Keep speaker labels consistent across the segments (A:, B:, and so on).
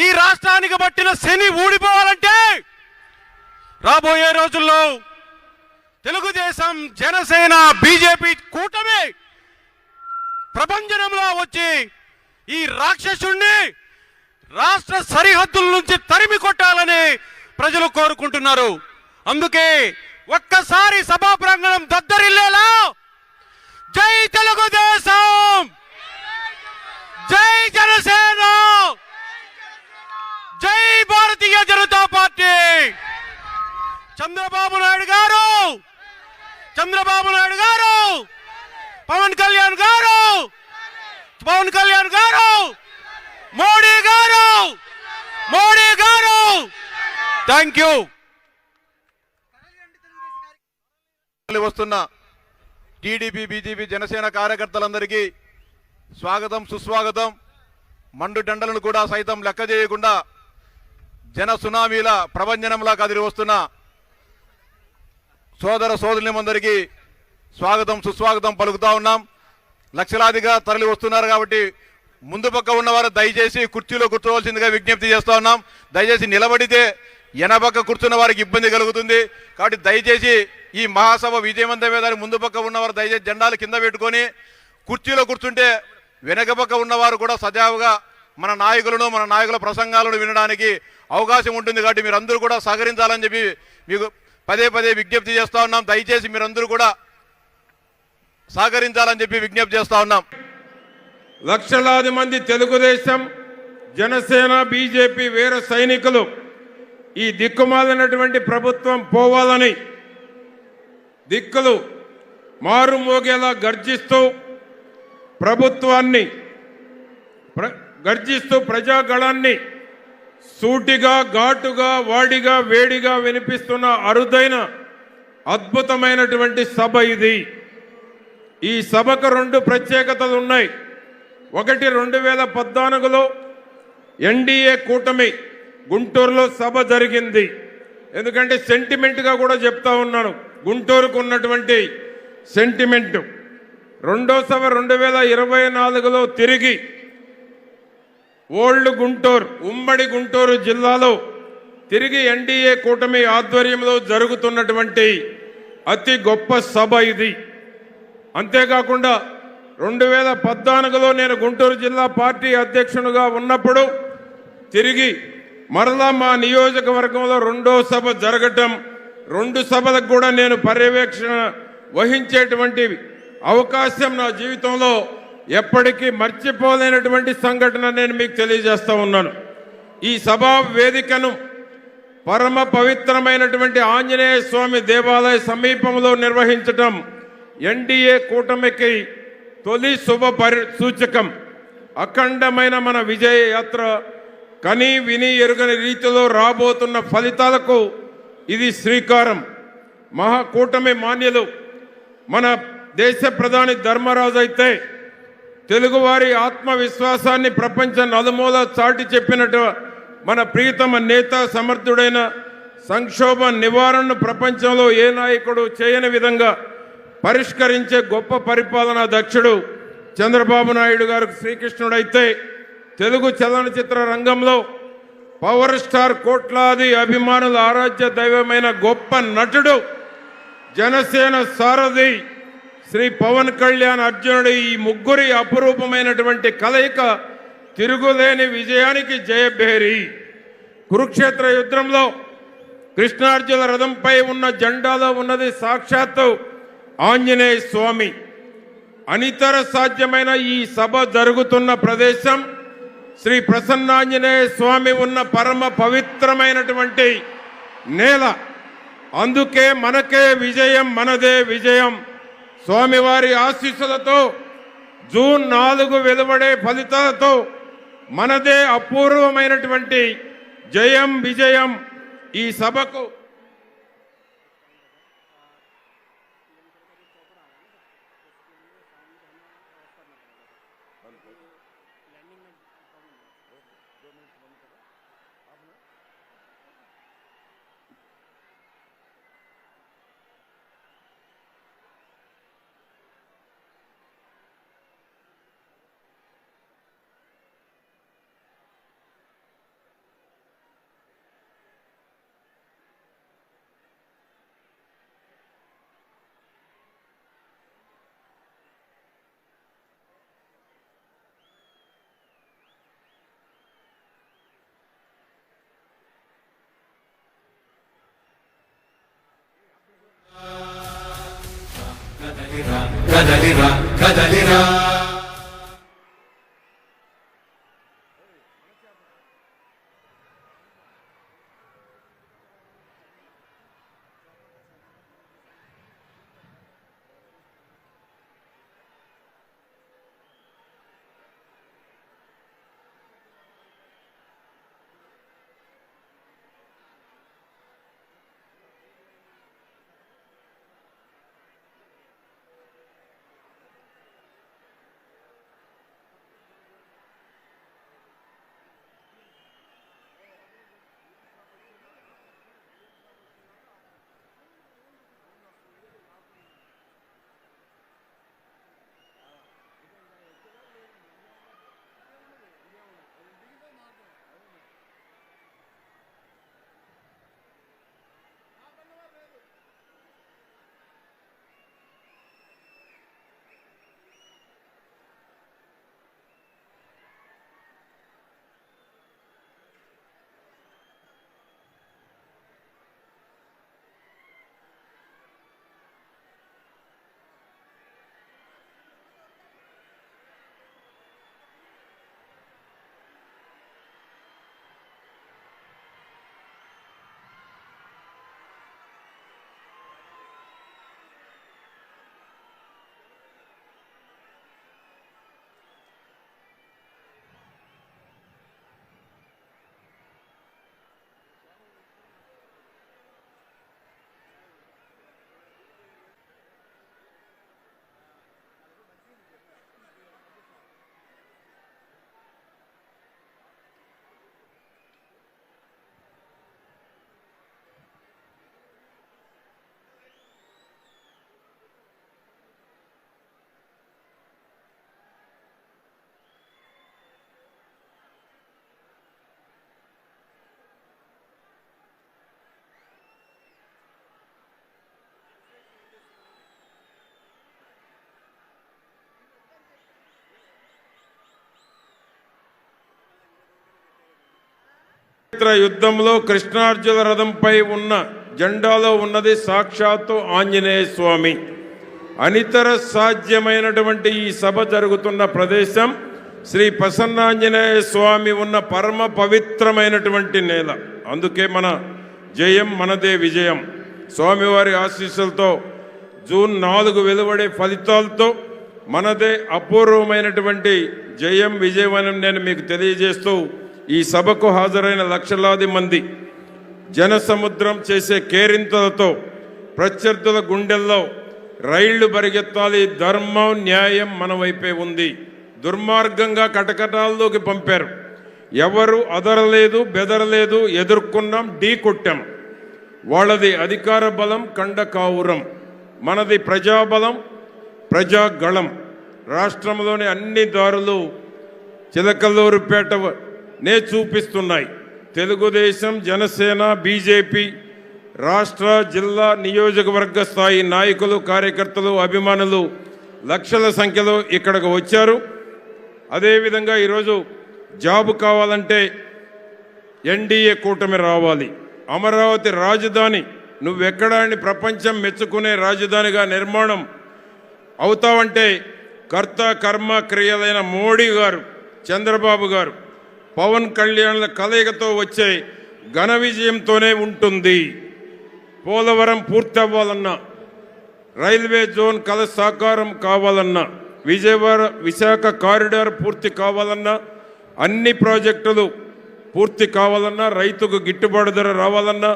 A: ఈ రాష్ట్రానికి పట్టిన శని ఊడిపోవాలంటే రాబోయే రోజుల్లో తెలుగుదేశం, జనసేన, బీజేపీ కూటమి ప్రపంచంలో వచ్చి ఈ రాక్షసుణ్ణి రాష్ట్ర సరిహద్దుల నుంచి తరిమి కొట్టాలని ప్రజలు కోరుకుంటున్నారు. అందుకే ఒక్కసారి సభా ప్రాంగణం దద్దరిల్లేలా జై తెలుగుదేశం, జై జనసేన, జై భారతీయ జనతా పార్టీ. చంద్రబాబు నాయుడు గారు, పవన్ కళ్యాణ్ గారు, మోడీ గారు, థ్యాంక్ యూ.
B: వస్తున్న టీడీపీ, బీజేపీ, జనసేన కార్యకర్తలందరికీ స్వాగతం, సుస్వాగతం. మండు డండలను కూడా సైతం లెక్క చేయకుండా జన సునామీల ప్రభంజనంలా కదిలి వస్తున్న సోదర సోదరులందరికీ స్వాగతం, సుస్వాగతం పలుకుతా ఉన్నాం. లక్షలాదిగా తరలి వస్తున్నారు కాబట్టి ముందు పక్క ఉన్నవారు దయచేసి కుర్చీలో కూర్చోవలసిందిగా విజ్ఞప్తి చేస్తా ఉన్నాం. దయచేసి నిలబడితే ఎనపక్క కూర్చున్న వారికి ఇబ్బంది కలుగుతుంది. కాబట్టి దయచేసి ఈ మహాసభ విజయవంతమేదానికి ముందు పక్క ఉన్నవారు దయచేసి జెండాలు కింద పెట్టుకొని కుర్చీలో కూర్చుంటే వెనక పక్క ఉన్నవారు కూడా సజావుగా మన నాయకుల ప్రసంగాలను వినడానికి అవకాశం ఉంటుంది. కాబట్టి మీరందరూ కూడా సహకరించాలని చెప్పి మీకు పదే పదే విజ్ఞప్తి చేస్తా ఉన్నాం. దయచేసి మీరందరూ కూడా సహకరించాలని చెప్పి విజ్ఞప్తి చేస్తా ఉన్నాం.
C: లక్షలాది మంది తెలుగుదేశం, జనసేన, బీజేపీ వీర సైనికులు ఈ దిక్కుమాలినటువంటి ప్రభుత్వం పోవాలని దిక్కులు మారుమోగేలా గర్జిస్తూ ప్రభుత్వాన్ని గర్జిస్తూ ప్రజాగళాన్ని సూటిగా, ఘాటుగా, వాడిగా, వేడిగా వినిపిస్తున్న అరుదైన అద్భుతమైనటువంటి సభ ఇది. ఈ సభకు రెండు ప్రత్యేకతలు ఉన్నాయి. ఒకటి, 2014లో ఎన్డీఏ కూటమి గుంటూరులో సభ జరిగింది. ఎందుకంటే సెంటిమెంట్గా కూడా చెప్తా ఉన్నాను, గుంటూరుకు ఉన్నటువంటి సెంటిమెంటు. రెండో సభ 2024లో తిరిగి ఓల్డ్ గుంటూరు, ఉమ్మడి గుంటూరు జిల్లాలో తిరిగి ఎన్డీఏ కూటమి ఆధ్వర్యంలో జరుగుతున్నటువంటి అతి గొప్ప సభ ఇది. అంతేకాకుండా 2014లో నేను గుంటూరు జిల్లా పార్టీ అధ్యక్షునిగా ఉన్నప్పుడు తిరిగి మరలా మా నియోజకవర్గంలో రెండో సభ జరగటం, రెండు సభలకు కూడా నేను పర్యవేక్షణ వహించేటువంటి అవకాశం నా జీవితంలో ఎప్పటికీ మర్చిపోలేనటువంటి సంఘటన నేను మీకు తెలియజేస్తా ఉన్నాను. ఈ సభా వేదికను పరమ పవిత్రమైనటువంటి ఆంజనేయ స్వామి దేవాలయ సమీపంలో నిర్వహించటం ఎన్డీఏ కూటమికి తొలి శుభ సూచకం. అఖండమైన మన విజయ యాత్ర కని విని ఎరుగని రీతిలో రాబోతున్న ఫలితాలకు ఇది శ్రీకారం. మహాకూటమి మాన్యులు మన దేశ ప్రధాని ధర్మరాజు అయితే తెలుగువారి ఆత్మవిశ్వాసాన్ని ప్రపంచ నలుమూల చాటి చెప్పినట్టు మన ప్రియతమ నేత, సమర్థుడైన సంక్షోభ నివారణను ప్రపంచంలో ఏ నాయకుడు చేయని విధంగా పరిష్కరించే గొప్ప పరిపాలనా దక్షుడు చంద్రబాబు నాయుడు గారు శ్రీకృష్ణుడైతే, తెలుగు చలనచిత్ర రంగంలో పవర్ స్టార్, కోట్లాది అభిమానుల ఆరాధ్య దైవమైన గొప్ప నటుడు, జనసేన సారథి శ్రీ పవన్ కళ్యాణ్ అర్జునుడు. ఈ ముగ్గురి అపురూపమైనటువంటి కలయిక తిరుగులేని విజయానికి జయభేరి. కురుక్షేత్ర యుద్ధంలో కృష్ణార్జున రథంపై ఉన్న జెండాలో ఉన్నది సాక్షాత్తు ఆంజనేయ స్వామి. అనితర సాధ్యమైన ఈ సభ జరుగుతున్న ప్రదేశం శ్రీ ప్రసన్నాంజనేయ స్వామి ఉన్న పరమ పవిత్రమైనటువంటి నేల. అందుకే మనకే విజయం, మనదే విజయం. స్వామివారి ఆశీస్సులతో జూన్ 4 వెలువడే ఫలితాలతో మనదే అపూర్వమైనటువంటి జయం, విజయం. ఈ సభకు
D: కదలిరా కదలిరా
C: యుద్ధంలో కృష్ణార్జున రథంపై ఉన్న జెండాలో ఉన్నది సాక్షాత్తు ఆంజనేయ స్వామి. అనితర సాధ్యమైనటువంటి ఈ సభ జరుగుతున్న ప్రదేశం శ్రీ ప్రసన్నాంజనేయ స్వామి ఉన్న పరమ పవిత్రమైనటువంటి నేల. అందుకే మన జయం మనదే విజయం. స్వామివారి ఆశీస్సులతో జూన్ 4 వెలువడే ఫలితాలతో మనదే అపూర్వమైనటువంటి జయం విజయమని నేను మీకు తెలియజేస్తూ ఈ సభకు హాజరైన లక్షలాది మంది జనసముద్రం చేసే కేరింతలతో ప్రత్యర్థుల గుండెల్లో రైళ్లు పరిగెత్తాలి, ధర్మం న్యాయం మన వైపే ఉంది. దుర్మార్గంగా కటకటాల్లోకి పంపారు. ఎవరు అదరలేదు, బెదరలేదు, ఎదుర్కొన్నాం, ఢీ కొట్టాం. వాళ్ళది అధికార బలం, కండకావురం. మనది ప్రజాబలం, ప్రజాగళం. రాష్ట్రంలోని అన్ని దారులు చిలకలూరుపేట నే చూపిస్తున్నాయి. తెలుగుదేశం, జనసేన, బీజేపీ రాష్ట్ర, జిల్లా, నియోజకవర్గ స్థాయి నాయకులు, కార్యకర్తలు, అభిమానులు లక్షల సంఖ్యలో ఇక్కడికి వచ్చారు. అదేవిధంగా ఈరోజు జాబు కావాలంటే ఎన్డీఏ కూటమి రావాలి. అమరావతి రాజధాని నువ్వెక్కడా అని ప్రపంచం మెచ్చుకునే రాజధానిగా నిర్మాణం అవుతావంటే కర్త కర్మ క్రియలైన మోడీ గారు, చంద్రబాబు గారు, పవన్ కళ్యాణ్ల కలయికతో వచ్చే ఘన విజయంతోనే ఉంటుంది. పోలవరం పూర్తి అవ్వాలన్నా, రైల్వే జోన్ కల సాకారం కావాలన్నా, విశాఖ కారిడార్ పూర్తి కావాలన్నా, అన్ని ప్రాజెక్టులు పూర్తి కావాలన్నా, రైతుకు గిట్టుబాటు ధర రావాలన్నా,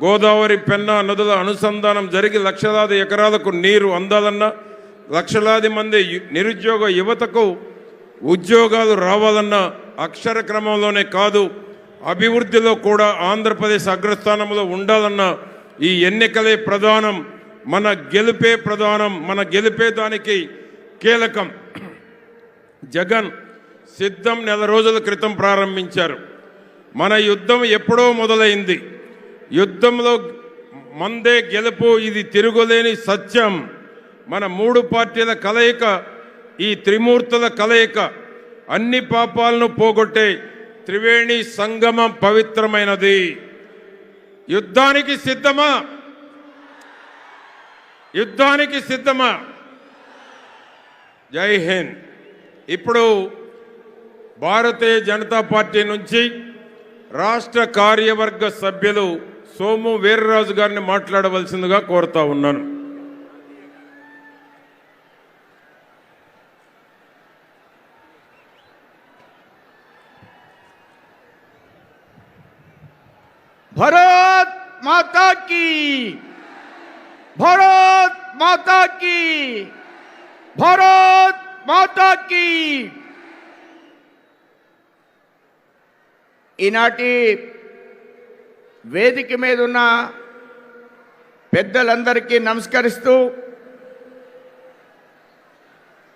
C: గోదావరి పెన్నా నదుల అనుసంధానం జరిగి లక్షలాది ఎకరాలకు నీరు అందాలన్నా, లక్షలాది మంది నిరుద్యోగ యువతకు ఉద్యోగాలు రావాలన్నా, అక్షర క్రమంలోనే కాదు అభివృద్ధిలో కూడా ఆంధ్రప్రదేశ్ అగ్రస్థానంలో ఉండాలన్నా ఈ ఎన్నికలే ప్రధానం. మన గెలుపే ప్రధానం. మన గెలుపే దానికి కీలకం. జగన్ సిద్ధం నెల రోజుల క్రితం ప్రారంభించారు. మన యుద్ధం ఎప్పుడో మొదలైంది. యుద్ధంలో మందే గెలుపు, ఇది తిరుగులేని సత్యం. మన 3 పార్టీల కలయిక, ఈ త్రిమూర్తుల కలయిక అన్ని పాపాలను పోగొట్టే త్రివేణి సంగమం పవిత్రమైనది. యుద్ధానికి సిద్ధమా? యుద్ధానికి సిద్ధమా? జై హింద్. ఇప్పుడు భారతీయ జనతా పార్టీ నుంచి రాష్ట్ర కార్యవర్గ సభ్యులు సోము వీర్రాజు గారిని మాట్లాడవలసిందిగా కోరుతా ఉన్నాను.
D: भारत माता की, भारत माता की, भारत माता की. ఈనాటి వేదిక మీద ఉన్న పెద్దలందరికీ నమస్కరిస్తూ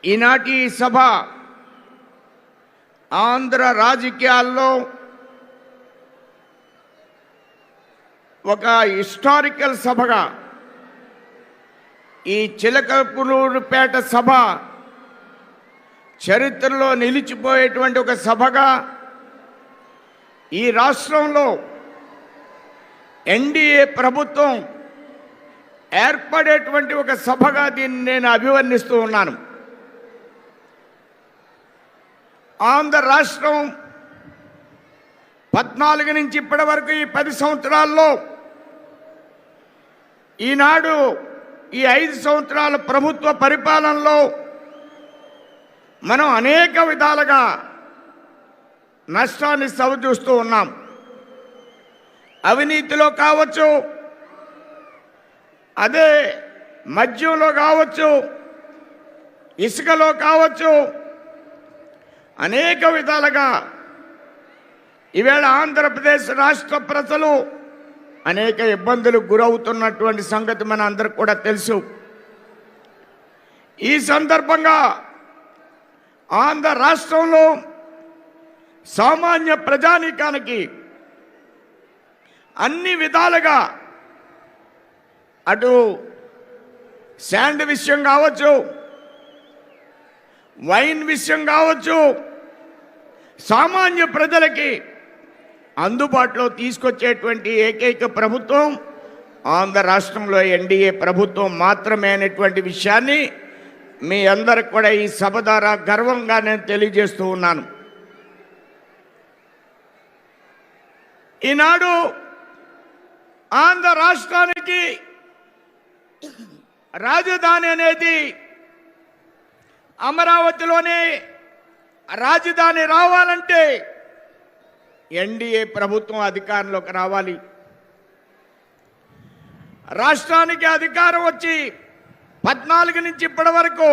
D: ఈనాటి సభ ఆంధ్ర రాజకీయాల్లో ఒక హిస్టారికల్ సభగా, ఈ చిలకలూరుపేట సభ చరిత్రలో నిలిచిపోయేటువంటి ఒక సభగా, ఈ రాష్ట్రంలో ఎన్డీఏ ప్రభుత్వం ఏర్పడేటువంటి ఒక సభగా దీన్ని నేను అభివర్ణిస్తూ ఉన్నాను. ఆంధ్ర రాష్ట్రం 14 నుంచి ఇప్పటి వరకు ఈ 10 సంవత్సరాల్లో, ఈనాడు ఈ 5 సంవత్సరాల ప్రభుత్వ పరిపాలనలో మనం అనేక విధాలుగా నష్టాన్ని చవిచూస్తూ ఉన్నాం. అవినీతిలో కావచ్చు, అదే మద్యంలో కావచ్చు, ఇసుకలో కావచ్చు, అనేక విధాలుగా ఈవేళ ఆంధ్రప్రదేశ్ రాష్ట్ర ప్రజలు అనేక ఇబ్బందులకు గురవుతున్నటువంటి సంగతి మన అందరికి కూడా తెలుసు. ఈ సందర్భంగా ఆంధ్ర రాష్ట్రంలో సామాన్య ప్రజానీకానికి అన్ని విధాలుగా, అటు శాండ్ విషయం కావచ్చు, వైన్ విషయం కావచ్చు, సామాన్య ప్రజలకి అందుబాటులో తీసుకొచ్చేటువంటి ఏకైక ప్రభుత్వం ఆంధ్ర రాష్ట్రంలో ఎన్డీఏ ప్రభుత్వం మాత్రమే అనేటువంటి విషయాన్ని మీ అందరికి కూడా ఈ సభ ద్వారా గర్వంగా నేను తెలియజేస్తూ ఉన్నాను. ఈనాడు ఆంధ్ర రాష్ట్రానికి రాజధాని అనేది అమరావతిలోనే రాజధాని రావాలంటే ఎన్డీఏ ప్రభుత్వం అధికారంలోకి రావాలి. రాష్ట్రానికి అధికారం వచ్చి 14 నుంచి ఇప్పటి వరకు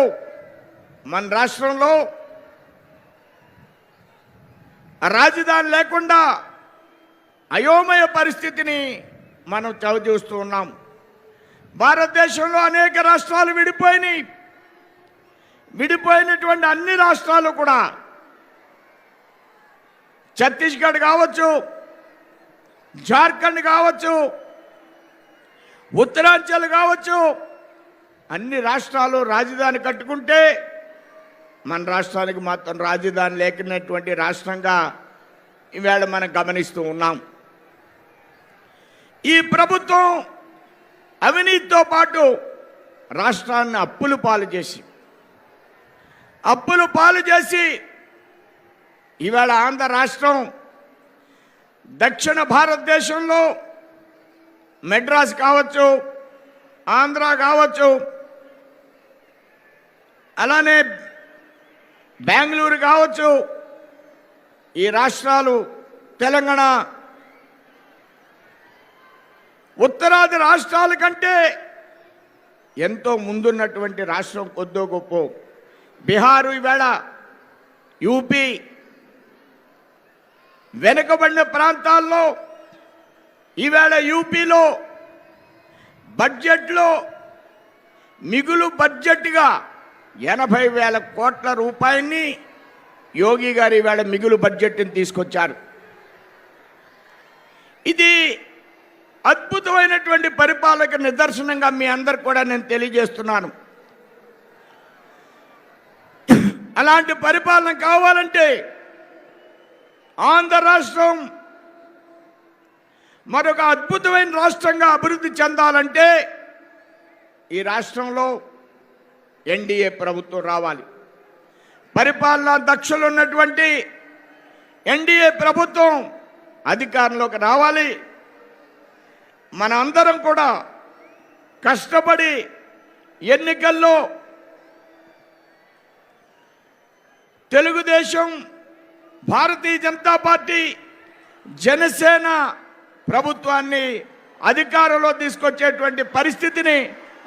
D: మన రాష్ట్రంలో రాజధాని లేకుండా అయోమయ పరిస్థితిని మనం చవిచూస్తూ ఉన్నాం. భారతదేశంలో అనేక రాష్ట్రాలు విడిపోయినటువంటి అన్ని రాష్ట్రాలు కూడా, ఛత్తీస్గఢ్ కావచ్చు, జార్ఖండ్ కావచ్చు, ఉత్తరాంచల్ కావచ్చు, అన్ని రాష్ట్రాలు రాజధాని కట్టుకుంటే మన రాష్ట్రానికి మాత్రం రాజధాని లేకున్నటువంటి రాష్ట్రంగా ఈవేళ మనం గమనిస్తూ ఉన్నాం. ఈ ప్రభుత్వం అవినీతితో పాటు రాష్ట్రాన్ని అప్పులు పాలు చేసి ఈవేళ ఆంధ్ర రాష్ట్రం దక్షిణ భారతదేశంలో మెడ్రాస్ కావచ్చు, ఆంధ్ర కావచ్చు, అలానే బెంగళూరు కావచ్చు, ఈ రాష్ట్రాలు, తెలంగాణ, ఉత్తరాది రాష్ట్రాల కంటే ఎంతో ముందున్నటువంటి రాష్ట్రం కొద్దో గొప్ప. బీహారు, ఈవేళ యూపీ, వెనుకబడిన ప్రాంతాల్లో ఈవేళ యూపీలో బడ్జెట్లో మిగులు బడ్జెట్గా 80,000 కోట్ల రూపాయల్ని యోగి గారు ఈవేళ మిగులు బడ్జెట్ని తీసుకొచ్చారు. ఇది అద్భుతమైనటువంటి పరిపాలనకు నిదర్శనంగా మీ అందరికి కూడా నేను తెలియజేస్తున్నాను. అలాంటి పరిపాలన కావాలంటే, ఆంధ్ర రాష్ట్రం మరొక అద్భుతమైన రాష్ట్రంగా అభివృద్ధి చెందాలంటే ఈ రాష్ట్రంలో ఎన్డీఏ ప్రభుత్వం రావాలి. పరిపాలనా దక్షులు ఉన్నటువంటి ఎన్డీఏ ప్రభుత్వం అధికారంలోకి రావాలి. మన అందరం కూడా కష్టపడి ఎన్నికల్లో తెలుగుదేశం, భారతీయ జనతా పార్టీ, జనసేన ప్రభుత్వాన్ని అధికారంలో తీసుకొచ్చేటువంటి పరిస్థితిని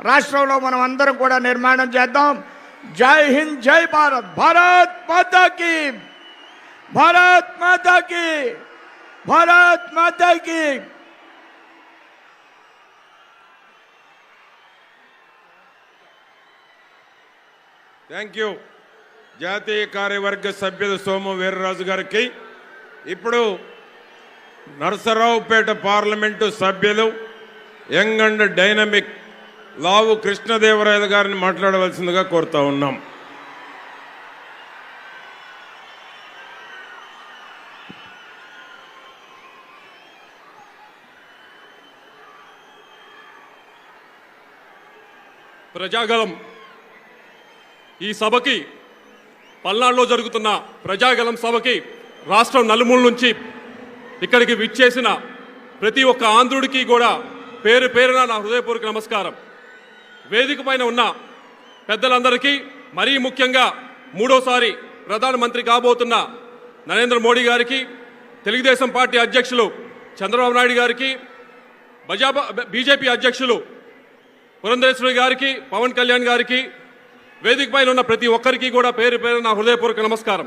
D: రాష్ట్రంలో మనం అందరం కూడా నిర్మాణం చేద్దాం. జై హింద్, జై భారత్, భారత్ మాతా కీ, భారత్ మాతా కీ, భారత్ మాతా కీ.
C: Thank you. జాతీయ కార్యవర్గ సభ్యులు సోము వీర్రాజు గారికి ఇప్పుడు నరసరావుపేట పార్లమెంటు సభ్యులు young and dynamic Lavu Krishnadevarayalu గారిని మాట్లాడవలసిందిగా కోరుతా ఉన్నాం.
E: ప్రజాగలం ఈ సభకి, పల్నాడులో జరుగుతున్న ప్రజాగలం సభకి రాష్ట్రం నలుమూల నుంచి ఇక్కడికి విచ్చేసిన ప్రతి ఒక్క ఆంధ్రుడికి కూడా పేరు పేరున నా హృదయపూర్వక నమస్కారం. వేదిక పైన ఉన్న పెద్దలందరికీ, మరీ ముఖ్యంగా మూడోసారి ప్రధానమంత్రి కాబోతున్న నరేంద్ర మోడీ గారికి, తెలుగుదేశం పార్టీ అధ్యక్షులు చంద్రబాబు నాయుడు గారికి, బీజేపీ అధ్యక్షులు పురంధరేశ్వరి గారికి, పవన్ కళ్యాణ్ గారికి, వేదిక పైన ఉన్న ప్రతి ఒక్కరికి కూడా పేరు పేరు నా హృదయపూర్వక నమస్కారం.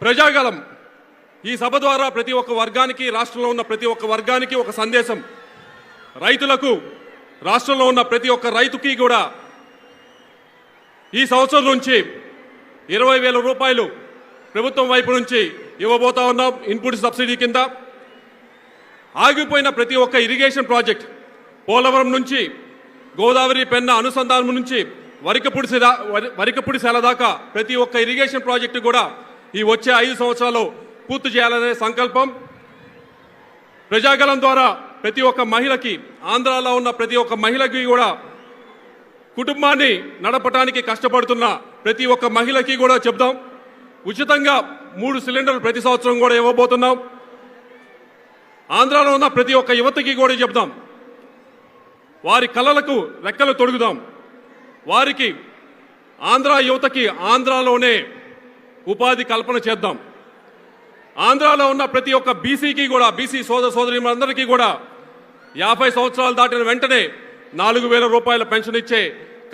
E: ప్రజాగలం ఈ సభ ద్వారా ప్రతి ఒక్క వర్గానికి, రాష్ట్రంలో ఉన్న ప్రతి ఒక్క వర్గానికి ఒక సందేశం. రైతులకు, రాష్ట్రంలో ఉన్న ప్రతి ఒక్క రైతుకి కూడా ఈ సంవత్సరం నుంచి 20,000 రూపాయలు ప్రభుత్వం వైపు నుంచి ఇవ్వబోతా ఉన్నాం ఇన్పుట్ సబ్సిడీ కింద. ఆగిపోయిన ప్రతి ఒక్క ఇరిగేషన్ ప్రాజెక్ట్, పోలవరం నుంచి గోదావరి పెన్న అనుసంధానం నుంచి వరికపుడి సెల దాకా ప్రతి ఒక్క ఇరిగేషన్ ప్రాజెక్టు కూడా ఈ వచ్చే 5 సంవత్సరాలు పూర్తి చేయాలనే సంకల్పం. ప్రజాగలం ద్వారా ప్రతి ఒక్క మహిళకి, ఆంధ్రాలో ఉన్న ప్రతి ఒక్క మహిళకి కూడా, కుటుంబాన్ని నడపడానికి కష్టపడుతున్న ప్రతి ఒక్క మహిళకి కూడా చెప్దాం. ఉచితంగా 3 సిలిండర్లు ప్రతి సంవత్సరం కూడా ఇవ్వబోతున్నాం. ఆంధ్రాలో ఉన్న ప్రతి ఒక్క యువతకి కూడా చెప్దాం, వారి కళలకు రెక్కలు తొడుగుదాం. వారికి, ఆంధ్ర యువతకి ఆంధ్రాలోనే ఉపాధి కల్పన చేద్దాం. ఆంధ్రాలో ఉన్న ప్రతి ఒక్క బీసీకి కూడా, బీసీ సోదరీమణులందరికీ కూడా 50 సంవత్సరాలు దాటిన వెంటనే 4,000 రూపాయల పెన్షన్ ఇచ్చే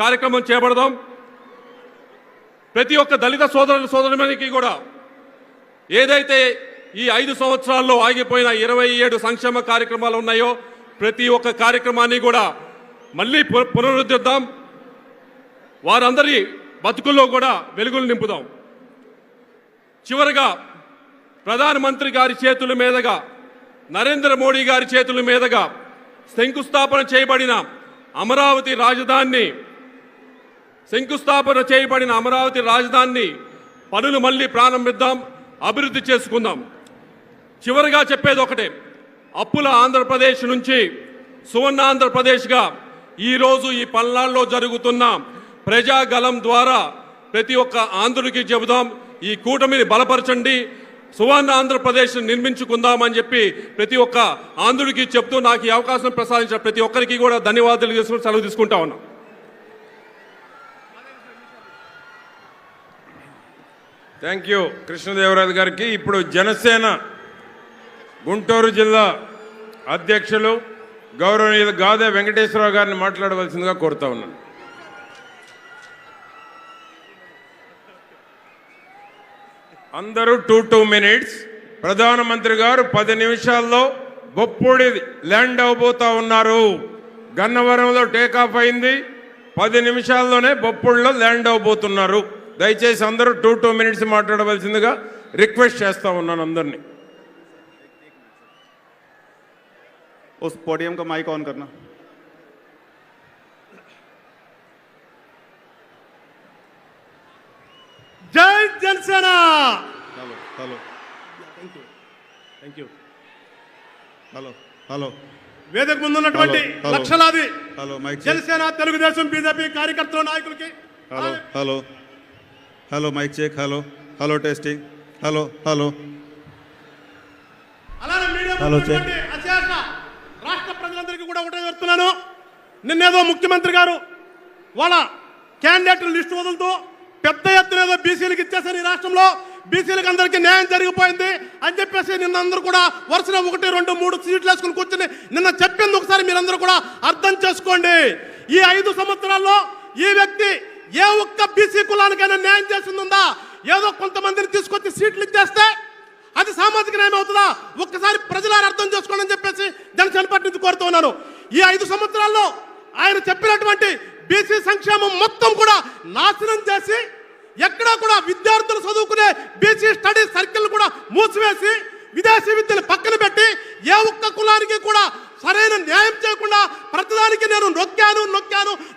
E: కార్యక్రమం చేపడదాం. ప్రతి ఒక్క దళిత సోదరునికి కూడా ఏదైతే ఈ 5 సంవత్సరాల్లో ఆగిపోయిన 27 సంక్షేమ కార్యక్రమాలు ఉన్నాయో ప్రతి ఒక్క కార్యక్రమాన్ని కూడా మళ్ళీ పునరుద్ధరిద్దాం. వారందరి బతుకుల్లో కూడా వెలుగులు నింపుదాం. చివరగా ప్రధానమంత్రి గారి చేతుల మీదుగా, నరేంద్ర మోడీ గారి చేతుల మీదుగా శంకుస్థాపన చేయబడిన అమరావతి రాజధానిని పనులు మళ్ళీ ప్రారంభిద్దాం, అభివృద్ధి చేసుకుందాం. చివరిగా చెప్పేది ఒకటే, అప్పుల ఆంధ్రప్రదేశ్ నుంచి సువర్ణ ఆంధ్రప్రదేశ్గా ఈరోజు ఈ పల్నాడులో జరుగుతున్న ప్రజాగలం ద్వారా ప్రతి ఒక్క ఆంధ్రుడికి చెబుదాం, ఈ కూటమిని బలపరచండి, సువర్ణ ఆంధ్రప్రదేశ్ నిర్మించుకుందామని చెప్పి ప్రతి ఒక్క ఆంధ్రుడికి చెప్తూ నాకు ఈ అవకాశం ప్రసాదించిన ప్రతి ఒక్కరికి కూడా ధన్యవాదాలు చేసుకుని సెలవు తీసుకుంటా ఉన్నాం.
C: థ్యాంక్ యూ కృష్ణదేవరాయలు గారికి. ఇప్పుడు జనసేన గుంటూరు జిల్లా అధ్యక్షులు గౌరవనీయులు గాదే వెంకటేశ్వరరావు గారిని మాట్లాడవలసిందిగా కోరుతా ఉన్నాను. అందరూ 2 మినిట్స్. ప్రధానమంత్రి గారు 10 నిమిషాల్లో బొప్పూడి ల్యాండ్ అవబోతా ఉన్నారు. గన్నవరంలో టేకాఫ్ అయింది, 10 నిమిషాల్లోనే బొప్పూడిలో ల్యాండ్ అవబోతున్నారు. దయచేసి అందరూ 2 మినిట్స్ మాట్లాడవలసిందిగా రిక్వెస్ట్ చేస్తా ఉన్నాను అందరినీ.
F: उस पोडियम का माइक ऑन करना।
A: జై Janasena.
F: Hello hello
A: thank you.
F: Hello hello
A: వేదిక ముందు ఉన్నటువంటి
F: హలో.
A: లక్షలాది
F: hello mike
A: Janasena, Telugu Desam, BJP కార్యకర్తలు, నాయకులకి
F: hello hello hello mike check hello hello testing hello hello
A: అలానే మీడియా
F: హలో,
A: ముందున్నటువంటి అశేష రాష్ట్ర ప్రజలందరికీ కూడా ఒకటే చెప్తున్నాను. నిన్నేదో ముఖ్యమంత్రి గారు వాళ్ళ క్యాండిడేట్ లిస్టు వదులుతూ పెద్ద ఎత్తున ఏదో బీసీలకు ఇచ్చేసారు, ఈ రాష్ట్రంలో బీసీలకు అందరికీ న్యాయం జరిగిపోయింది అని చెప్పేసి నిన్న అందరూ కూడా వరుసగా 1, 2, 3 సీట్లు వేసుకుని కూర్చుని నిన్న చెప్పింది ఒకసారి మీరందరూ కూడా అర్థం చేసుకోండి. ఈ 5 సంవత్సరాల్లో ఈ వ్యక్తి ఏ ఒక్క బీసీ కులానికైనా న్యాయం చేసిందా? ఏదో కొంతమందిని తీసుకొచ్చి సీట్లు ఇచ్చేస్తే అది సామాజిక న్యాయం అవుతుందా? ఒక్కసారి ప్రజలారు అర్థం చేసుకోండి అని చెప్పేసి జనసేన పార్టీ నుంచి కోరుతూ ఉన్నాను. ఈ 5 సంవత్సరాల్లో ఆయన చెప్పినటువంటి బీసీ సంక్షేమం మొత్తం కూడా నాశనం చేసి ఎక్కడా కూడా విద్యార్థులు చదువుకునే బీసీ స్టడీ సర్కిల్ కూడా మూసివేసి విదేశీ విద్యను పక్కన పెట్టి ఏ ఒక్క కులానికి కూడా సరైన న్యాయం చేయకుండా ప్రతిదానికి నేను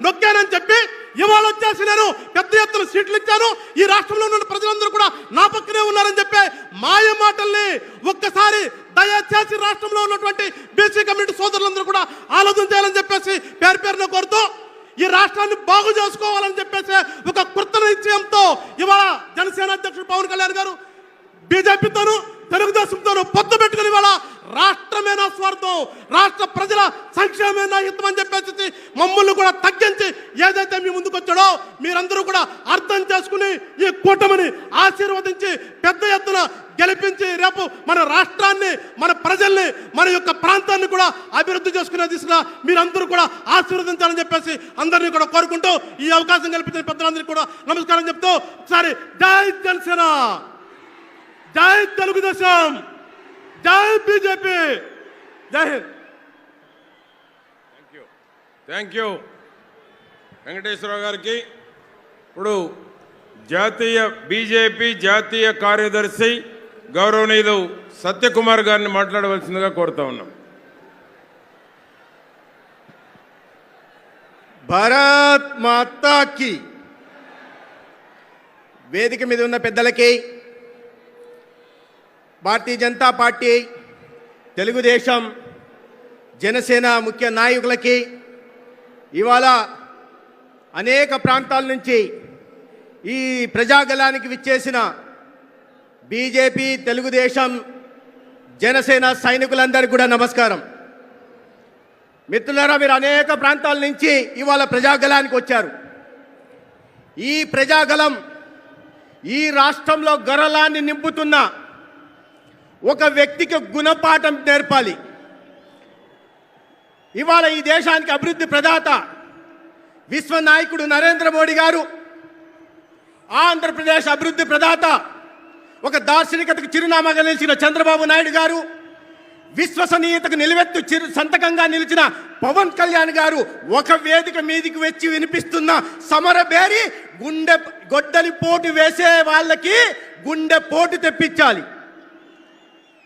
A: నొక్కానని చెప్పి ఇవాళ వచ్చేసి నేను పెద్ద ఎత్తున సీట్లు ఇచ్చాను, ఈ రాష్ట్రంలో ఉన్న ప్రజలందరూ కూడా నా పక్కనే ఉన్నారని చెప్పే మాయ మాటల్ని ఒక్కసారి దయచేసి రాష్ట్రంలో ఉన్నటువంటి బీసీ కమ్యూనిటీ సోదరులందరూ కూడా ఆలోచన చేయాలని చెప్పేసి పేరున కోరుతూ ఈ రాష్ట్రాన్ని బాగు చేసుకోవాలని చెప్పేసి ఒక కృత నిశ్చయంతో ఇవాళ జనసేన అధ్యక్షుడు పవన్ కళ్యాణ్ గారు బీజేపీతోనూ తెలుగుదేశంతోనూ పొత్తు పెట్టుకుని ఇవాళ రాష్ట్రమేనా స్వార్థం, రాష్ట్ర ప్రజల సంక్షేమేనా హితం అని చెప్పేసి మమ్మల్ని కూడా తగ్గించి ఏదైతే మీ ముందుకు వచ్చాడో మీరందరూ కూడా అర్థం చేసుకుని ఈ కూటమిని ఆశీర్వదించి పెద్ద ఎత్తున గెలిపించి రేపు మన రాష్ట్రాన్ని, మన ప్రజల్ని, మన యొక్క ప్రాంతాన్ని కూడా అభివృద్ధి చేసుకునే దిశగా మీరందరూ కూడా ఆశీర్వదించాలని చెప్పేసి అందరినీ కూడా కోరుకుంటూ ఈ అవకాశం కల్పించిన పెద్దలందరికీ కూడా నమస్కారం చెప్తూ ఒకసారి జై జనసేన, జై తెలుగుదేశం, జై బీజేపీ, జై హింద్.
C: థ్యాంక్ యూ వెంకటేశ్వరరావు గారికి. ఇప్పుడు బీజేపీ జాతీయ కార్యదర్శి గౌరవనీయులు సత్యకుమార్ గారిని మాట్లాడవలసిందిగా కోరుతా ఉన్నాం.
G: భారత్ మాతా కీ. వేదిక మీద ఉన్న పెద్దలకి, భారతీయ జనతా పార్టీ, తెలుగుదేశం, జనసేన ముఖ్య నాయకులకి, ఇవాళ అనేక ప్రాంతాల నుంచి ఈ ప్రజాగలానికి విచ్చేసిన బీజేపీ, తెలుగుదేశం, జనసేన సైనికులందరికీ కూడా నమస్కారం. మిత్రులారా, మీరు అనేక ప్రాంతాల నుంచి ఇవాళ ప్రజాగలానికి వచ్చారు. ఈ ప్రజాగలం ఈ రాష్ట్రంలో గరలాన్ని నింపుతున్న ఒక వ్యక్తికి గుణపాఠం నేర్పాలి. ఇవాళ ఈ దేశానికి అభివృద్ధి ప్రదాత విశ్వనాయకుడు నరేంద్ర మోడీ గారు, ఆంధ్రప్రదేశ్ అభివృద్ధి ప్రదాత ఒక దార్శనికతకు చిరునామాగా నిలిచిన చంద్రబాబు నాయుడు గారు, విశ్వసనీయతకు నిలువెత్తు సంతకంగా నిలిచిన పవన్ కళ్యాణ్ గారు ఒక వేదిక మీదికి వచ్చి వినిపిస్తున్న సమరబేరి గొడ్డలి పోటు వేసే వాళ్ళకి గుండె పోటు తెప్పించాలి.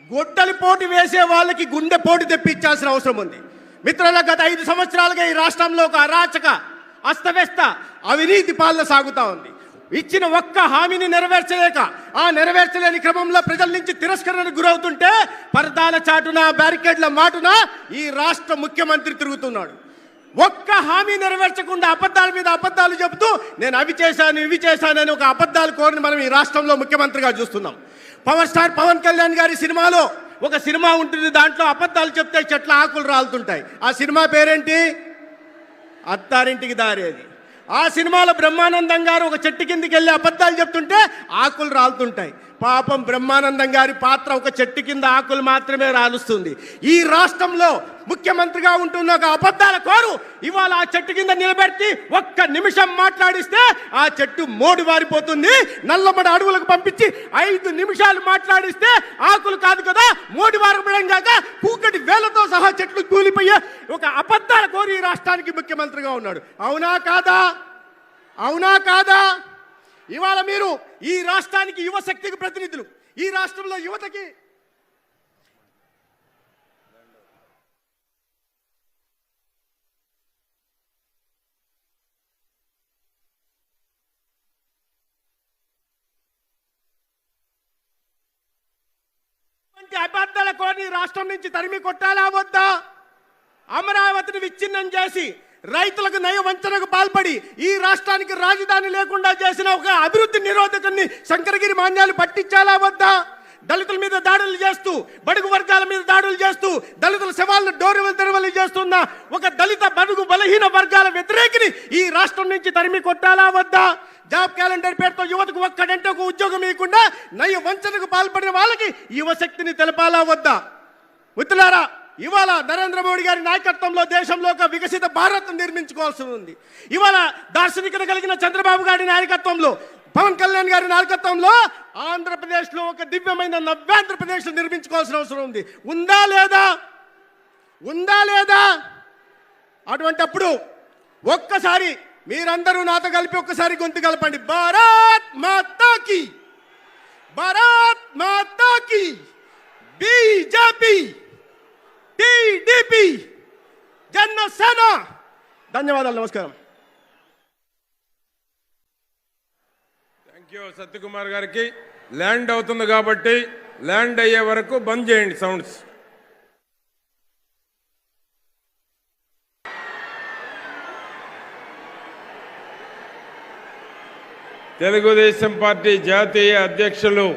G: గొడ్డలి పోటు వేసే వాళ్ళకి గుండె పోటు తెప్పించాల్సిన అవసరం ఉంది. మిత్రుల గత 5 సంవత్సరాలుగా ఈ రాష్ట్రంలో ఒక అరాచక అస్తవ్యస్త అవినీతి పాలన సాగుతూ ఉంది. ఇచ్చిన ఒక్క హామీని నెరవేర్చలేక ఆ నెరవేర్చలేని క్రమంలో ప్రజల నుంచి తిరస్కరణకు గురవుతుంటే పరదాల చాటున, బ్యారికేడ్ల మాటున ఈ రాష్ట్ర ముఖ్యమంత్రి తిరుగుతున్నాడు. ఒక్క హామీ నెరవేర్చకుండా అబద్ధాల మీద అబద్ధాలు చెబుతూ నేను అవి చేశాను, ఇవి చేశానని ఒక అబద్ధాలు కోరిని మనం ఈ రాష్ట్రంలో ముఖ్యమంత్రిగా చూస్తున్నాం. పవర్ స్టార్ పవన్ కళ్యాణ్ గారి సినిమాలో ఒక సినిమా ఉంటుంది, దాంట్లో అబద్ధాలు చెప్తే చెట్ల ఆకులు రాలుతుంటాయి. ఆ సినిమా పేరేంటి? అత్తారింటికి దారేది. ఆ సినిమాలో బ్రహ్మానందం గారు ఒక చెట్టు కిందికి వెళ్ళి అబద్ధాలు చెప్తుంటే ఆకులు రాలుతుంటాయి. పాపం బ్రహ్మానందం గారి పాత్ర ఒక చెట్టు కింద ఆకులు మాత్రమే రాలుస్తుంది. ఈ రాష్ట్రంలో ముఖ్యమంత్రిగా ఉంటున్న ఒక అబద్ధాల కోరు ఇవాళ ఆ చెట్టు కింద నిలబెట్టి ఒక్క నిమిషం మాట్లాడిస్తే ఆ చెట్టు మోడి వారిపోతుంది. నల్లబడి అడవులకు పంపించి 5 నిమిషాలు మాట్లాడిస్తే ఆకులు కాదు కదా మోడి వారపడం కాక కూకటి వేలతో సహా చెట్లు కూలిపోయే ఒక అబద్ధాల కోరు ఈ రాష్ట్రానికి ముఖ్యమంత్రిగా ఉన్నాడు. అవునా కాదా? అవునా కాదా? ఇవాళ మీరు ఈ రాష్ట్రానికి యువశక్తికి ప్రతినిధులు. ఈ రాష్ట్రంలో యువతకి అబద్ధాల కోని రాష్ట్రం నుంచి తరిమి కొట్టాలా వద్దా? అమరావతిని విచ్ఛిన్నం చేసి రైతులకు నయ వంచనకు పాల్పడి ఈ రాష్ట్రానికి రాజధాని లేకుండా చేసిన ఒక అభివృద్ధి నిరోధకుని శంకరగిరి మాన్యాలు పట్టించాలా వద్దా? దళితుల మీద దాడులు చేస్తూ, బడుగు వర్గాల మీద దాడులు చేస్తూ, దళితుల శవాలను డోరువలు తెరవలు చేస్తున్న ఒక దళిత బడుగు బలహీన వర్గాల వ్యతిరేకిని ఈ రాష్ట్రం నుంచి తరిమి కొట్టాలా వద్దా? జాబ్ క్యాలెండర్ పేరుతో యువతకు ఒక్కడంటే ఒక ఉద్యోగం ఇవ్వకుండా నయ వంచనకు పాల్పడిన వాళ్ళకి యువశక్తిని తెలపాలా వద్దా? మిత్రులారా, ఇవాళ నరేంద్ర మోడీ గారి నాయకత్వంలో దేశంలో ఒక వికసిత భారత్ నిర్మించుకోవాల్సి ఉంది. ఇవాళ దార్శనికత కలిగిన చంద్రబాబు గారి నాయకత్వంలో, పవన్ కళ్యాణ్ గారి నాయకత్వంలో ఆంధ్రప్రదేశ్లో ఒక దివ్యమైన నవ్యాంధ్రప్రదేశ్ నిర్మించుకోవాల్సిన అవసరం ఉంది. ఉందా లేదా? ఉందా లేదా? అటువంటప్పుడు ఒక్కసారి మీరందరూ నాతో కలిపి ఒక్కసారి గొంతు కలపండి. భారత్ మాతాకి, భారత్ మాతాకి, బీజేపీ, టీడీపీ, జనసేన. ధన్యవాదాలు, నమస్కారం.
C: థ్యాంక్ యూ సత్యకుమార్ గారికి. ల్యాండ్ అవుతుంది కాబట్టి ల్యాండ్ అయ్యే వరకు బంద్ చేయండి సౌండ్స్. తెలుగుదేశం పార్టీ జాతీయ అధ్యక్షులు,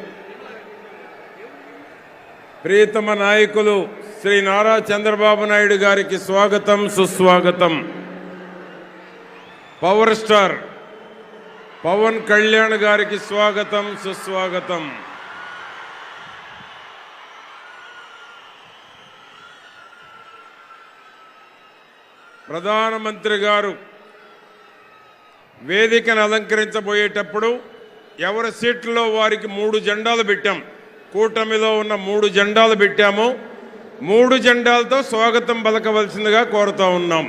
C: ప్రియతమ నాయకులు శ్రీ నారా చంద్రబాబు నాయుడు గారికి స్వాగతం, సుస్వాగతం. పవర్ స్టార్ పవన్ కళ్యాణ్ గారికి స్వాగతం, సుస్వాగతం. ప్రధానమంత్రి గారు వేదికను అలంకరించబోయేటప్పుడు ఎవరి సీట్లలో వారికి 3 జెండాలు పెట్టాం. కూటమిలో ఉన్న 3 జెండాలు పెట్టాము. 3 జెండాలతో స్వాగతం పలకవలసిందిగా కోరుతా ఉన్నాం.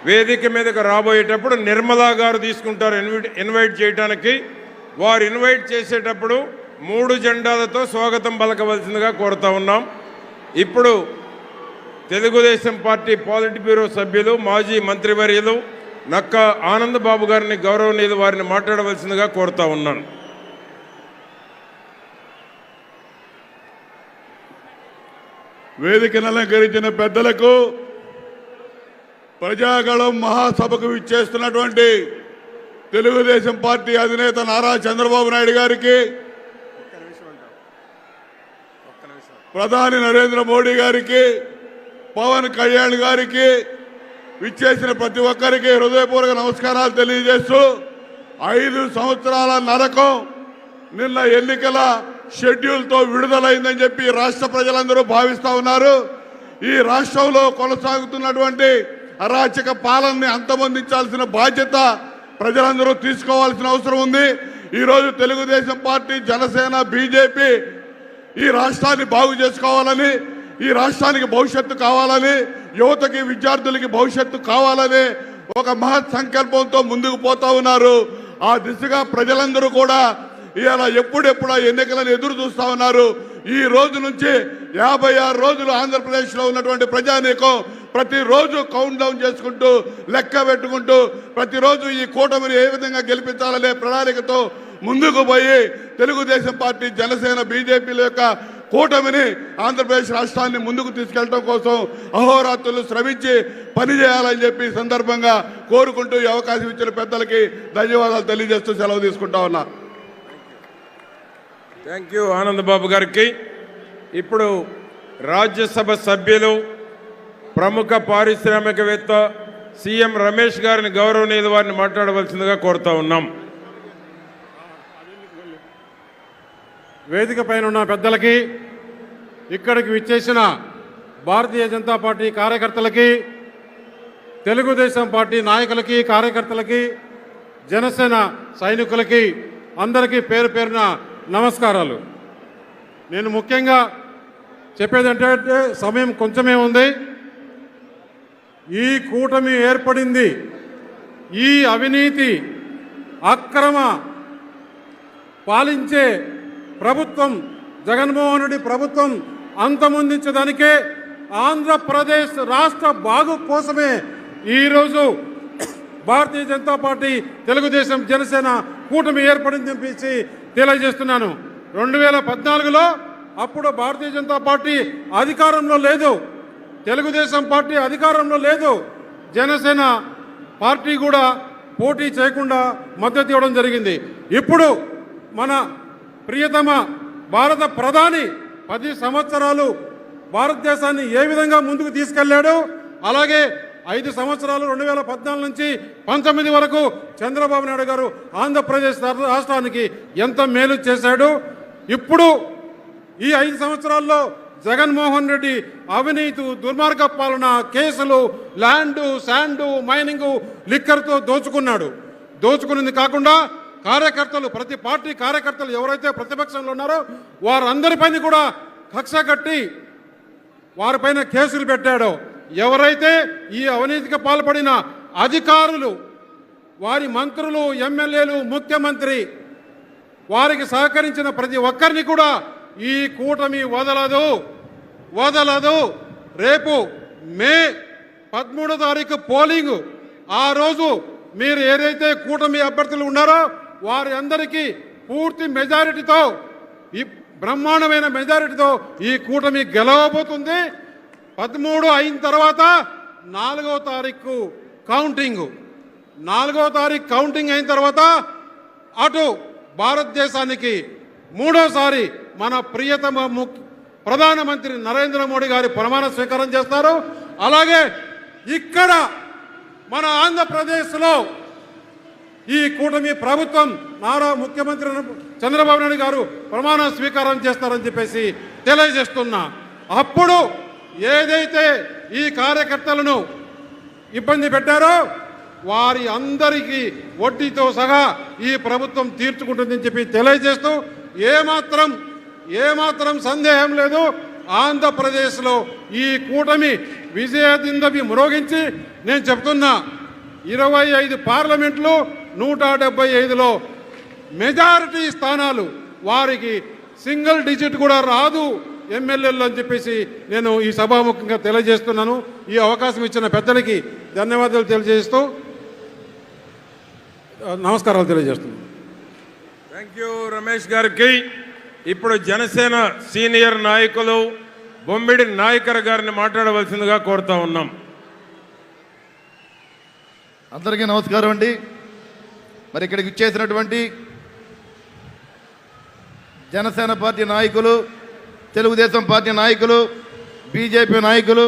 C: వేదిక మీదకు రాబోయేటప్పుడు నిర్మలా గారు తీసుకుంటారు ఇన్వైట్ చేయడానికి. వారు ఇన్వైట్ చేసేటప్పుడు 3 జెండాలతో స్వాగతం పలకవలసిందిగా కోరుతా ఉన్నాం. ఇప్పుడు తెలుగుదేశం పార్టీ పాలిట్ బ్యూరో సభ్యులు, మాజీ మంత్రివర్యులు నక్క ఆనందబాబు గారిని, గౌరవనీయులు వారిని మాట్లాడవలసిందిగా కోరుతా ఉన్నాను.
H: వేదికను అలంకరించిన పెద్దలకు, ప్రజాగళం మహాసభకు విచ్చేస్తున్నటువంటి తెలుగుదేశం పార్టీ అధినేత నారా చంద్రబాబు నాయుడు గారికి, ప్రధాని నరేంద్ర మోడీ గారికి, పవన్ కళ్యాణ్ గారికి, విచ్చేసిన ప్రతి ఒక్కరికి హృదయపూర్వక నమస్కారాలు తెలియజేస్తూ, 5 సంవత్సరాల నరకం నిన్న ఎన్నికల షెడ్యూల్తో విడుదలైందని చెప్పి రాష్ట్ర ప్రజలందరూ భావిస్తూ ఉన్నారు. ఈ రాష్ట్రంలో కొనసాగుతున్నటువంటి అరాచక పాలనని అంతమొందించాల్సిన బాధ్యత ప్రజలందరూ తీసుకోవాల్సిన అవసరం ఉంది. ఈరోజు తెలుగుదేశం పార్టీ, జనసేన, బీజేపీ ఈ రాష్ట్రాన్ని బాగు చేసుకోవాలని, ఈ రాష్ట్రానికి భవిష్యత్తు కావాలని, యువతకి, విద్యార్థులకి భవిష్యత్తు కావాలని ఒక మహత్ సంకల్పంతో ముందుకు పోతా ఉన్నారు. ఆ దిశగా ప్రజలందరూ కూడా ఇలా ఎప్పుడెప్పుడు ఎన్నికలను ఎదురు చూస్తా ఉన్నారు. ఈ రోజు నుంచి 56 రోజులు ఆంధ్రప్రదేశ్లో ఉన్నటువంటి ప్రజానీకం ప్రతిరోజు కౌంట్ డౌన్ చేసుకుంటూ, లెక్క పెట్టుకుంటూ, ప్రతిరోజు ఈ కూటమిని ఏ విధంగా గెలిపించాలనే ప్రణాళికతో ముందుకు పోయి తెలుగుదేశం పార్టీ, జనసేన, బీజేపీల యొక్క కూటమిని ఆంధ్రప్రదేశ్ రాష్ట్రాన్ని ముందుకు తీసుకెళ్లడం కోసం అహోరాత్రులు శ్రమించి పనిచేయాలని చెప్పి సందర్భంగా కోరుకుంటూ ఈ అవకాశం ఇచ్చిన పెద్దలకి ధన్యవాదాలు తెలియజేస్తూ సెలవు తీసుకుంటా ఉన్నా.
C: థ్యాంక్ యూ ఆనందబాబు గారికి. ఇప్పుడు రాజ్యసభ సభ్యులు, ప్రముఖ పారిశ్రామికవేత్త సీఎం రమేష్ గారిని, గౌరవనీయులు వారిని మాట్లాడవలసిందిగా కోరుతా ఉన్నాం.
I: వేదిక పైన ఉన్న పెద్దలకి, ఇక్కడికి విచ్చేసిన భారతీయ జనతా పార్టీ కార్యకర్తలకి, తెలుగుదేశం పార్టీ నాయకులకి, కార్యకర్తలకి, జనసేన సైనికులకి అందరికీ పేరు పేరున నమస్కారాలు. నేను ముఖ్యంగా చెప్పేది ఏంటంటే, సమయం కొంచెమే ఉంది. ఈ కూటమి ఏర్పడింది ఈ అవినీతి, అక్రమ పాలించే ప్రభుత్వం, జగన్మోహన్ రెడ్డి ప్రభుత్వం అంతమొందించడానికే, ఆంధ్రప్రదేశ్ రాష్ట్ర బాగు కోసమే ఈరోజు భారతీయ జనతా పార్టీ, తెలుగుదేశం, జనసేన కూటమి ఏర్పడింది చెప్పేసి తెలియజేస్తున్నాను. 2014లో అప్పుడు భారతీయ జనతా పార్టీ అధికారంలో లేదు, తెలుగుదేశం పార్టీ అధికారంలో లేదు. జనసేన పార్టీ కూడా పోటీ చేయకుండా మద్దతు ఇవ్వడం జరిగింది. ఇప్పుడు మన ప్రియతమ భారత ప్రధాని 10 సంవత్సరాలు భారతదేశాన్ని ఏ విధంగా ముందుకు తీసుకెళ్లాడు, అలాగే 5 సంవత్సరాలు 2014 నుంచి 19 వరకు చంద్రబాబు నాయుడు గారు ఆంధ్రప్రదేశ్ రాష్ట్రానికి ఎంత మేలు చేశాడు. ఇప్పుడు ఈ 5 సంవత్సరాల్లో జగన్మోహన్ రెడ్డి అవినీతి, దుర్మార్గ పాలన, కేసులు, ల్యాండు, శాండు, మైనింగు, లిక్కర్తో దోచుకున్నాడు. దోచుకున్నది కాకుండా కార్యకర్తలు, ప్రతి పార్టీ కార్యకర్తలు ఎవరైతే ప్రతిపక్షంలో ఉన్నారో వారందరిపైన కూడా కక్ష కట్టి వారిపైన కేసులు పెట్టాడో, ఎవరైతే ఈ అవినీతికి పాల్పడిన అధికారులు, వారి మంత్రులు, ఎమ్మెల్యేలు, ముఖ్యమంత్రి వారికి సహకరించిన ప్రతి ఒక్కరిని కూడా ఈ కూటమి వదలదు. రేపు మే 13వ తారీఖు పోలింగ్, ఆ రోజు మీరు ఏదైతే కూటమి అభ్యర్థులు ఉన్నారో వారి అందరికీ పూర్తి మెజారిటీతో, ఈ బ్రహ్మాండమైన మెజారిటీతో ఈ కూటమి గెలవబోతుంది. 13 అయిన తర్వాత 4వ తారీఖు కౌంటింగ్. 4వ తారీఖు కౌంటింగ్ అయిన తర్వాత అటు భారతదేశానికి 3వసారి మన ప్రియతమ ప్రధానమంత్రి నరేంద్ర మోడీ గారి ప్రమాణ స్వీకారం చేస్తారు. అలాగే ఇక్కడ మన ఆంధ్రప్రదేశ్లో ఈ కూటమి ప్రభుత్వం నారా ముఖ్యమంత్రి చంద్రబాబు నాయుడు గారు ప్రమాణ స్వీకారం చేస్తారని చెప్పేసి తెలియజేస్తున్నా. అప్పుడు ఏదైతే ఈ కార్యకర్తలను ఇబ్బంది పెట్టారో వారి అందరికీ వడ్డీతో సహా ఈ ప్రభుత్వం తీర్చుకుంటుందని చెప్పి తెలియజేస్తూ, ఏమాత్రం సందేహం లేదు, ఆంధ్రప్రదేశ్లో ఈ కూటమి విజయదిందవి మ్రోగించి, నేను చెప్తున్నా 25 పార్లమెంట్లు 175లో మెజారిటీ స్థానాలు, వారికి సింగిల్ డిజిట్ కూడా రాదు ఎమ్మెల్యేలు అని చెప్పేసి నేను ఈ సభాముఖంగా తెలియజేస్తున్నాను. ఈ అవకాశం ఇచ్చిన పెద్దలకి ధన్యవాదాలు తెలియజేస్తూ నమస్కారాలు తెలియజేస్తున్నాను.
C: థ్యాంక్ యూ రమేష్ గారికి. ఇప్పుడు జనసేన సీనియర్ నాయకులు బొమ్మిడి నాయకర్ గారిని మాట్లాడవలసిందిగా కోరుతా ఉన్నాం.
J: అందరికీ నమస్కారం అండి. మరి ఇక్కడికి ఇచ్చేసినటువంటి జనసేన పార్టీ నాయకులు, తెలుగుదేశం పార్టీ నాయకులు, బీజేపీ నాయకులు,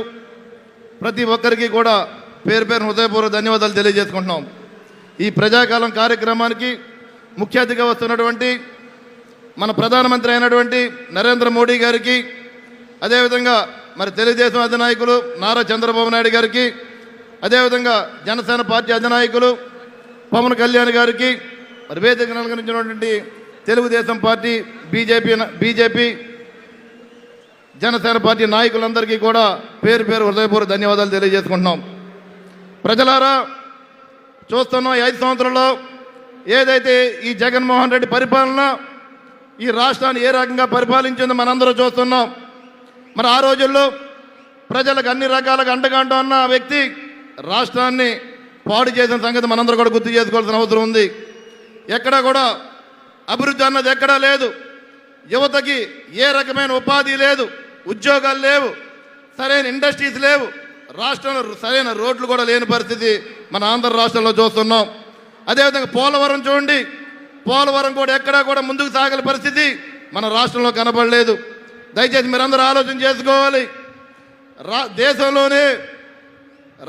J: ప్రతి ఒక్కరికి కూడా పేరు పేరు హృదయపూర్వక ధన్యవాదాలు తెలియజేసుకుంటున్నాం. ఈ ప్రజాకాలం కార్యక్రమానికి ముఖ్య అతిథిగా వస్తున్నటువంటి మన ప్రధానమంత్రి అయినటువంటి నరేంద్ర మోడీ గారికి, అదేవిధంగా మరి తెలుగుదేశం అధినాయకులు నారా చంద్రబాబు నాయుడు గారికి, అదేవిధంగా జనసేన పార్టీ అధినాయకులు పవన్ కళ్యాణ్ గారికి, మరి వేదికను అలంకరించినటువంటి Telugu Desam party, BJP Janasena party నాయకులందరికీ కూడా పేరు పేరు హృదయపూర్వక ధన్యవాదాలు తెలియజేసుకుంటున్నాం. ప్రజలారా, చూస్తున్నాం 5 సంవత్సరాల్లో ఏదైతే ఈ జగన్మోహన్ రెడ్డి పరిపాలన ఈ రాష్ట్రాన్ని ఏ రకంగా పరిపాలించిందో మనందరూ చూస్తున్నాం. మరి ఆ రోజుల్లో ప్రజలకు అన్ని రకాలుగా అండగా ఉన్న వ్యక్తి రాష్ట్రాన్ని పాడు చేసిన సంగతి మనందరూ కూడా గుర్తు చేసుకోవాల్సిన అవసరం ఉంది. ఎక్కడా కూడా అభివృద్ధి అన్నది ఎక్కడా లేదు. యువతకి ఏ రకమైన ఉపాధి లేదు, ఉద్యోగాలు లేవు, సరైన ఇండస్ట్రీస్ లేవు, రాష్ట్రంలో సరైన రోడ్లు కూడా లేని పరిస్థితి మన ఆంధ్ర రాష్ట్రంలో చూస్తున్నాం. అదేవిధంగా పోలవరం చూడండి, పోలవరం కూడా ఎక్కడా కూడా ముందుకు సాగల పరిస్థితి మన రాష్ట్రంలో కనబడలేదు. దయచేసి మీరందరూ ఆలోచన చేసుకోవాలి. దేశంలోనే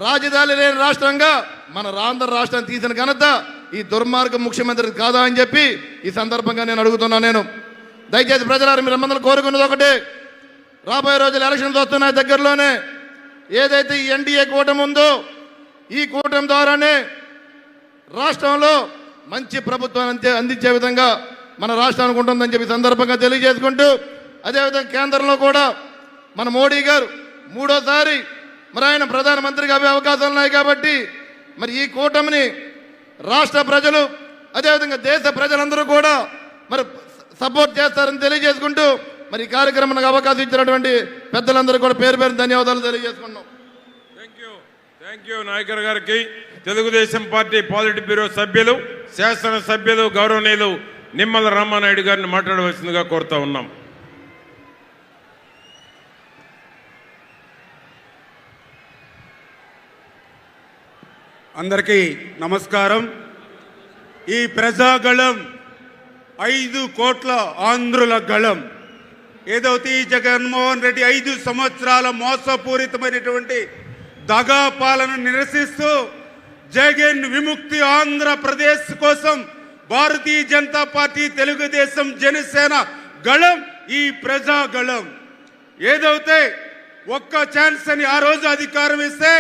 J: రాజధాని లేని రాష్ట్రంగా మన ఆంధ్ర రాష్ట్రాన్ని తీసిన ఘనత ఈ దుర్మార్గ ముఖ్యమంత్రి కాదా అని చెప్పి ఈ సందర్భంగా నేను అడుగుతున్నాను. దయచేసి ప్రజలారా, మీరందరూ కోరుకున్నది ఒకటే, రాబోయే రోజులు ఎలక్షన్స్ వస్తున్నాయి దగ్గరలోనే. ఏదైతే ఈ ఎన్డీఏ కూటమి ఉందో ఈ కూటమి ద్వారానే రాష్ట్రంలో మంచి ప్రభుత్వాన్ని అందించే విధంగా మన రాష్ట్రానికి ఉంటుందని చెప్పి సందర్భంగా తెలియజేసుకుంటూ, అదేవిధంగా కేంద్రంలో కూడా మన మోడీ గారు 3వసారి మరి ఆయన ప్రధానమంత్రిగా అవే అవకాశాలు ఉన్నాయి కాబట్టి మరి ఈ కూటమిని రాష్ట్ర ప్రజలు, అదేవిధంగా దేశ ప్రజలందరూ కూడా మరి సపోర్ట్ చేస్తారని తెలియజేసుకుంటూ, మరి ఈ కార్యక్రమానికి అవకాశం ఇచ్చినటువంటి పెద్దలందరూ కూడా పేరు పేరు ధన్యవాదాలు తెలియజేసుకున్నాం.
C: థ్యాంక్ యూ నాయకర్ గారికి. తెలుగుదేశం పార్టీ పాలిట్ బ్యూరో సభ్యులు, శాసనసభ్యులు గౌరవనీయులు నిమ్మల రామానాయుడు గారిని మాట్లాడవలసిందిగా కోరుతా ఉన్నాం.
H: అందరికీ నమస్కారం. ఈ ప్రజాగళం 5 కోట్ల ఆంధ్రుల గళం. ఏదైతే ఈ జగన్మోహన్ రెడ్డి 5 సంవత్సరాల మోసపూరితమైనటువంటి దగా పాలన నిరసిస్తూ జగన్ విముక్తి ఆంధ్రప్రదేశ్ కోసం భారతీయ జనతా పార్టీ, తెలుగుదేశం, జనసేన గళం ఈ ప్రజాగళం. ఏదైతే ఒక్క ఛాన్స్ అని ఆ రోజు అధికారం ఇస్తే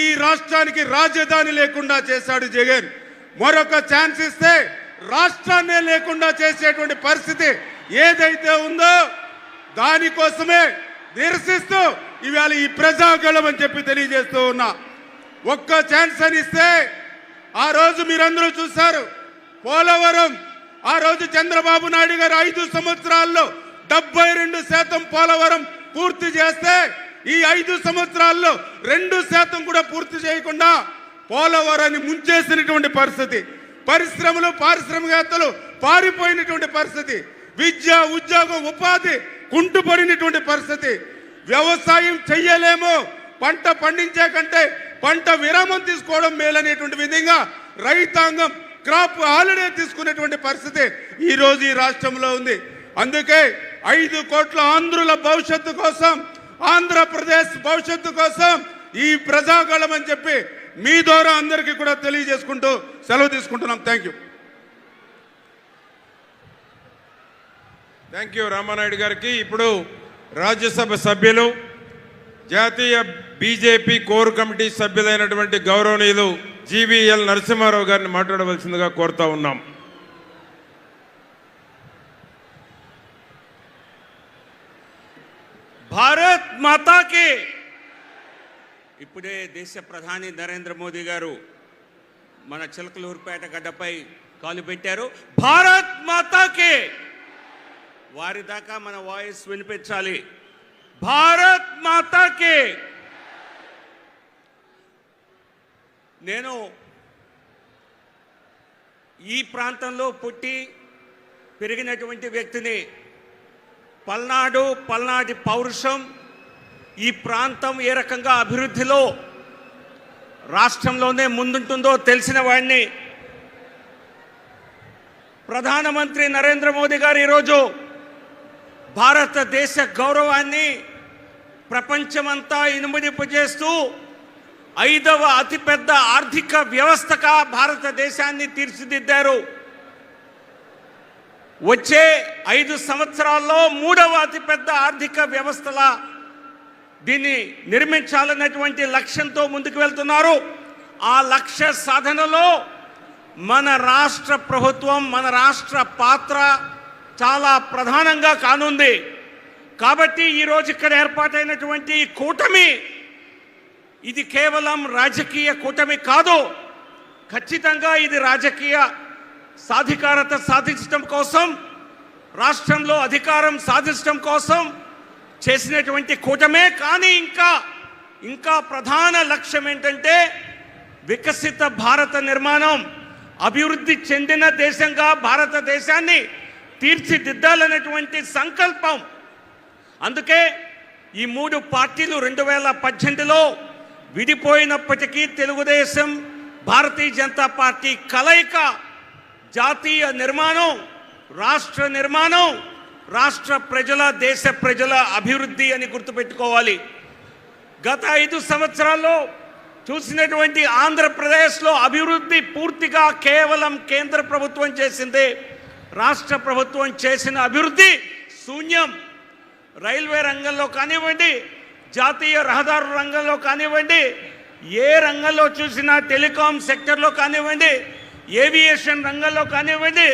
H: ఈ రాష్ట్రానికి రాజధాని లేకుండా చేశాడు జగన్. మరొక ఛాన్స్ ఇస్తే రాష్ట్రాన్నే లేకుండా చేసేటువంటి పరిస్థితి ఏదైతే ఉందో దానికోసమే నిరసిస్తూ ఇవాళ ఈ ప్రజాగళం అని చెప్పి తెలియజేస్తూ ఉన్నా. ఒక్క ఛాన్స్ అని ఇస్తే ఆ రోజు మీరందరూ చూశారు పోలవరం. ఆ రోజు చంద్రబాబు నాయుడు గారు 5 సంవత్సరాల్లో 72% పోలవరం పూర్తి చేస్తే ఈ 5 సంవత్సరాల్లో 2% కూడా పూర్తి చేయకుండా పోలవరాన్ని ముంచేసినటువంటి పరిస్థితి. పరిశ్రమలు, పారిశ్రామికవేత్తలు పారిపోయినటువంటి పరిస్థితి. విద్య, ఉద్యోగం, ఉపాధి కుంటుపడినటువంటి పరిస్థితి. వ్యవసాయం చెయ్యలేము, పంట పండించే కంటే పంట విరామం తీసుకోవడం మేలనేటువంటి విధంగా రైతాంగం క్రాప్ హాలిడే తీసుకునేటువంటి పరిస్థితి ఈ రోజు ఈ రాష్ట్రంలో ఉంది. అందుకే 5 కోట్ల ఆంధ్రుల భవిష్యత్తు కోసం, ఆంధ్రప్రదేశ్ భవిష్యత్తు కోసం ఈ ప్రజాగళం అని చెప్పి మీ ద్వారా అందరికీ కూడా తెలియజేసుకుంటూ సెలవు తీసుకుంటున్నాం. Thank you.
C: Thank you Ramanaidu గారికి. ఇప్పుడు రాజ్యసభ సభ్యులు, జాతీయ బీజేపీ కోర్ కమిటీ సభ్యులైనటువంటి గౌరవనీయులు జీవీఎల్ నరసింహారావు గారిని మాట్లాడవలసిందిగా కోరుతా ఉన్నాం.
K: భారత్ మాతాకి. ఇప్పుడే దేశ ప్రధాని నరేంద్ర మోదీ గారు మన చిలకలూరుపేట గడ్డపై కాలు పెట్టారు. భారత్ మాతాకి. వారి దాకా మన వాయిస్ వినిపించాలి. భారత్ మాతాకి. నేను ఈ ప్రాంతంలో పుట్టి పెరిగినటువంటి వ్యక్తిని. పల్నాటి పౌరుషం, ఈ ప్రాంతం ఏ రకంగా అభివృద్ధిలో రాష్ట్రంలోనే ముందుంటుందో తెలిసిన వాడిని. ప్రధానమంత్రి నరేంద్ర మోదీ గారు ఈరోజు భారతదేశ గౌరవాన్ని ప్రపంచమంతా ఇనుమడింపజేస్తూ 5వ అతిపెద్ద ఆర్థిక వ్యవస్థగా భారతదేశాన్ని తీర్చిదిద్దారు. వచ్చే 5 సంవత్సరాల్లో 3వ అతిపెద్ద ఆర్థిక వ్యవస్థలా దీన్ని నిర్మించాలన్నటువంటి లక్ష్యంతో ముందుకు వెళ్తున్నారు. ఆ లక్ష్య సాధనలో మన రాష్ట్ర ప్రభుత్వం, మన రాష్ట్ర పాత్ర చాలా ప్రధానంగా కానుంది. కాబట్టి ఈరోజు ఇక్కడ ఏర్పాటైనటువంటి కూటమి ఇది కేవలం రాజకీయ కూటమి కాదు. ఖచ్చితంగా ఇది రాజకీయ సాధికారత సాధించడం కోసం, రాష్ట్రంలో అధికారం సాధించడం కోసం చేసినటువంటి కూటమే. కానీ ఇంకా ప్రధాన లక్ష్యం ఏంటంటే వికసిత భారత నిర్మాణం, అభివృద్ధి చెందిన దేశంగా భారతదేశాన్ని తీర్చిదిద్దాలనేటువంటి సంకల్పం. అందుకే ఈ 3 పార్టీలు 2018లో విడిపోయినప్పటికీ తెలుగుదేశం, భారతీయ జనతా పార్టీ కలయిక జాతీయ నిర్మాణం, రాష్ట్ర నిర్మాణం, రాష్ట్ర ప్రజల, దేశ ప్రజల అభివృద్ధి అని గుర్తుపెట్టుకోవాలి. గత 5 సంవత్సరాల్లో చూసినటువంటి ఆంధ్రప్రదేశ్లో అభివృద్ధి పూర్తిగా కేవలం కేంద్ర ప్రభుత్వం చేసిందే. రాష్ట్ర ప్రభుత్వం చేసిన అభివృద్ధి శూన్యం. రైల్వే రంగంలో కానివ్వండి, జాతీయ రహదారుల రంగంలో కానివ్వండి, ఏ రంగంలో చూసినా, టెలికాం సెక్టర్లో కానివ్వండి, ఏవియేషన్ రంగంలో కానివ్వండి,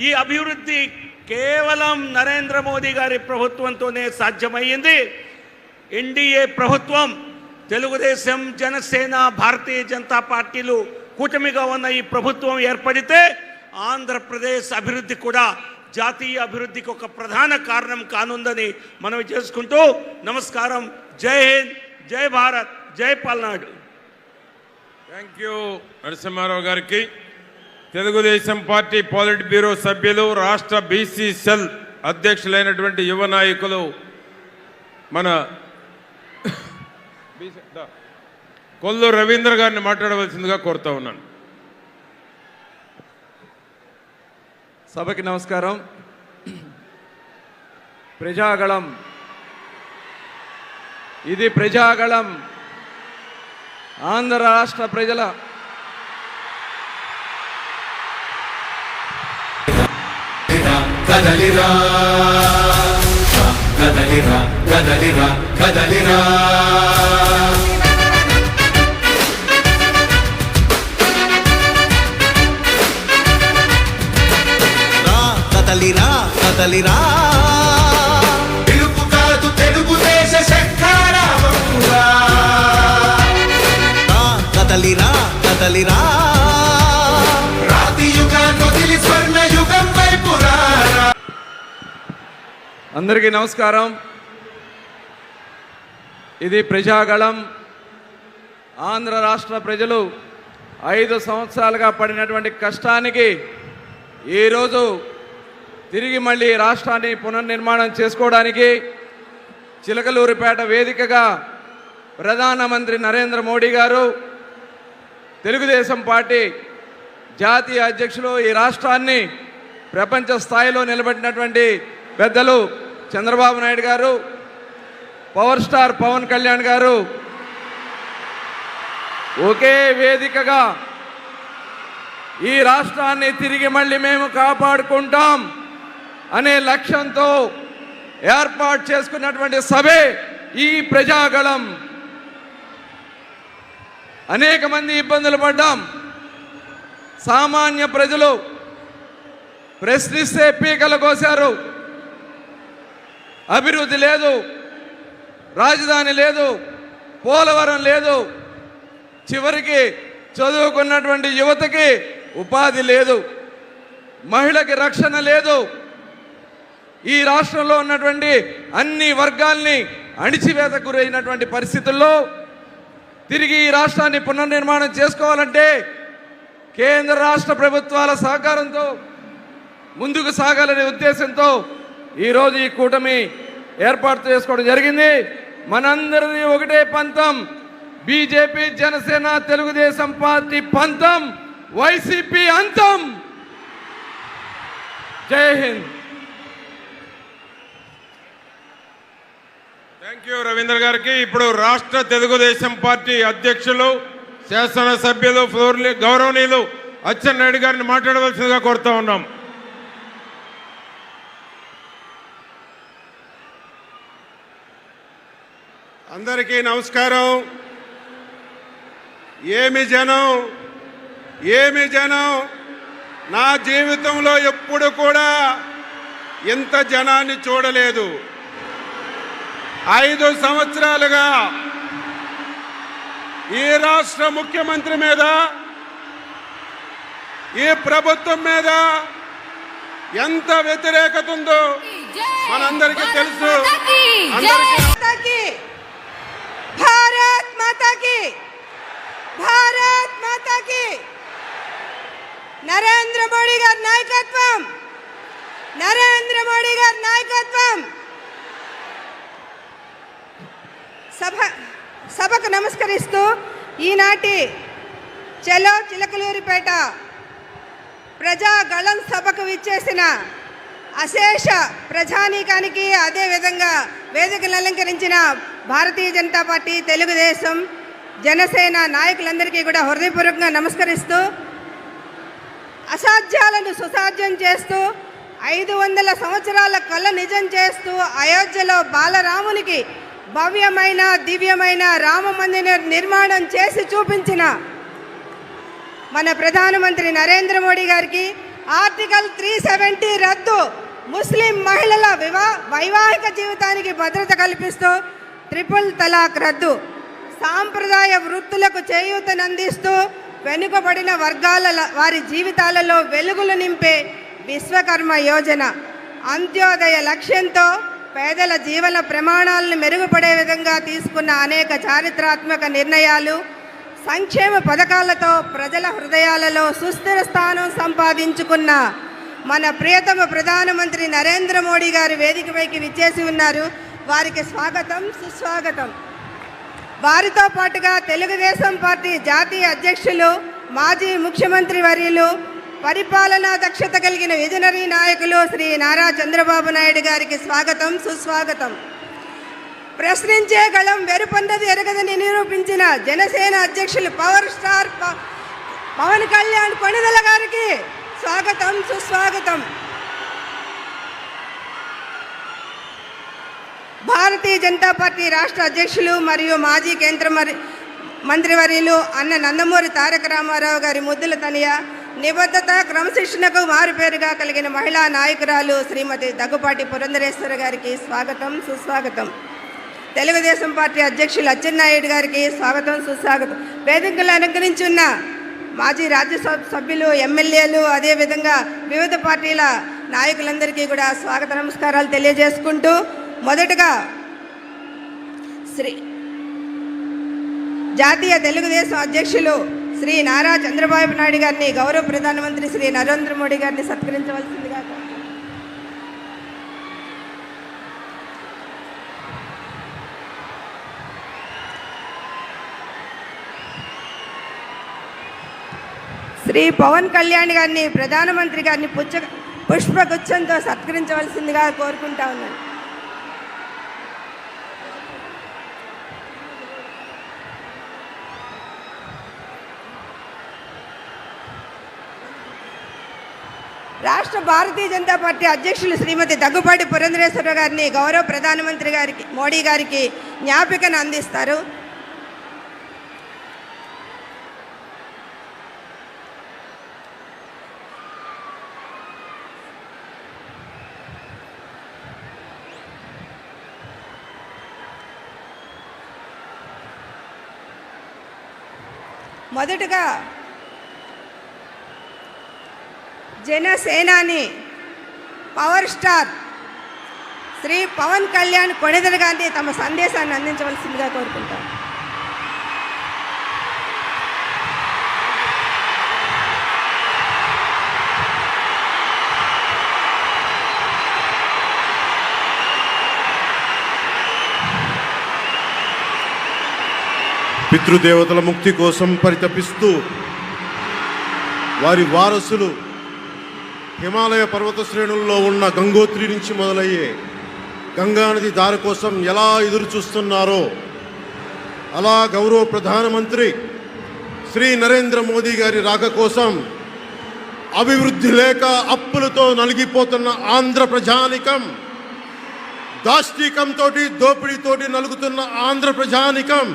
K: ఈ అభివృద్ధి కేవలం నరేంద్ర మోదీ గారి ప్రభుత్వంతోనే సాధ్యమయ్యింది. ఎన్డీఏ ప్రభుత్వం, తెలుగుదేశం, జనసేన, భారతీయ జనతా పార్టీలు కూటమిగా ఉన్న ఈ ప్రభుత్వం ఏర్పడితే ఆంధ్రప్రదేశ్ అభివృద్ధి కూడా జాతీయ అభివృద్ధికి ఒక ప్రధాన కారణం కానుందని మనం చేసుకుంటూ నమస్కారం. జై హింద్, జై భారత్, జై పల్నాడు.
C: థ్యాంక్ యూ నరసింహారావు గారికి. తెలుగుదేశం పార్టీ పాలిట్ బ్యూరో సభ్యులు, రాష్ట్ర బీసీ సెల్ అధ్యక్షులైనటువంటి యువ నాయకులు మన కొల్లు రవీంద్ర గారిని మాట్లాడవలసిందిగా కోరుతా ఉన్నాను.
L: సభకి నమస్కారం. ప్రజాగళం, ఇది ప్రజాగళం. ఆంధ్ర రాష్ట్ర ప్రజల
M: కదలిరా కదలిరా కదలిరా కదలిరా కదలిరా కదలిరా పిలుపు కాదు తెలుగుదేశ శంఖారావంగా కదలిరా కదలిరా రాతి యుగాన్ని వదిలి స్వర్ణ యుగం వైపు రారా.
L: అందరికీ నమస్కారం. ఇది ప్రజాగళం. ఆంధ్ర రాష్ట్ర ప్రజలు 5 సంవత్సరాలుగా పడినటువంటి కష్టానికి ఈరోజు తిరిగి మళ్ళీ రాష్ట్రాన్ని పునర్నిర్మాణం చేసుకోవడానికి చిలకలూరిపేట వేదికగా ప్రధానమంత్రి నరేంద్ర మోడీ గారు, తెలుగుదేశం పార్టీ జాతీయ అధ్యక్షులు, ఈ రాష్ట్రాన్ని ప్రపంచ స్థాయిలో నిలబెట్టినటువంటి పెద్దలు చంద్రబాబు నాయుడు గారు, పవర్ స్టార్ పవన్ కళ్యాణ్ గారు ఒకే వేదికగా ఈ రాష్ట్రాన్ని తిరిగి మళ్ళీ మేము కాపాడుకుంటాం అనే లక్ష్యంతో ఏర్పాటు చేసుకున్నటువంటి సభే ఈ ప్రజాగళం. అనేక మంది ఇబ్బందులు పడ్డాం. సామాన్య ప్రజలు ప్రశ్నిస్తే పీకలు కోశారు. అభివృద్ధి లేదు, రాజధాని లేదు, పోలవరం లేదు, చివరికి చదువుకున్నటువంటి యువతకి ఉపాధి లేదు, మహిళకి రక్షణ లేదు. ఈ రాష్ట్రంలో ఉన్నటువంటి అన్ని వర్గాల్ని అణిచివేతకు గురైనటువంటి పరిస్థితుల్లో తిరిగి ఈ రాష్ట్రాన్ని పునర్నిర్మాణం చేసుకోవాలంటే కేంద్ర రాష్ట్ర ప్రభుత్వాల సహకారంతో ముందుకు సాగాలనే ఉద్దేశంతో ఈరోజు ఈ కూటమి ఏర్పాటు చేసుకోవడం జరిగింది. మనందరిది ఒకటే పంతం, బీజేపీ, జనసేన, తెలుగుదేశం పార్టీ పంతం, వైసీపీ అంతం. జై హింద్.
C: థ్యాంక్ యూ రవీంద్ర గారికి. ఇప్పుడు రాష్ట్ర తెలుగుదేశం పార్టీ అధ్యక్షులు, శాసనసభ్యులు, గౌరవనీయులు అచ్చెన్నాయుడు గారిని మాట్లాడవలసిందిగా కోరుతా ఉన్నాం.
A: అందరికీ నమస్కారం. ఏమి జనం, ఏమి జనం. నా జీవితంలో ఎప్పుడు కూడా ఇంత జనాన్ని చూడలేదు. 5 సంవత్సరాలుగా ఈ రాష్ట్ర ముఖ్యమంత్రి మీద, ఈ ప్రభుత్వం మీద ఎంత వ్యతిరేకత ఉందో మనందరికీ తెలుసు.
N: భారత్ మాతా కీ, భారత్ మాతా కీ. నరేంద్ర మోడీ గారి నాయకత్వం, నరేంద్ర మోడీ గారి నాయకత్వం. సభకు నమస్కరిస్తూ ఈనాటి చలో చిలకలూరిపేట ప్రజాగళం సభకు విచ్చేసిన అశేష ప్రజానీకానికి, అదేవిధంగా వేదికలు అలంకరించిన భారతీయ జనతా పార్టీ, తెలుగుదేశం, జనసేన నాయకులందరికీ కూడా హృదయపూర్వకంగా నమస్కరిస్తూ, అసాధ్యాలను సుసాధ్యం చేస్తూ 500 సంవత్సరాల కళ నిజం చేస్తూ అయోధ్యలో బాలరామునికి భవ్యమైన దివ్యమైన రామ మందిర నిర్మాణం చేసి చూపించిన మన ప్రధానమంత్రి నరేంద్ర మోడీ గారికి, ఆర్టికల్ 370 రద్దు, ముస్లిం మహిళల వైవాహిక జీవితానికి భద్రత కల్పిస్తూ ట్రిపుల్ తలాక్ రద్దు, సాంప్రదాయ వృత్తులకు చేయూతనందిస్తూ వెనుకబడిన వర్గాల వారి జీవితాలలో వెలుగులు నింపే విశ్వకర్మ యోజన, అంత్యోదయ లక్ష్యంతో పేదల జీవన ప్రమాణాలను మెరుగుపడే విధంగా తీసుకున్న అనేక చారిత్రాత్మక నిర్ణయాలు, సంక్షేమ పథకాలతో ప్రజల హృదయాలలో సుస్థిర స్థానం సంపాదించుకున్న మన ప్రియతమ ప్రధానమంత్రి నరేంద్ర మోడీ గారు వేదికపైకి విచ్చేసి ఉన్నారు. వారికి స్వాగతం, సుస్వాగతం. వారితో పాటుగా తెలుగుదేశం పార్టీ జాతీయ అధ్యక్షులు, మాజీ ముఖ్యమంత్రి వర్యులు, పరిపాలనా దక్షత కలిగిన విజనరీ నాయకులు శ్రీ నారా చంద్రబాబు నాయుడు గారికి స్వాగతం, సుస్వాగతం. ప్రశ్నించే గళం వెరుపొందది ఎరగదని నిరూపించిన జనసేన అధ్యక్షులు పవర్ స్టార్ పవన్ కళ్యాణ్ కొణిదెల గారికి స్వాగతం, సుస్వాగతం. భారతీయ జనతా పార్టీ రాష్ట్ర అధ్యక్షులు మరియు మాజీ కేంద్ర మంత్రివర్యులు అన్న నందమూరి తారక రామారావు గారి ముద్దుల తనయ, నిబద్ధత క్రమశిక్షణకు మారుపేరుగా కలిగిన మహిళా నాయకురాలు శ్రీమతి దగ్గుపాటి పురంధరేశ్వరి గారికి స్వాగతం, సుస్వాగతం. తెలుగుదేశం పార్టీ అధ్యక్షులు అచ్చెన్నాయుడు గారికి స్వాగతం, సుస్వాగతం. వేదికలు అలంకరించున్న మాజీ రాజ్యసభ సభ్యులు, ఎమ్మెల్యేలు, అదేవిధంగా వివిధ పార్టీల నాయకులందరికీ కూడా స్వాగత నమస్కారాలు తెలియజేసుకుంటూ, మొదటగా జాతీయ తెలుగుదేశం అధ్యక్షులు శ్రీ నారా చంద్రబాబు నాయుడు గారిని, గౌరవ ప్రధానమంత్రి శ్రీ నరేంద్ర మోడీ గారిని సత్కరించవలసిందిగా. శ్రీ పవన్ కళ్యాణ్ గారిని, ప్రధానమంత్రి గారిని పుష్పగుచ్చంతో సత్కరించవలసిందిగా కోరుకుంటా ఉన్నాను. రాష్ట్ర భారతీయ జనతా పార్టీ అధ్యక్షులు శ్రీమతి దగ్గుపాటి పురంధరేశ్వర గారిని గౌరవ ప్రధానమంత్రి గారికి, మోడీ గారికి జ్ఞాపికను అందిస్తారు. మొదటగా జనసేనాని పవర్ స్టార్ శ్రీ పవన్ కళ్యాణ్ కొణిదెల గారిని తమ సందేశాన్ని అందించవలసిందిగా కోరుకుంటాం.
F: పితృదేవతల ముక్తి కోసం పరితపిస్తూ వారి వారసులు హిమాలయ పర్వత శ్రేణుల్లో ఉన్న గంగోత్రి నుంచి మొదలయ్యే గంగానది దారి కోసం ఎలా ఎదురు చూస్తున్నారో అలా గౌరవ ప్రధానమంత్రి శ్రీ నరేంద్ర మోదీ గారి రాక కోసం అభివృద్ధి లేక అప్పులతో నలిగిపోతున్న ఆంధ్ర ప్రజానికం, దాష్టీకంతో దోపిడీతోటి నలుగుతున్న ఆంధ్ర ప్రజానికం,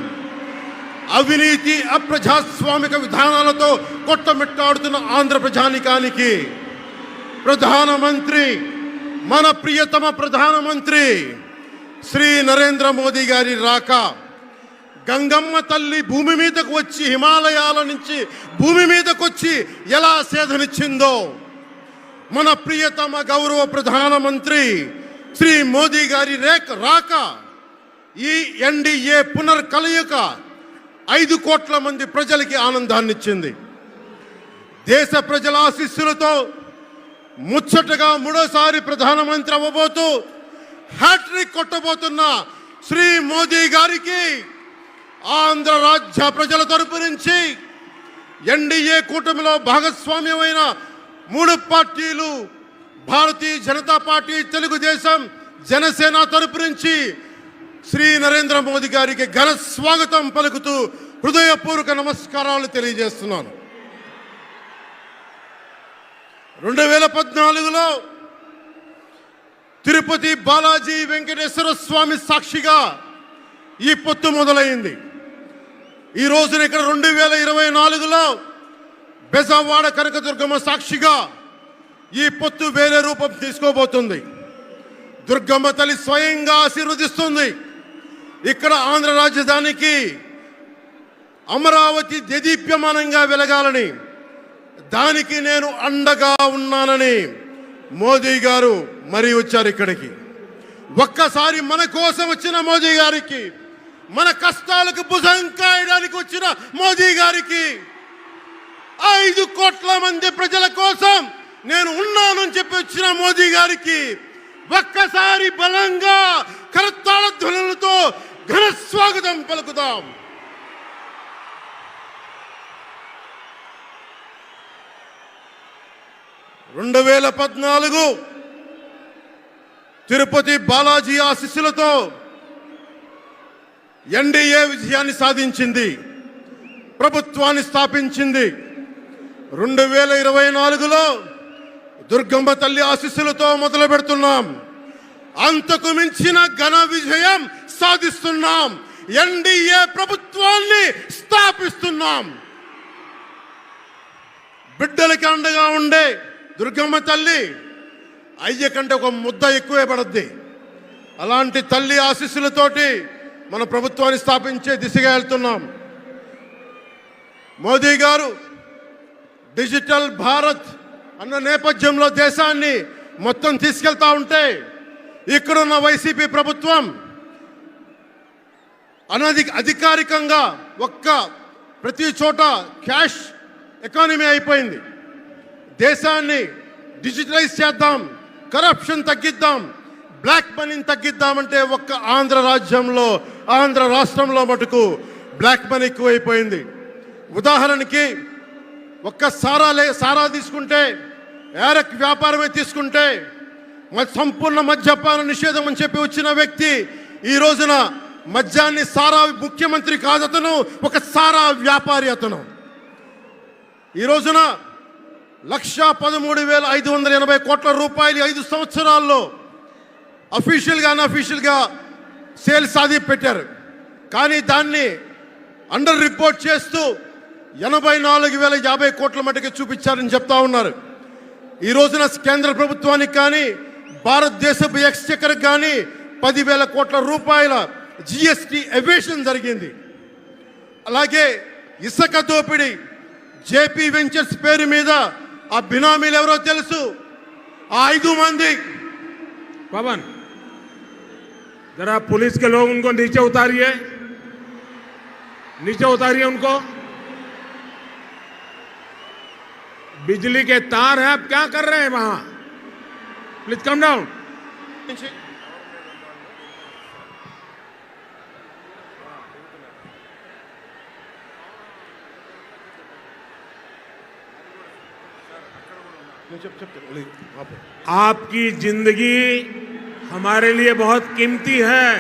F: అవినీతి అప్రజాస్వామిక విధానాలతో కొట్టమిట్టాడుతున్న ఆంధ్ర ప్రజానికానికి ప్రధానమంత్రి, మన ప్రియతమ ప్రధానమంత్రి శ్రీ నరేంద్ర మోదీ గారి రాక, గంగమ్మ తల్లి భూమి మీదకు వచ్చి, హిమాలయాల నుంచి భూమి మీదకు వచ్చి ఎలా సేధనిచ్చిందో, మన ప్రియతమ గౌరవ ప్రధానమంత్రి శ్రీ మోదీ గారి రాక ఈ ఎన్డీఏ పునర్కలయిక 5 కోట్ల మంది ప్రజలకి ఆనందాన్నిచ్చింది. దేశ ప్రజల ఆశీస్సులతో ముచ్చటగా 3వ ప్రధానమంత్రి అవ్వబోతూ హ్యాట్రిక్ కొట్టబోతున్న శ్రీ మోదీ గారికి ఆంధ్ర రాజ్య ప్రజల తరపు నుంచి, ఎన్డీఏ కూటమిలో భాగస్వామ్యమైన 3 పార్టీలు, భారతీయ జనతా పార్టీ, తెలుగుదేశం, జనసేన తరపు నుంచి శ్రీ నరేంద్ర మోదీ గారికి ఘన స్వాగతం పలుకుతూ హృదయపూర్వక నమస్కారాలు తెలియజేస్తున్నాను. 2014లో తిరుపతి బాలాజీ వెంకటేశ్వర స్వామి సాక్షిగా ఈ పొత్తు మొదలైంది. ఈ రోజున ఇక్కడ 2024లో బెజవాడ కనకదుర్గమ్మ సాక్షిగా ఈ పొత్తు వేరే రూపం తీసుకోబోతుంది. దుర్గమ్మ తల్లి స్వయంగా ఆశీర్వదిస్తుంది. ఇక్కడ ఆంధ్ర రాజధానికి అమరావతి దేదీప్యమానంగా వెలగాలని, దానికి నేను అండగా ఉన్నానని మోదీ గారు మరీ వచ్చారు ఇక్కడికి. ఒక్కసారి మన కోసం వచ్చిన మోదీ గారికి, మన కష్టాలకు భుజం కాయడానికి వచ్చిన మోదీ గారికి, 5 కోట్ల మంది ప్రజల కోసం నేను ఉన్నానని చెప్పి వచ్చిన మోదీ గారికి ఒక్కసారి బలంగా కరతాళ ధ్వనులతో ఘన స్వాగతం పలుకుదాం. రెండు 2014 తిరుపతి బాలాజీ ఆశీస్సులతో ఎన్డీఏ విజయాన్ని సాధించింది, ప్రభుత్వాన్ని స్థాపించింది. 2024లో దుర్గమ్మ తల్లి ఆశీస్సులతో మొదలు పెడుతున్నాం. అంతకు మించిన ఘన విజయం సాధిస్తున్నాం. ఎన్డీఏ ప్రభుత్వాన్ని స్థాపిస్తున్నాం. బిడ్డలకి అండగా ఉండే దుర్గమ్మ తల్లి అయ్య కంటే ఒక ముద్ద ఎక్కువే పడద్ది. అలాంటి తల్లి ఆశీస్సులతోటి మన ప్రభుత్వాన్ని స్థాపించే దిశగా వెళ్తున్నాం. మోదీ గారు డిజిటల్ భారత్ అన్న నేపథ్యంలో దేశాన్ని మొత్తం తీసుకెళ్తా ఉంటే ఇక్కడున్న వైసీపీ ప్రభుత్వం అధికారికంగా ప్రతి చోట క్యాష్ ఎకానమీ అయిపోయింది. దేశాన్ని డిజిటలైజ్ చేద్దాం, కరప్షన్ తగ్గిద్దాం, బ్లాక్ మనీని తగ్గిద్దామంటే ఆంధ్ర రాష్ట్రంలో మటుకు బ్లాక్ మనీ ఎక్కువైపోయింది. ఉదాహరణకి సారా తీసుకుంటే, ఏరక్ వ్యాపారమే తీసుకుంటే సంపూర్ణ మద్యపాన నిషేధం అని చెప్పి వచ్చిన వ్యక్తి ఈ రోజున మద్యాన్ని ముఖ్యమంత్రి కాదు, అతను ఒక సారా వ్యాపారి. అతను ఈ రోజున 1,13,580 కోట్ల రూపాయలు 5 సంవత్సరాల్లో అఫీషియల్గా అన్అఫీషియల్గా సేల్స్ అది పెట్టారు. కానీ దాన్ని అండర్ రిపోర్ట్ చేస్తూ 84,050 కోట్ల మటుకు చూపించారని చెప్తా ఉన్నారు. ఈ రోజున కేంద్ర ప్రభుత్వానికి కానీ భారతదేశపు ఎక్స్చెక్కర్ కానీ 10,000 కోట్ల రూపాయల జిఎస్టి ఎవేషన్ జరిగింది. అలాగే ఇసుక దోపిడీ, జేపీ వెంచర్స్ పేరు మీద ఆ బినామీలు ఎవరో తెలుసు. ఆ 5 మంది
C: पवन जरा पुलिस के लोग उनको नीचे उतारिए उनको. बिजली के तार है, आप क्या कर रहे हैं वहां? Please come down. आपकी जिंदगी हमारे लिए बहुत कीमती है.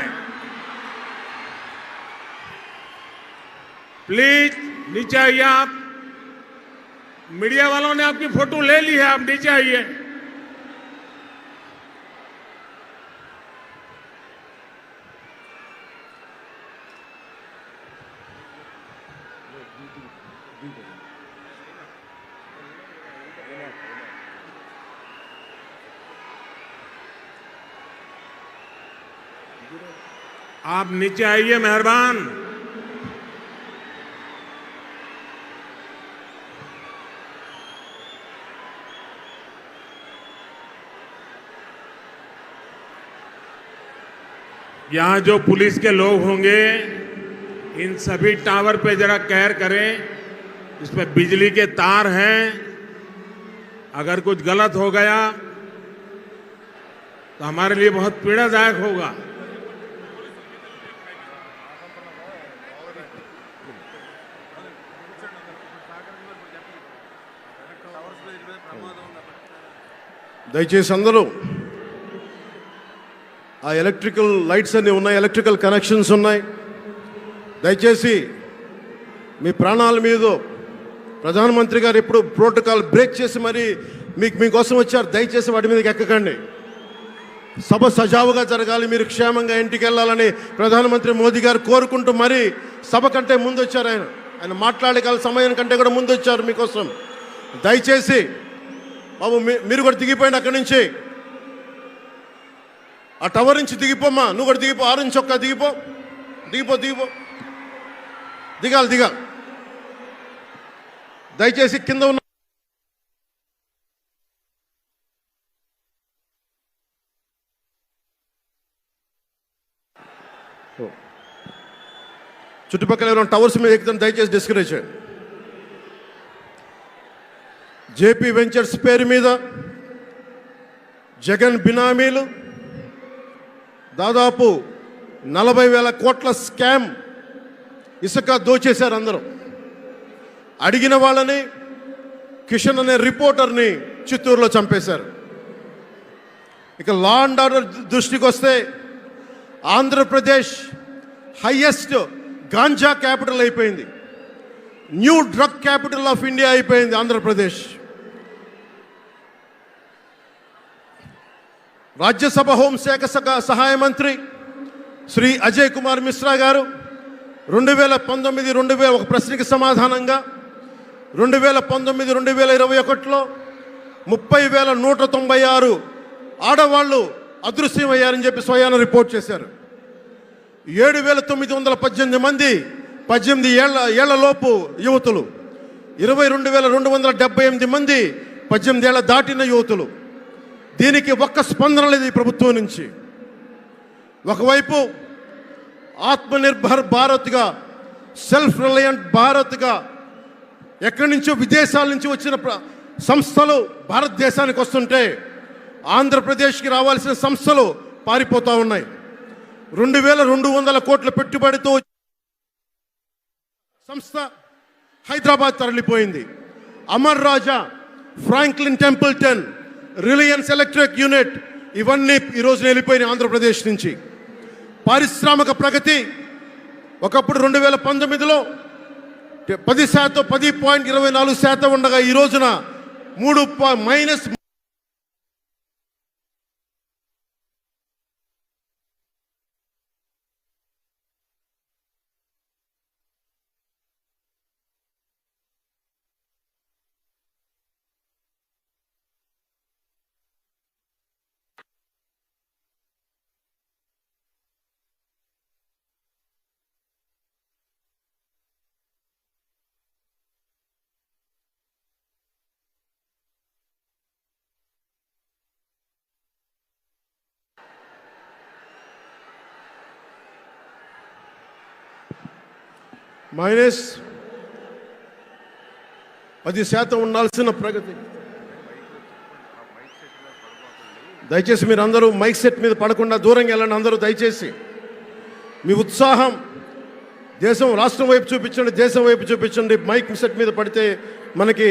C: प्लीज नीचे आइए. आप मीडिया वालों ने आपकी फोटो ले ली है, आप नीचे आइए. आप नीचे आइए, मेहरबान. यहां जो पुलिस के लोग होंगे इन सभी टावर पे जरा केयर करें. इसमें बिजली के तार हैं, अगर कुछ गलत हो गया तो हमारे लिए बहुत पीड़ादायक होगा.
F: దయచేసి అందరూ ఆ ఎలక్ట్రికల్ లైట్స్ అన్నీ ఉన్నాయి, ఎలక్ట్రికల్ కనెక్షన్స్ ఉన్నాయి. దయచేసి మీ ప్రాణాల మీద ప్రధానమంత్రి గారు ఎప్పుడు ప్రోటోకాల్ బ్రేక్ చేసి మరి మీకోసం వచ్చారు. దయచేసి వాటి మీదకి ఎక్కకండి. సభ సజావుగా జరగాలి, మీరు క్షేమంగా ఇంటికి వెళ్ళాలని ప్రధానమంత్రి మోదీ గారు కోరుకుంటూ మరి సభ కంటే ముందు వచ్చారు. ఆయన మాట్లాడగల సమయం కంటే కూడా ముందు వచ్చారు మీకోసం. దయచేసి బాబు మీరు కూడా దిగిపోయింది అక్కడి నుంచి, ఆ టవర్ నుంచి దిగిపోమ్మా. నువ్వు కూడా దిగిపో, ఆరెంజ్ చొక్కా దిగిపో. దిగాలి. దయచేసి కింద ఉన్న చుట్టుపక్కల ఎవరైనా టవర్స్ మీద ఎక్కుతాను దయచేసి డిస్కరేజ్ చేయండి. జేపీ వెంచర్స్ పేరు మీద జగన్ బినామీలు దాదాపు 40,000 కోట్ల స్కామ్ ఇసుక దోచేశారు అందరూ. అడిగిన వాళ్ళని కిషన్ అనే రిపోర్టర్ని చిత్తూరులో చంపేశారు. ఇక లా అండ్ ఆర్డర్ దృష్టికి వస్తే ఆంధ్రప్రదేశ్ హైయెస్ట్ గాంజా క్యాపిటల్ అయిపోయింది. New drug capital of India అయిపోయింది ఆంధ్రప్రదేశ్. రాజ్యసభ హోంశాఖ సహాయ మంత్రి శ్రీ అజయ్ కుమార్ మిశ్రా గారు 2019 ఒక ప్రశ్నకి సమాధానంగా 2019-2021లో 30,196 ఆడవాళ్ళు అదృశ్యమయ్యారని చెప్పి స్వయాన రిపోర్ట్ చేశారు. 7,918 మంది 18 ఏళ్లలోపు యువతులు, 22,278 మంది 18 ఏళ్ల దాటిన యువతులు. దీనికి ఒక్క స్పందన లేదు ఈ ప్రభుత్వం నుంచి. ఒకవైపు ఆత్మనిర్భర్ భారత్గా, సెల్ఫ్ రిలయంట్ భారత్గా ఎక్కడి నుంచో విదేశాల నుంచి వచ్చిన సంస్థలు భారతదేశానికి వస్తుంటే ఆంధ్రప్రదేశ్కి రావాల్సిన సంస్థలు పారిపోతూ ఉన్నాయి. 2,200 కోట్ల పెట్టుబడితో సంస్థ హైదరాబాద్ తరలిపోయింది. Amar Raja, Franklin Templeton, Reliance electric unit ఇవన్నీ ఈరోజు వెళ్ళిపోయినాయి ఆంధ్రప్రదేశ్ నుంచి. పారిశ్రామిక ప్రగతి ఒకప్పుడు 2019లో 10.24% ఉండగా ఈ రోజున -. -10% ఉండాల్సిన ప్రగతి. దయచేసి మీరు అందరూ మైక్ సెట్ మీద పడకుండా దూరంగా వెళ్ళండి. అందరూ దయచేసి మీ ఉత్సాహం రాష్ట్రం వైపు చూపించండి, దేశం వైపు చూపించండి. మైక్ సెట్ మీద పడితే మనకి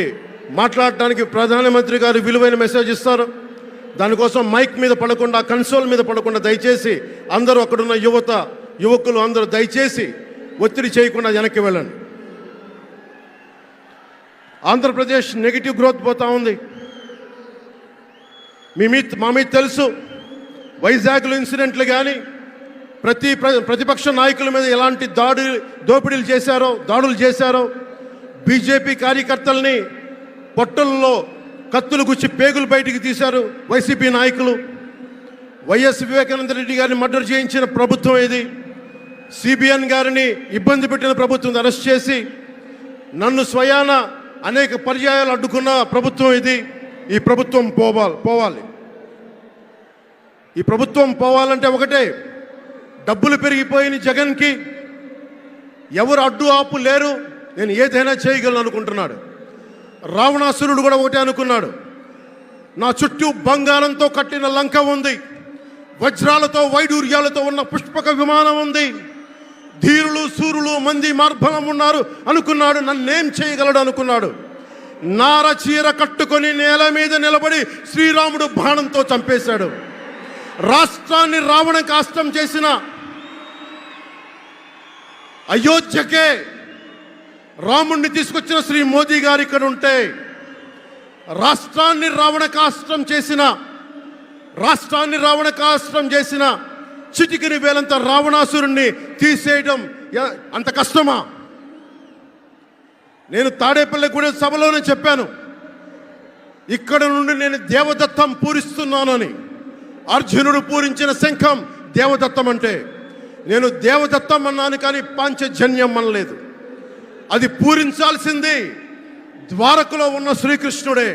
F: మాట్లాడటానికి ప్రధానమంత్రి గారు విలువైన మెసేజ్ ఇస్తారు. దానికోసం మైక్ మీద పడకుండా, కన్సోల్ మీద పడకుండా దయచేసి అందరూ అక్కడున్న యువకులు అందరూ దయచేసి ఒత్తిడి చేయకుండా వెనక్కి వెళ్ళండి. ఆంధ్రప్రదేశ్ నెగిటివ్ గ్రోత్ పోతా ఉంది. మా మీద తెలుసు వైజాగ్లో ఇన్సిడెంట్లు కానీ ప్రతిపక్ష నాయకుల మీద ఎలాంటి దాడులు చేశారో. బీజేపీ కార్యకర్తల్ని పొట్టల్లో కత్తులు గుచ్చి పేగులు బయటికి తీశారు వైసీపీ నాయకులు. వైఎస్ వివేకానంద రెడ్డి గారిని మర్డర్ చేయించిన ప్రభుత్వం ఇది. సిబిఎన్ గారిని ఇబ్బంది పెట్టిన ప్రభుత్వం అరెస్ట్ చేసి నన్ను స్వయాన అనేక పర్యాయాలు అడ్డుకున్న ప్రభుత్వం ఇది. ఈ ప్రభుత్వం పోవాలి. ఈ ప్రభుత్వం పోవాలంటే ఒకటే, డబ్బులు పెరిగిపోయిన జగన్కి ఎవరు అడ్డు ఆపు లేరు, నేను ఏదైనా చేయగలను అనుకుంటున్నాడు. రావణాసురుడు కూడా ఒకటే అనుకున్నాడు. నా చుట్టూ బంగారంతో కట్టిన లంక ఉంది, వజ్రాలతో వైడూర్యాలతో ఉన్న పుష్పక విమానం ఉంది, ధీరులు సూరులు మంది మార్బలం ఉన్నారు అనుకున్నాడు. నన్నేం చేయగలడు అనుకున్నాడు. నార చీర కట్టుకొని నేల మీద నిలబడి శ్రీరాముడు బాణంతో చంపేశాడు. రాష్ట్రాన్ని రావణ కాష్టం చేసిన అయోధ్యకే రాముణ్ణి తీసుకొచ్చిన శ్రీ మోదీ గారు ఇక్కడ ఉంటే రాష్ట్రాన్ని రావణ కాష్టం చేసిన చిటికిని వేలంత రావణాసురుణ్ణి తీసేయడం అంత కష్టమా? నేను తాడేపల్లిగూడెం సభలోనే చెప్పాను, ఇక్కడ నుండి నేను దేవదత్తం పూరిస్తున్నానని. అర్జునుడు పూరించిన శంఖం దేవదత్తం అంటే నేను దేవదత్తం అన్నాను, కానీ పాంచజన్యం అనలేదు. అది పూరించాల్సింది ద్వారకలో ఉన్న శ్రీకృష్ణుడే.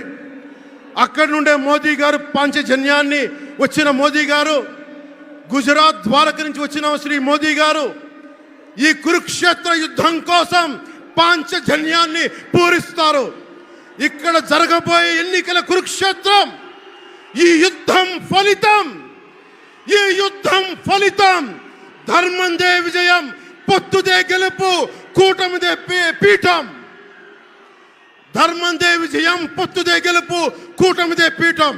F: అక్కడి నుండే మోదీ గారు పాంచజన్యాన్ని వచ్చిన మోదీ గారు, గుజరాత్ ద్వారక నుంచి వచ్చిన శ్రీ మోదీ గారు ఈ కురుక్షేత్ర యుద్ధం కోసం పాంచజన్యాన్ని పూరిస్తారు. ఇక్కడ జరగబోయే ఎన్నికల కురుక్షేత్రం, ఈ యుద్ధం ఫలితం ధర్మందే విజయం, పొత్తుదే గెలుపు, కూటమిదే పీఠం. ధర్మందే విజయం, పొత్తుదే గెలుపు, కూటమిదే పీఠం.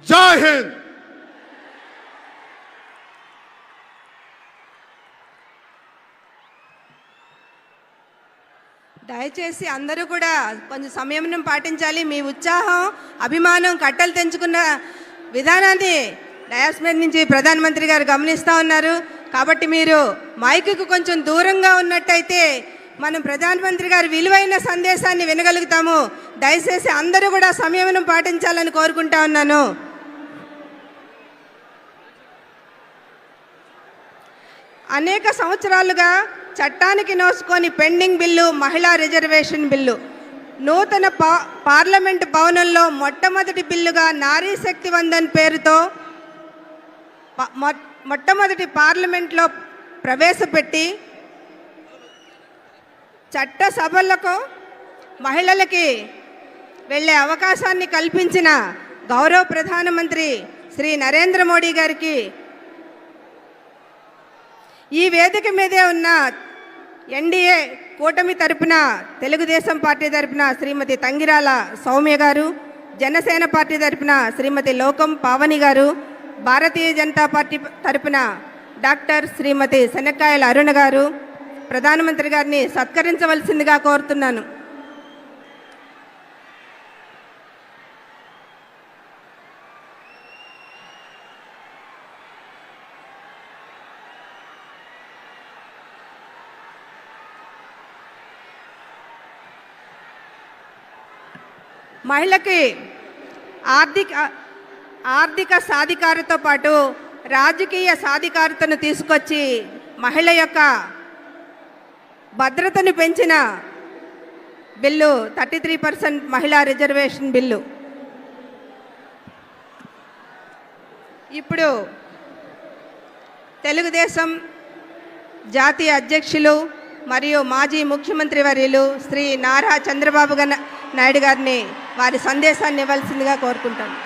F: జై హింద్.
N: దయచేసి అందరూ కూడా కొంచెం సంయమనం పాటించాలి. మీ ఉత్సాహం, అభిమానం కట్టలు తెంచుకున్న విధానాన్ని డయాస్ మీద నుంచి ప్రధానమంత్రి గారు గమనిస్తూ ఉన్నారు. కాబట్టి మీరు మైకుకు కొంచెం దూరంగా ఉన్నట్టయితే మనం ప్రధానమంత్రి గారి విలువైన సందేశాన్ని వినగలుగుతాము. దయచేసి అందరూ కూడా సంయమనం పాటించాలని కోరుకుంటా ఉన్నాను. అనేక సంవత్సరాలుగా చట్టానికి నోసుకొని పెండింగ్ బిల్లు మహిళా రిజర్వేషన్ బిల్లు నూతన పార్లమెంటు భవనంలో మొట్టమొదటి బిల్లుగా నారీ శక్తి వందన్ పేరుతో మొట్టమొదటి పార్లమెంట్లో ప్రవేశపెట్టి చట్ట సభలకు మహిళలకి వెళ్ళే అవకాశాన్ని కల్పించిన గౌరవ ప్రధానమంత్రి శ్రీ నరేంద్ర మోడీ గారికి ఈ వేదిక మీదే ఉన్న ఎన్డీఏ కూటమి తరపున తెలుగుదేశం పార్టీ తరపున శ్రీమతి తంగిరాల సౌమ్య గారు, జనసేన పార్టీ తరపున శ్రీమతి లోకం పావని గారు, భారతీయ జనతా పార్టీ తరపున డాక్టర్ శ్రీమతి శనక్కాయల అరుణ గారు ప్రధానమంత్రి గారిని సత్కరించవలసిందిగా కోరుతున్నాను. మహిళకి ఆర్థిక సాధికారతతో పాటు రాజకీయ సాధికారతను తీసుకొచ్చి మహిళ యొక్క భద్రతను పెంచిన బిల్లు 33% మహిళా రిజర్వేషన్ బిల్లు. ఇప్పుడు తెలుగుదేశం జాతీయ అధ్యక్షులు మరియు మాజీ ముఖ్యమంత్రి వర్యులు శ్రీ నారా చంద్రబాబు నాయుడు గారిని వారి సందేశాన్ని ఇవ్వాల్సిందిగా కోరుకుంటాను.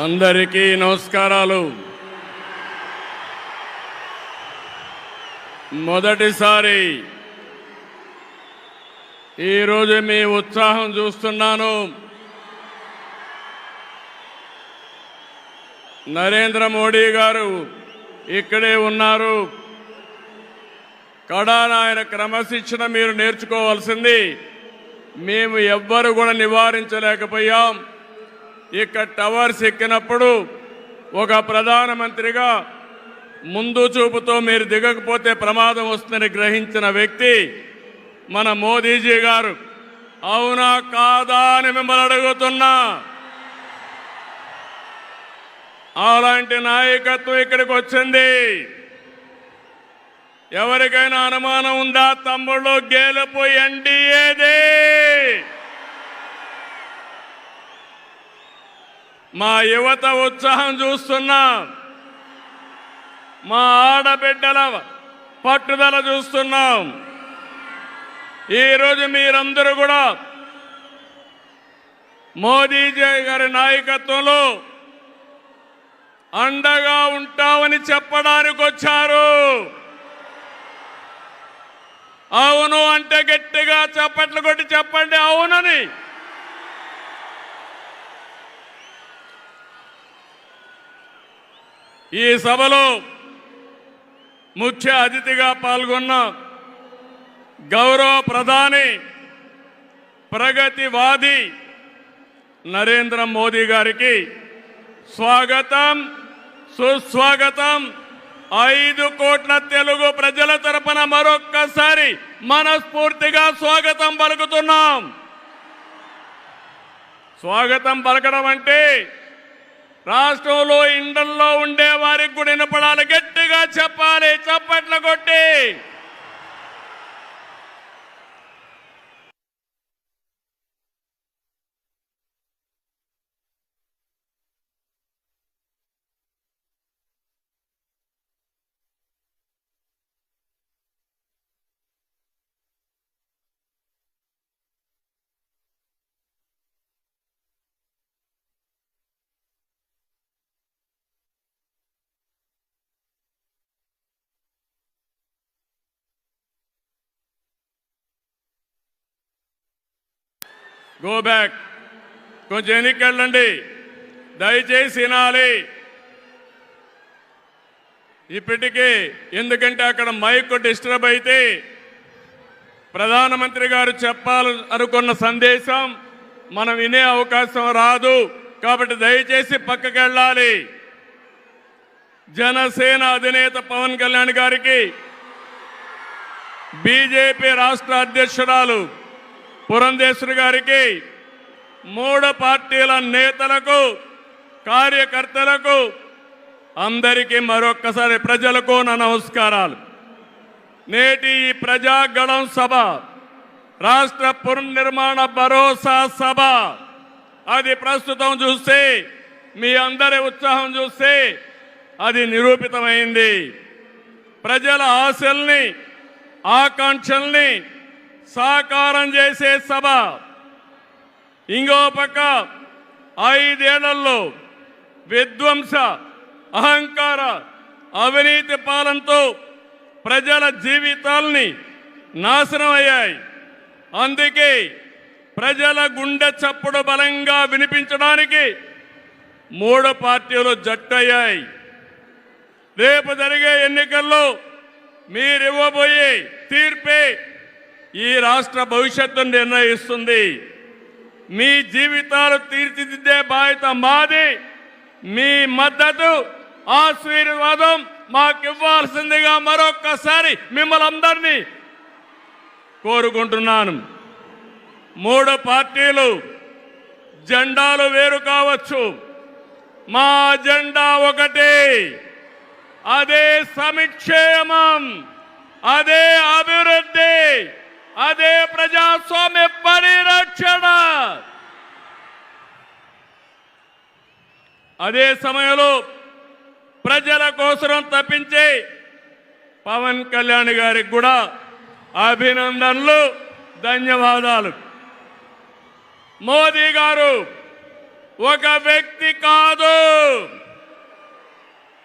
C: అందరికీ నమస్కారాలు. మొదటిసారి ఈరోజు మీ ఉత్సాహం చూస్తున్నాను. నరేంద్ర మోడీ గారు ఇక్కడే ఉన్నారు. కడాన ఆయన క్రమశిక్షణ మీరు నేర్చుకోవాల్సింది. మేము ఎవ్వరు కూడా నివారించలేకపోయాం. ఇక్కడ టవర్స్ ఎక్కినప్పుడు ఒక ప్రధానమంత్రిగా ముందు చూపుతో మీరు దిగకపోతే ప్రమాదం వస్తుందని గ్రహించిన వ్యక్తి మన మోదీజీ గారు. అవునా కాదా అని మిమ్మల్ని అడుగుతున్నా. అలాంటి నాయకత్వం ఇక్కడికి వచ్చింది. ఎవరికైనా అనుమానం ఉందా? తమ్ముళ్ళు, గెలుపు ఎన్డీఏదే. మా యువత ఉత్సాహం చూస్తున్నా, మా ఆడబిడ్డల పట్టుదల చూస్తున్నాం. ఈరోజు మీరందరూ కూడా మోదీజీ గారి నాయకత్వంలో అండగా ఉంటామని చెప్పడానికి వచ్చారు. అవును అంటే గట్టిగా చప్పట్లు కొట్టి చెప్పండి అవునని. ఈ సభలో ముఖ్య అతిథిగా పాల్గొన్న గౌరవ ప్రధాని, ప్రగతివాది నరేంద్ర మోదీ గారికి స్వాగతం, సుస్వాగతం. 5 కోట్ల తెలుగు ప్రజల తరపున మరొక్కసారి మనస్ఫూర్తిగా స్వాగతం పలుకుతున్నాం. స్వాగతం పలకడం అంటే రాష్ట్రంలో ఇండల్లో ఉండే వారికి కూడా వినపడాలి. గట్టిగా చెప్పాలి, చప్పట్లు కొట్టి. గో బ్యాక్, కొంచెం వెనక్కి దయచేసి వినాలి. ఇప్పటికే ఎందుకంటే అక్కడ మైక్ డిస్టర్బ్ అయితే ప్రధానమంత్రి గారు చెప్పాలనుకున్న సందేశం మనం వినే అవకాశం రాదు. కాబట్టి దయచేసి పక్కకి వెళ్ళాలి. జనసేన అధినేత పవన్ కళ్యాణ్ గారికి, బీజేపీ రాష్ట్ర అధ్యక్షురాలు పురంధేశ్వరి గారికి, 3 పార్టీల నేతలకు, కార్యకర్తలకు, అందరికీ మరొక్కసారి ప్రజలకు నా నమస్కారాలు. నేటి ఈ ప్రజాగళం సభ రాష్ట్ర పునర్నిర్మాణ భరోసా సభ. అది ప్రస్తుతం చూస్తే, మీ అందరి ఉత్సాహం చూస్తే అది నిరూపితమైంది. ప్రజల ఆశల్ని, ఆకాంక్షల్ని సాకారం చేసే సభ. ఇంకో పక్క 5 ఏళ్లలో విధ్వంస, అహంకార, అవినీతి పాలనతో ప్రజల జీవితాల్ని నాశనం అయ్యాయి. అందుకే ప్రజల గుండె చప్పుడు బలంగా వినిపించడానికి 3 పార్టీలు జట్టయ్యాయి. రేపు జరిగే ఎన్నికల్లో మీరివ్వబోయే తీర్పే ఈ రాష్ట్ర భవిష్యత్తును నిర్ణయిస్తుంది. మీ జీవితాలు తీర్చిదిద్దే బాధ్యత మాది. మీ మద్దతు, ఆశీర్వాదం మాకివ్వాల్సిందిగా మరొక్కసారి మిమ్మల్ని అందరినీ కోరుకుంటున్నాను. 3 పార్టీలు జెండాలు వేరు కావచ్చు, మా జెండా ఒకటే. అదే సంక్షేమం, అదే అభివృద్ధి, అదే ప్రజాస్వామ్య పరిరక్షణ. అదే సమయంలో ప్రజల కోసం తప్పించే పవన్ కళ్యాణ్ గారికి కూడా అభినందనలు, ధన్యవాదాలు. మోదీ గారు ఒక వ్యక్తి కాదు,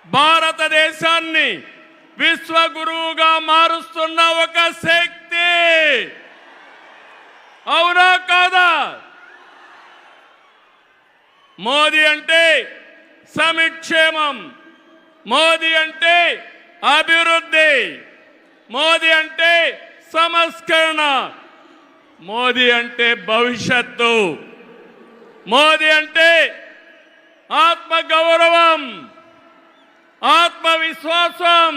C: భారతదేశాన్ని విశ్వగురువుగా మారుస్తున్న ఒక శక్తి. అవునా కాదా? మోదీ అంటే సంక్షేమం, మోదీ అంటే అభివృద్ధి, మోదీ అంటే సంస్కరణ, మోదీ అంటే భవిష్యత్తు, మోదీ అంటే ఆత్మగౌరవం, ఆత్మవిశ్వాసం.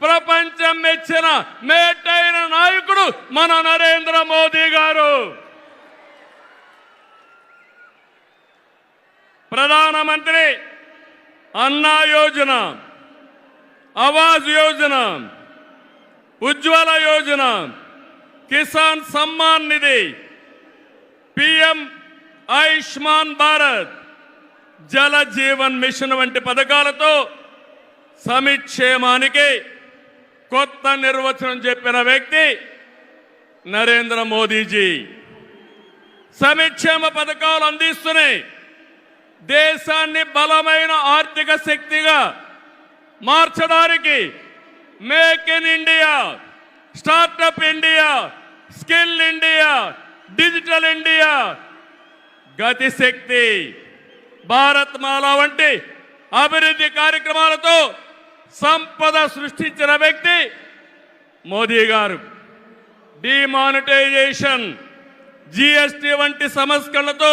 C: ప్రపంచం మెచ్చిన మేటైన నాయకుడు మన నరేంద్ర మోదీ గారు. ప్రధానమంత్రి అన్నా యోజన, ఆవాజ్ యోజన, ఉజ్వల యోజన, కిసాన్ సమ్మాన్ నిధి, పిఎం ఆయుష్మాన్ భారత్, జల జీవన్ మిషన్ వంటి పథకాలతో సంక్షేమానికి కొత్త నిర్వచనం చెప్పిన వ్యక్తి నరేంద్ర మోదీజీ. సంక్షేమ పథకాలు అందిస్తున్నాయి. దేశాన్ని బలమైన ఆర్థిక శక్తిగా మార్చడానికి make in India, startup India, skill India, digital India, Gati Shakti, Bharat Mala వంటి అభివృద్ధి కార్యక్రమాలతో సంపద సృష్టించిన వ్యక్తి మోదీ గారు. డిమానిటైజేషన్, జిఎస్టి వంటి సంస్కరణలతో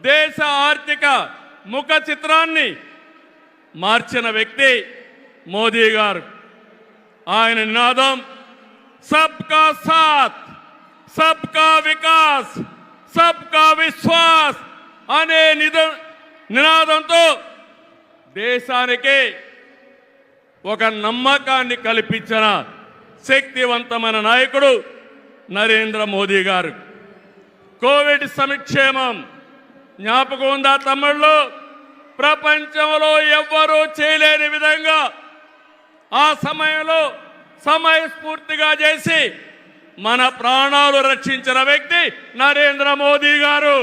C: దేశ ఆర్థిక ముఖ చిత్రాన్ని మార్చిన వ్యక్తి మోదీ గారు. ఆయన నినాదం సబ్కా సాత్, సబ్కా వికాస్, సబ్కా విశ్వాస్ అనే నినాదంతో దేశానికి ఒక నమ్మకాన్ని కల్పించిన శక్తివంతమైన నాయకుడు నరేంద్ర మోదీ గారు. కోవిడ్ సంక్షేమం జ్ఞాపకం ఉందా తమ్ముళ్ళు? ప్రపంచంలో ఎవ్వరూ చేయలేని విధంగా ఆ సమయంలో సమయస్ఫూర్తిగా చేసి మన ప్రాణాలు రక్షించిన వ్యక్తి నరేంద్ర మోదీ గారు.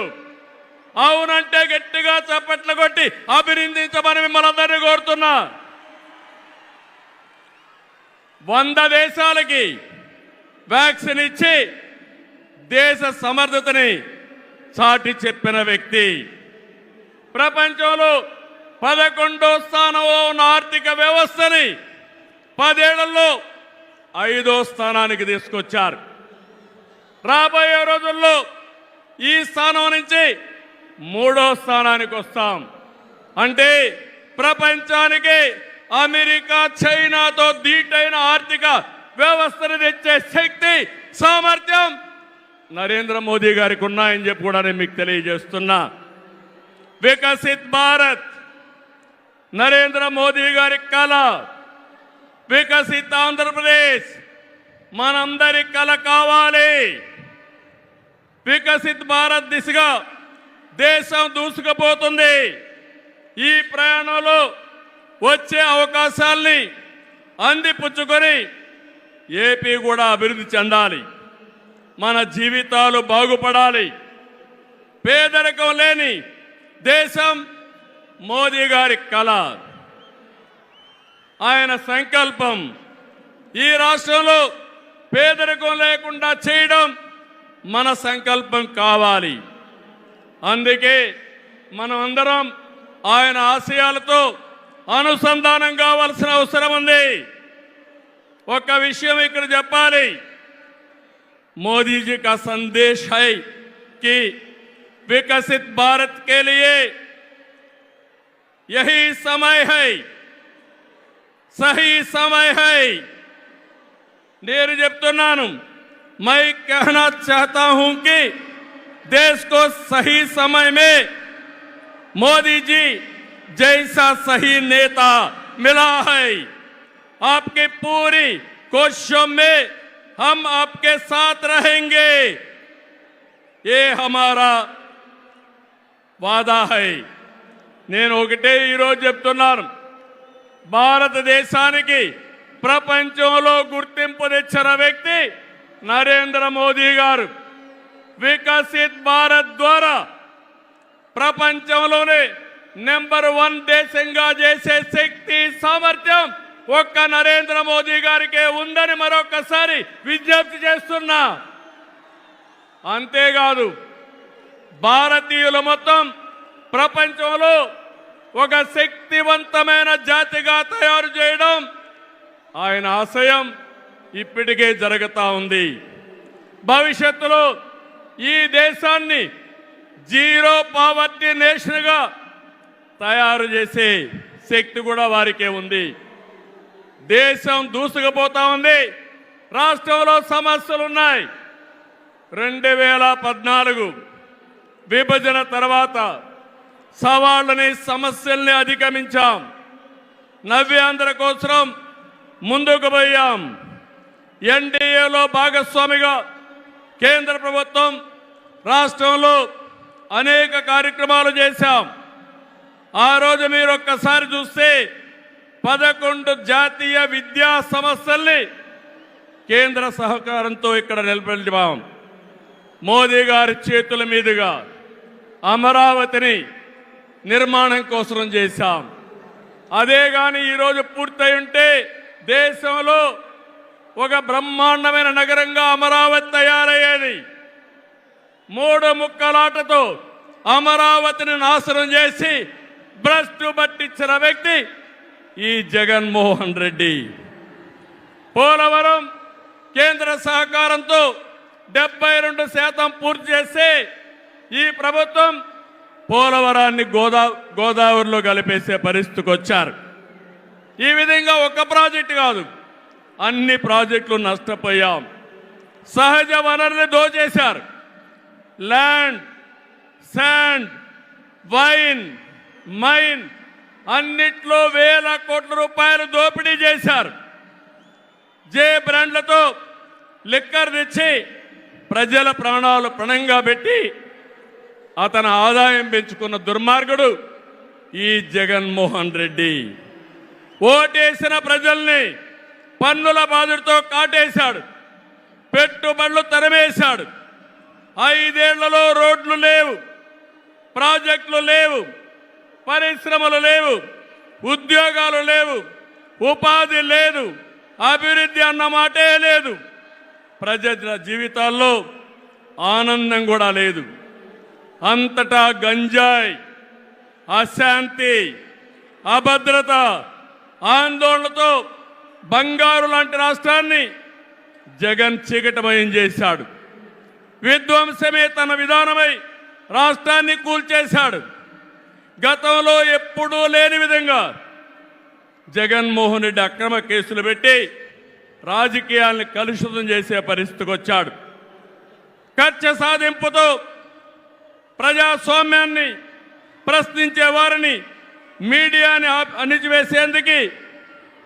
C: అవునంటే గట్టిగా చప్పట్లు కొట్టి అభినందించమని మిమ్మల్ని అందరినీ కోరుతున్నా. 100 దేశాలకి వ్యాక్సిన్ ఇచ్చి దేశ సమర్థతని
E: చాటి చెప్పిన వ్యక్తి. ప్రపంచంలో 11వ స్థానంలో ఉన్న ఆర్థిక వ్యవస్థని 10 ఏళ్లలో 5వ స్థానానికి తీసుకొచ్చారు. రాబోయే రోజుల్లో ఈ స్థానం నుంచి 3వ స్థానానికి వస్తాం. అంటే ప్రపంచానికి అమెరికా, చైనాతో ధీటైన ఆర్థిక వ్యవస్థను తెచ్చే శక్తి, సామర్థ్యం నరేంద్ర మోదీ గారికి ఉన్నాయని చెప్పి కూడా నేను మీకు తెలియజేస్తున్నా. వికసిత్ భారత్ నరేంద్ర మోదీ గారి కళ. వికసిత్ ఆంధ్రప్రదేశ్ మనందరి కళ కావాలి. వికసిత్ భారత్ దిశగా దేశం దూసుకుపోతుంది. ఈ ప్రయాణంలో వచ్చే అవకాశాల్ని అందిపుచ్చుకొని ఏపీ కూడా అభివృద్ధి చెందాలి. మన జీవితాలు బాగుపడాలి. పేదరికం లేని దేశం మోదీ గారి కళ, ఆయన సంకల్పం. ఈ రాష్ట్రంలో పేదరికం లేకుండా చేయడం మన సంకల్పం కావాలి. అందుకే మనం అందరం ఆయన ఆశయాలతో అనుసంధానం కావాల్సిన అవసరం ఉంది. ఒక విషయం ఇక్కడ చెప్పాలి. मोदी जी का संदेश है कि विकसित भारत के लिए यही समय है, सही समय है. నేను చెప్తున్నాను, मैं कहना चाहता हूं कि देश को सही समय में मोदी जी जैसा सही नेता मिला है. आपकी पूरी कोशिशों में हम आपके साथ रहेंगे, ये हमारा वादा है. నేను ఒకటే ఈరోజు చెప్తున్నాను, భారతదేశానికి ప్రపంచంలో గుర్తింపు తెచ్చిన వ్యక్తి నరేంద్ర మోదీ గారు. వికసిత్ భారత్ ద్వారా ప్రపంచంలోనే నెంబర్ 1 దేశంగా చేసే శక్తి, సామర్థ్యం ఒక్క నరేంద్ర మోదీ గారికే ఉందని మరొకసారి విజ్ఞప్తి చేస్తున్నా. అంతేకాదు, భారతీయులు మొత్తం ప్రపంచంలో ఒక శక్తివంతమైన జాతిగా తయారు చేయడం ఆయన ఆశయం ఇప్పటికే జరుగుతూ ఉంది. భవిష్యత్తులో ఈ దేశాన్ని జీరో పావర్టీ నేషన్గా తయారు చేసే శక్తి కూడా వారికే ఉంది. దేశం దూసుకుపోతా ఉంది. రాష్ట్రంలో సమస్యలు ఉన్నాయి. 2014 విభజన తర్వాత సవాళ్ళని, సమస్యల్ని అధిగమించాం. నవ్యాంధ్ర కోసం ముందుకు పోయాం. ఎన్డీఏలో భాగస్వామిగా కేంద్ర ప్రభుత్వం రాష్ట్రంలో అనేక కార్యక్రమాలు చేశాం. ఆ రోజు మీరు ఒక్కసారి చూస్తే 11 జాతీయ విద్యా సంస్థల్ని కేంద్ర సహకారంతో ఇక్కడ నిలబెట్టాం. మోదీ గారి చేతుల మీదుగా అమరావతిని నిర్మాణం కోసం చేశాం. అదే కానీ ఈరోజు పూర్తయి ఉంటే దేశంలో ఒక బ్రహ్మాండమైన నగరంగా అమరావతి తయారయ్యేది. 3 ముక్కలాటతో అమరావతిని నాశనం చేసి భ్రష్టు పట్టించిన వ్యక్తి ఈ జగన్మోహన్ రెడ్డి. పోలవరం కేంద్ర సహకారంతో 72% పూర్తి చేస్తే ఈ ప్రభుత్వం పోలవరాన్ని గోదావరిలో కలిపేసే పరిస్థితికి వచ్చారు. ఈ విధంగా ఒక ప్రాజెక్టు కాదు, అన్ని ప్రాజెక్టులు నష్టపోయాం. సహజ వనరులు దోచేశారు. ల్యాండ్, శాండ్, వైన్, మైన్ అన్నిట్లో వేల కోట్ల రూపాయలు దోపిడీ చేశారు. జే బ్రాండ్లతో లిక్కర్ తెచ్చి ప్రజల ప్రాణాలు పణంగా పెట్టి అతని ఆదాయం పెంచుకున్న దుర్మార్గుడు ఈ జగన్మోహన్ రెడ్డి. ఓటేసిన ప్రజల్ని పన్నుల బాధుడితో కాటేశాడు. పెట్టుబడులు తరిమేశాడు. 5 ఏళ్లలో రోడ్లు లేవు, ప్రాజెక్టులు లేవు, పరిశ్రమలు లేవు, ఉద్యోగాలు లేవు, ఉపాధి లేదు, అభివృద్ధి అన్న మాటే లేదు. ప్రజల జీవితాల్లో ఆనందం కూడా లేదు. అంతటా గంజాయి, అశాంతి, అభద్రత, ఆందోళనతో బంగారు లాంటి రాష్ట్రాన్ని జగన్ చీకటమయం చేశాడు. విధ్వంసమే తన విధానమై రాష్ట్రాన్ని కూల్చేశాడు. గతంలో ఎప్పుడూ లేని విధంగా జగన్మోహన్ రెడ్డి అక్రమ కేసులు పెట్టి రాజకీయాలను కలుషితం చేసే పరిస్థితికి వచ్చాడు. కక్ష సాధింపుతో ప్రజాస్వామ్యాన్ని ప్రశ్నించే వారిని, మీడియాని అణిచివేసేందుకు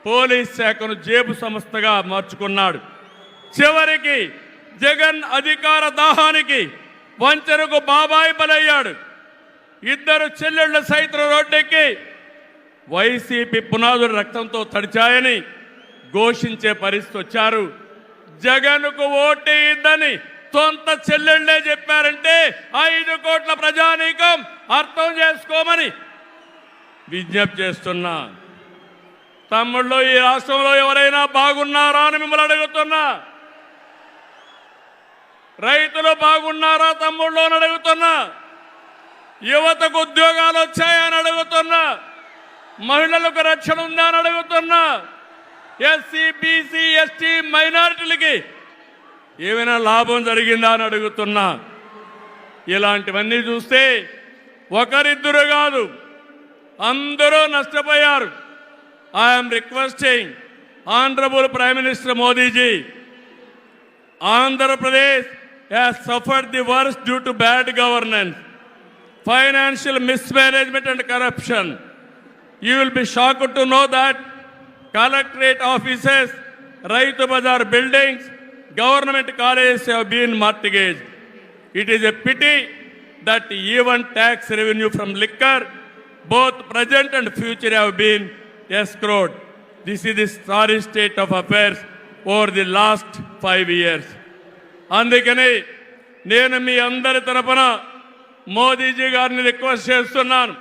E: పోలీస్ శాఖను జేబు సంస్థగా మార్చుకున్నాడు. చివరికి జగన్ అధికార దాహానికి వంచనకు బాబాయి బలయ్యాడు. ఇద్దరు చెల్లెళ్ల సైతం రోడ్డెక్కి వైసీపీ పునాదులు రక్తంతో తడిచాయని ఘోషించే పరిస్థితి వచ్చారు. జగన్కు ఓటేయద్దని సొంత చెల్లెళ్లే చెప్పారంటే 5 కోట్ల ప్రజానీకం అర్థం చేసుకోమని విజ్ఞప్తి చేస్తున్నా. తమ్ముళ్ళు, ఈ రాష్ట్రంలో ఎవరైనా బాగున్నారా అని మిమ్మల్ని అడుగుతున్నా. రైతులు బాగున్నారా తమ్ముళ్ళు అని అడుగుతున్నా. యువతకు ఉద్యోగాలు వచ్చాయని అడుగుతున్నా. మహిళలకు రక్షణ ఉందా అని అడుగుతున్నా. ఎస్సీ, బీసీ, ఎస్టీ, మైనారిటీలకి ఏమైనా లాభం జరిగిందా అని అడుగుతున్నా. ఇలాంటివన్నీ చూస్తే ఒకరిద్దరు కాదు, అందరూ నష్టపోయారు. I'm requesting honourable prime minister Modi ji, Andhra Pradesh has suffered the worst due to bad governance, financial mismanagement and corruption. You will be shocked to know that collectorate offices, Raitu Bazar buildings, government colleges have been mortgaged. It is a pity that even tax revenue from liquor, both present and future, have been escrowed. This is the sorry state of affairs over the last 5 years. అందుకని నేను మీ అందరి తరపున మోదీజీ గారిని request చేస్తున్నాను.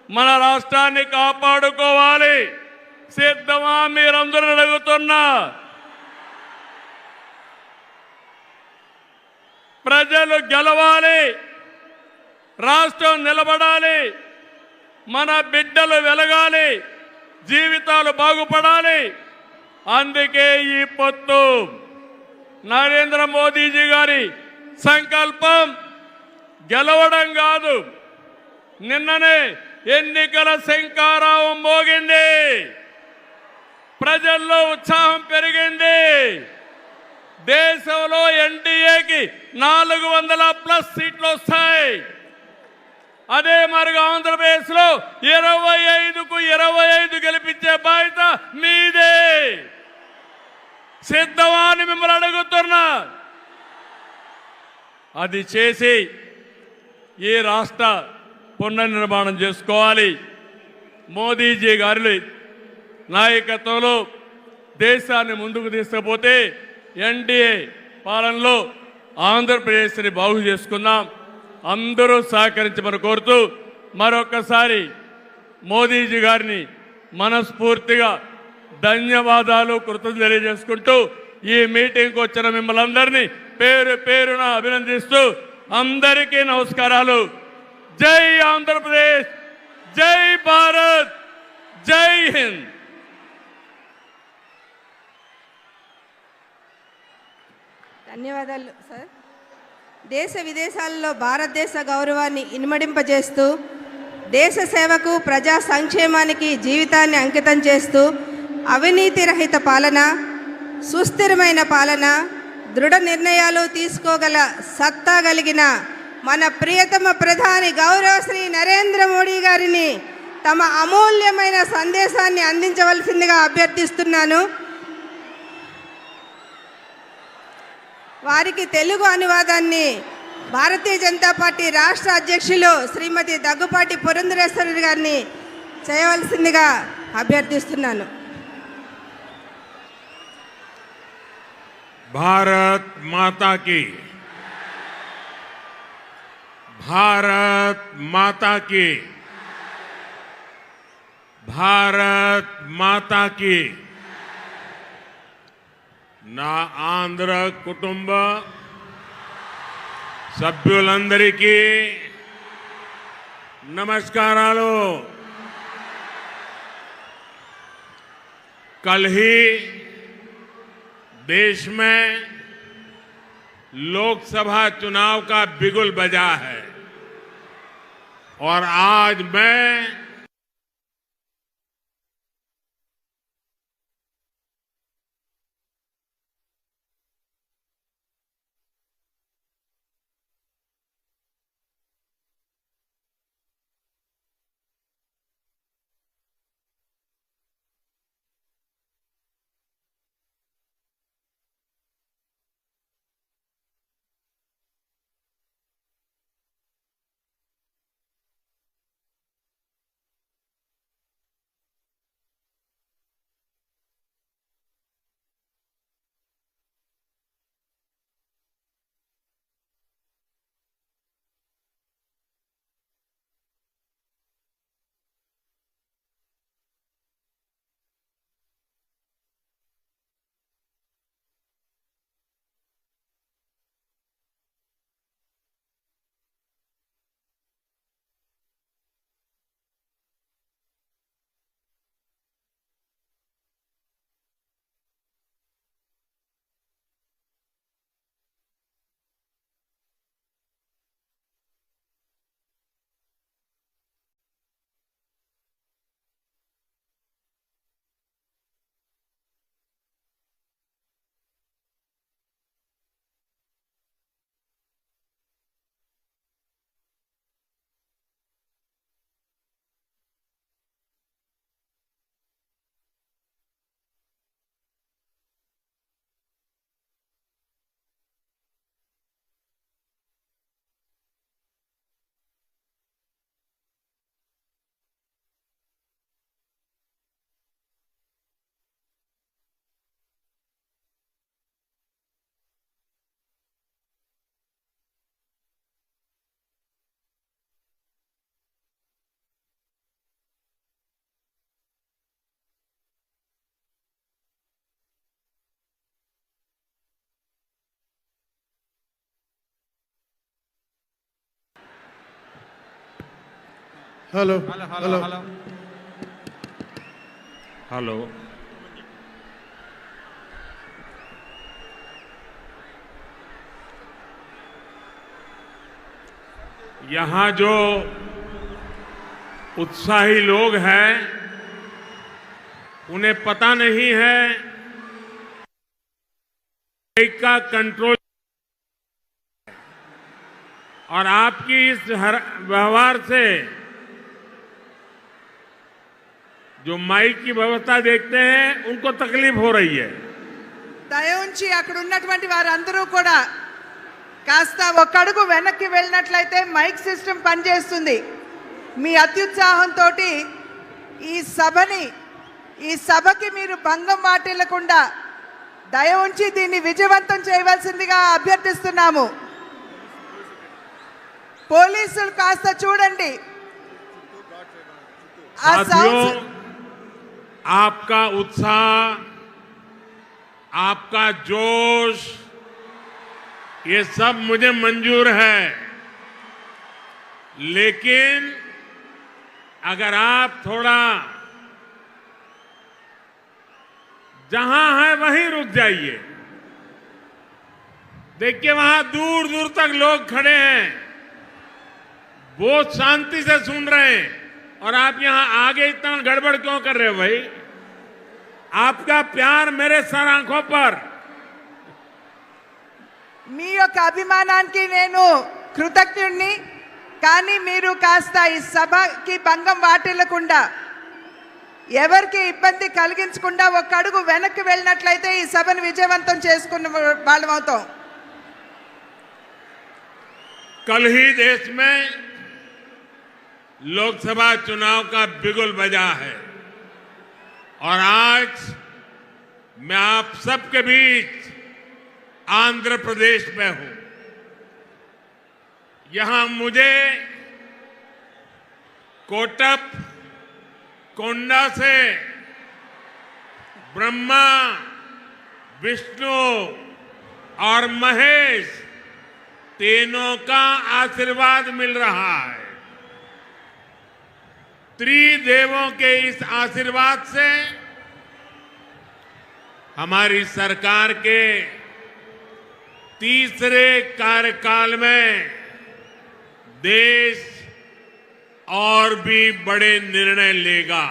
E: మన రాష్ట్రాన్ని కాపాడుకోవాలి. సిద్ధమా మీరందరూ అడుగుతున్నా. ప్రజలు గెలవాలి, రాష్ట్రం నిలబడాలి, మన బిడ్డలు వెలగాలి, జీవితాలు బాగుపడాలి. అందుకే ఈ పొత్తు. నరేంద్ర మోదీజీ గారి సంకల్పం గెలవడం కాదు. నిన్ననే ఎన్నికల శంఖారావం మోగింది. ప్రజల్లో ఉత్సాహం పెరిగింది. దేశంలో ఎన్డీఏకి 400+ సీట్లు వస్తాయి. అదే మరిగా ఆంధ్రప్రదేశ్లో 25కు 25 గెలిపించే బాధ్యత మీదే. సిద్ధమా అని మిమ్మల్ని అడుగుతున్నా. అది చేసి ఈ రాష్ట్ర పునర్నిర్మాణం చేసుకోవాలి. మోదీజీ గారి నాయకత్వంలో దేశాన్ని ముందుకు తీసుకుపోతే ఎన్డీఏ పాలనలో ఆంధ్రప్రదేశ్ని బాగు చేసుకుందాం. అందరూ సహకరించమని కోరుతూ మరొకసారి మోదీజీ గారిని మనస్ఫూర్తిగా ధన్యవాదాలు, కృతజ్ఞతలు తెలియజేసుకుంటూ ఈ మీటింగ్కి వచ్చిన మిమ్మల్ని అందరినీ పేరు పేరున అభినందిస్తూ అందరికీ నమస్కారాలు. జై ఆంధ్రప్రదేశ్, జై భారత్, జై హింద్.
N: ధన్యవాదాలు సార్. దేశ విదేశాల్లో భారతదేశ గౌరవాన్ని ఇనుమడింపజేస్తూ దేశ సేవకు, ప్రజా సంక్షేమానికి జీవితాన్ని అంకితం చేస్తూ అవినీతి రహిత పాలన, సుస్థిరమైన పాలన, దృఢ నిర్ణయాలు తీసుకోగల సత్తా కలిగిన మన ప్రియతమ ప్రధాని గౌరవ శ్రీ నరేంద్ర మోడీ గారిని తమ అమూల్యమైన సందేశాన్ని అందించవలసిందిగా అభ్యర్థిస్తున్నాను. వారికి తెలుగు అనువాదాన్ని భారతీయ జనతా పార్టీ రాష్ట్ర అధ్యక్షులు శ్రీమతి దగ్గుపాటి పురంధరేశ్వరి గారిని చేయవలసిందిగా అభ్యర్థిస్తున్నాను.
C: भारत माता की, भारत माता की, भारत माता की. నా ఆంధ్ర కుటుంబ సభ్యులందరికీ నమస్కారాలు. कल ही देश में लोकसभा चुनाव का बिगुल बजा है और आज मैं
I: हेलो
C: हेलो यहाँ जो उत्साही लोग हैं उन्हें पता नहीं है का कंट्रोल और आपकी इस व्यवहार से जो माइक की व्यवस्था देखते हैं उनको तकलीफ हो रही है.
N: దయ ఉంచి అక్కడ ఉన్నటువంటి వారందరూ కూడా కాస్త ఒక అడుగు వెనక్కి వెళ్ళినట్లయితే మైక్ సిస్టమ్ పనిచేస్తుంది. మీ అత్యుత్సాహంతో ఈ సభకి మీరు భంగం వాటిల్లకుండా దయ ఉంచి దీన్ని విజయవంతం చేయవలసిందిగా అభ్యర్థిస్తున్నాము. పోలీసులు కాస్త చూడండి.
C: साथियों, आपका उत्साह, आपका जोश, ये सब मुझे मंजूर है, लेकिन अगर आप थोड़ा जहां है वहीं रुक जाइए. देखिए वहां दूर दूर तक लोग खड़े हैं, बहुत शांति से सुन रहे हैं और आप यहां आगे इतना गड़बड़ क्यों कर रहे हो भाई? आपका प्यार मेरे सर आंखों पर.
N: మీ యొక్క అభిమానానికి నేను కృతజ్ఞుడిని. కానీ మీరు కాస్త ఈ సభకి భంగం వాటిల్లకుండా ఎవరికి ఇబ్బంది కలిగించకుండా ఒక అడుగు వెనక్కి వెళ్ళినట్లయితే ఈ సభను విజయవంతం చేసుకున్న వాళ్ళం అవుతాం.
C: कल ही देश में लोकसभा चुनाव का बिगुल बजा है और आज मैं आप सबके बीच आंध्र प्रदेश में हूं. यहां मुझे कोटप कोंडा से ब्रह्मा, विष्णु और महेश तीनों का आशीर्वाद मिल रहा है. त्रिदेवों के इस आशीर्वाद से हमारी सरकार के तीसरे कार्यकाल में देश और भी बड़े निर्णय लेगा।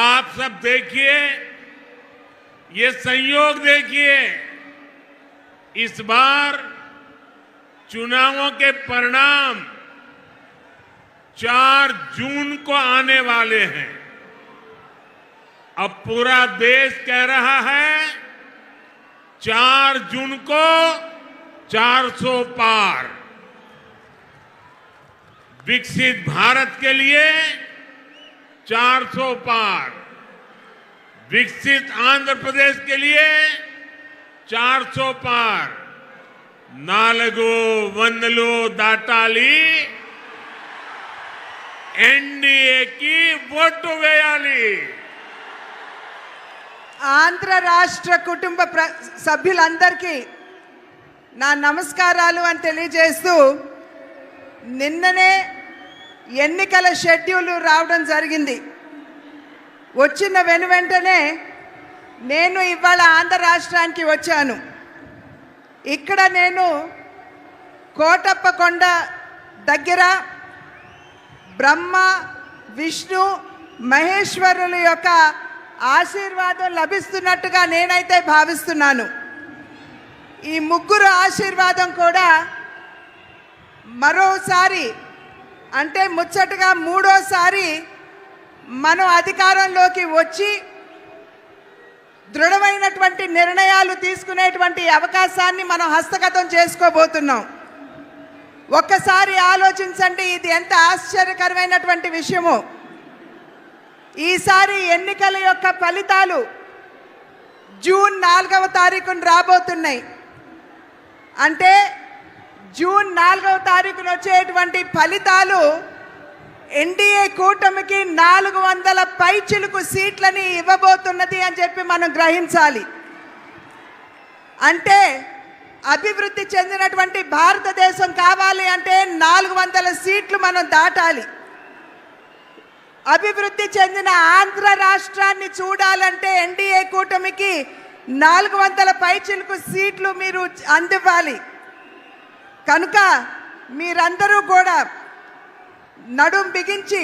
C: आप सब देखिए, ये संयोग देखिए, इस बार चुनावों के परिणाम 4 जून को आने वाले हैं। अब पूरा देश कह रहा है 4 जून को 400 पार। विकसित भारत के लिए 400 पार, विकसित आंध्र प्रदेश के लिए 400 पार। नालगो वंदलो दाटाली एनडीए की ఓటు వేయాలి।
N: ఆంధ్ర రాష్ట్ర కుటుంబ సభ్యులందరికీ నా నమస్కారాలు అని తెలియజేస్తూ, నిన్ననే ఎన్నికల షెడ్యూల్ రావడం జరిగింది. వచ్చిన వెంటనే నేను ఇవాళ ఆంధ్ర రాష్ట్రానికి వచ్చాను. ఇక్కడ నేను కోటప్పకొండ దగ్గర బ్రహ్మ విష్ణు మహేశ్వరుల యొక్క ఆశీర్వాదం లభిస్తున్నట్టుగా నేనైతే భావిస్తున్నాను. ఈ ముగ్గురు ఆశీర్వాదం కూడా మరోసారి, అంటే ముచ్చటగా మూడోసారి మనం అధికారంలోకి వచ్చి దృఢమైనటువంటి నిర్ణయాలు తీసుకునేటువంటి అవకాశాన్ని మనం హస్తగతం చేసుకోబోతున్నాం. ఒక్కసారి ఆలోచించండి, ఇది ఎంత ఆశ్చర్యకరమైనటువంటి విషయమో. ఈసారి ఎన్నికల యొక్క ఫలితాలు జూన్ 4వ తారీఖున రాబోతున్నాయి. అంటే జూన్ 4వ తారీఖున వచ్చేటువంటి ఫలితాలు ఎన్డీఏ కూటమికి 400 పైచిలుకు సీట్లని ఇవ్వబోతున్నది అని చెప్పి మనం గ్రహించాలి. అంటే అభివృద్ధి చెందినటువంటి భారతదేశం కావాలి అంటే 400 సీట్లు మనం దాటాలి. అభివృద్ధి చెందిన ఆంధ్ర రాష్ట్రాన్ని చూడాలంటే ఎన్డీఏ కూటమికి 400 పైచిలుకు సీట్లు మీరు అందివ్వాలి. కనుక మీరందరూ కూడా నడుం బిగించి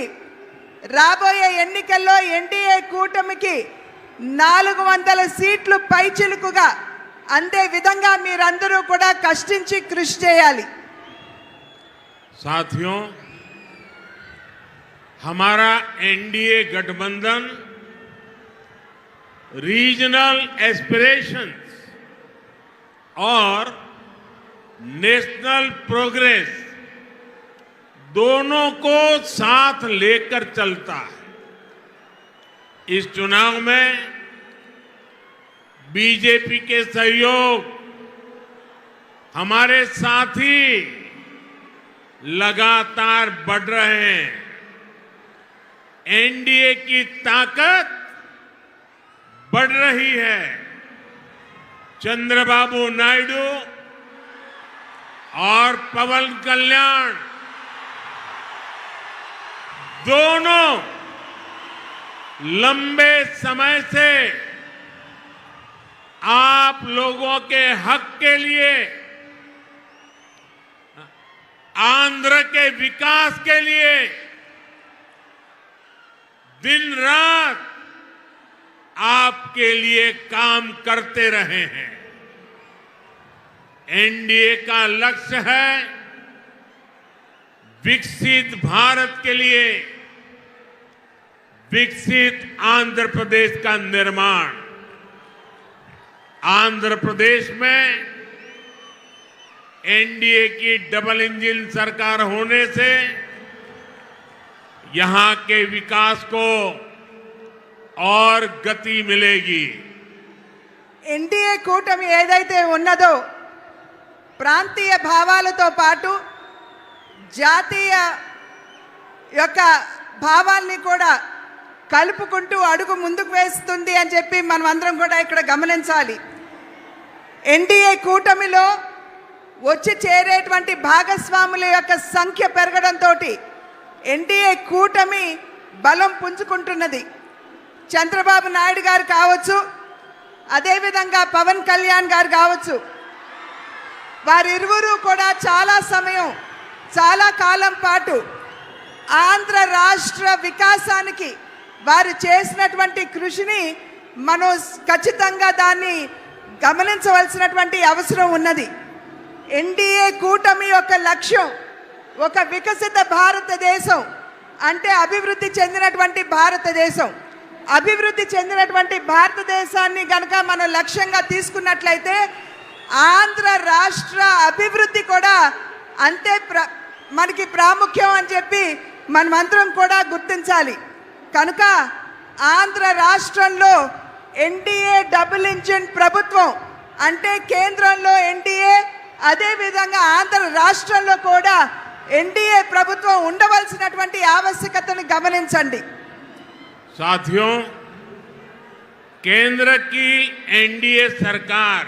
N: రాబోయే ఎన్నికల్లో ఎన్డీఏ కూటమికి 400 సీట్లు పైచిలుకుగా అందే విధంగా మీరందరూ కూడా కష్టించి కృషి చేయాలి.
C: साथियों, हमारा एनडीए गठबंधन रीजनल एस्पिरेशंस और नेशनल प्रोग्रेस दोनों को साथ लेकर चलता है। इस चुनाव में बीजेपी के सहयोग हमारे साथी लगातार बढ़ रहे हैं। एनडीए की ताकत बढ़ रही है। चंद्रबाबू नायडू और पवन कल्याण दोनों लंबे समय से आप लोगों के हक के लिए, आंध्र के विकास के लिए दिन रात आपके लिए काम करते रहे हैं। एनडीए का लक्ष्य है विकसित भारत के लिए विकसित आंध्र प्रदेश का निर्माण। आंध्र प्रदेश में एनडीए की डबल इंजन सरकार होने से यहां के विकास को और गति मिलेगी।
N: ఎన్డీఏ కూటమి ఏదైతే ఉన్నదో ప్రాంతీయ భావాలతో పాటు జాతీయ యొక్క భావాల్ని కూడా కలుపుకుంటూ అడుగు ముందుకు వేస్తుంది అని చెప్పి మనం అందరం కూడా ఇక్కడ గమనించాలి. ఎన్డీఏ కూటమిలో వచ్చి చేరేటువంటి భాగస్వాముల యొక్క సంఖ్య పెరగడంతో ఎన్డీఏ కూటమి బలం పుంజుకుంటున్నది. చంద్రబాబు నాయుడు గారు కావచ్చు, అదేవిధంగా పవన్ కళ్యాణ్ గారు కావచ్చు, వారిరువురు కూడా చాలా సమయం, చాలా కాలం పాటు ఆంధ్ర రాష్ట్ర వికాసానికి వారు చేసినటువంటి కృషిని మనం ఖచ్చితంగా దాన్ని గమనించవలసినటువంటి అవసరం ఉన్నది. ఎన్డీఏ కూటమి యొక్క లక్ష్యం ఒక వికసిత భారతదేశం, అంటే అభివృద్ధి చెందినటువంటి భారతదేశం. అభివృద్ధి చెందినటువంటి భారతదేశాన్ని గనక మనం లక్ష్యంగా తీసుకున్నట్లయితే ఆంధ్ర రాష్ట్ర అభివృద్ధి కూడా అంతే మనకి ప్రాముఖ్యం అని చెప్పి మనమందరం కూడా గుర్తించాలి. కనుక ఆంధ్ర రాష్ట్రంలో ఎన్డీఏ డబుల్ ఇంజిన్ ప్రభుత్వం, అంటే కేంద్రంలో ఎన్డీఏ, అదేవిధంగా ఆంధ్ర రాష్ట్రంలో కూడా ఎన్డీఏ ప్రభుత్వం ఉండవలసినటువంటి ఆవశ్యకతను గమనించండి.
C: साथियों, केंद्र की एनडीए सरकार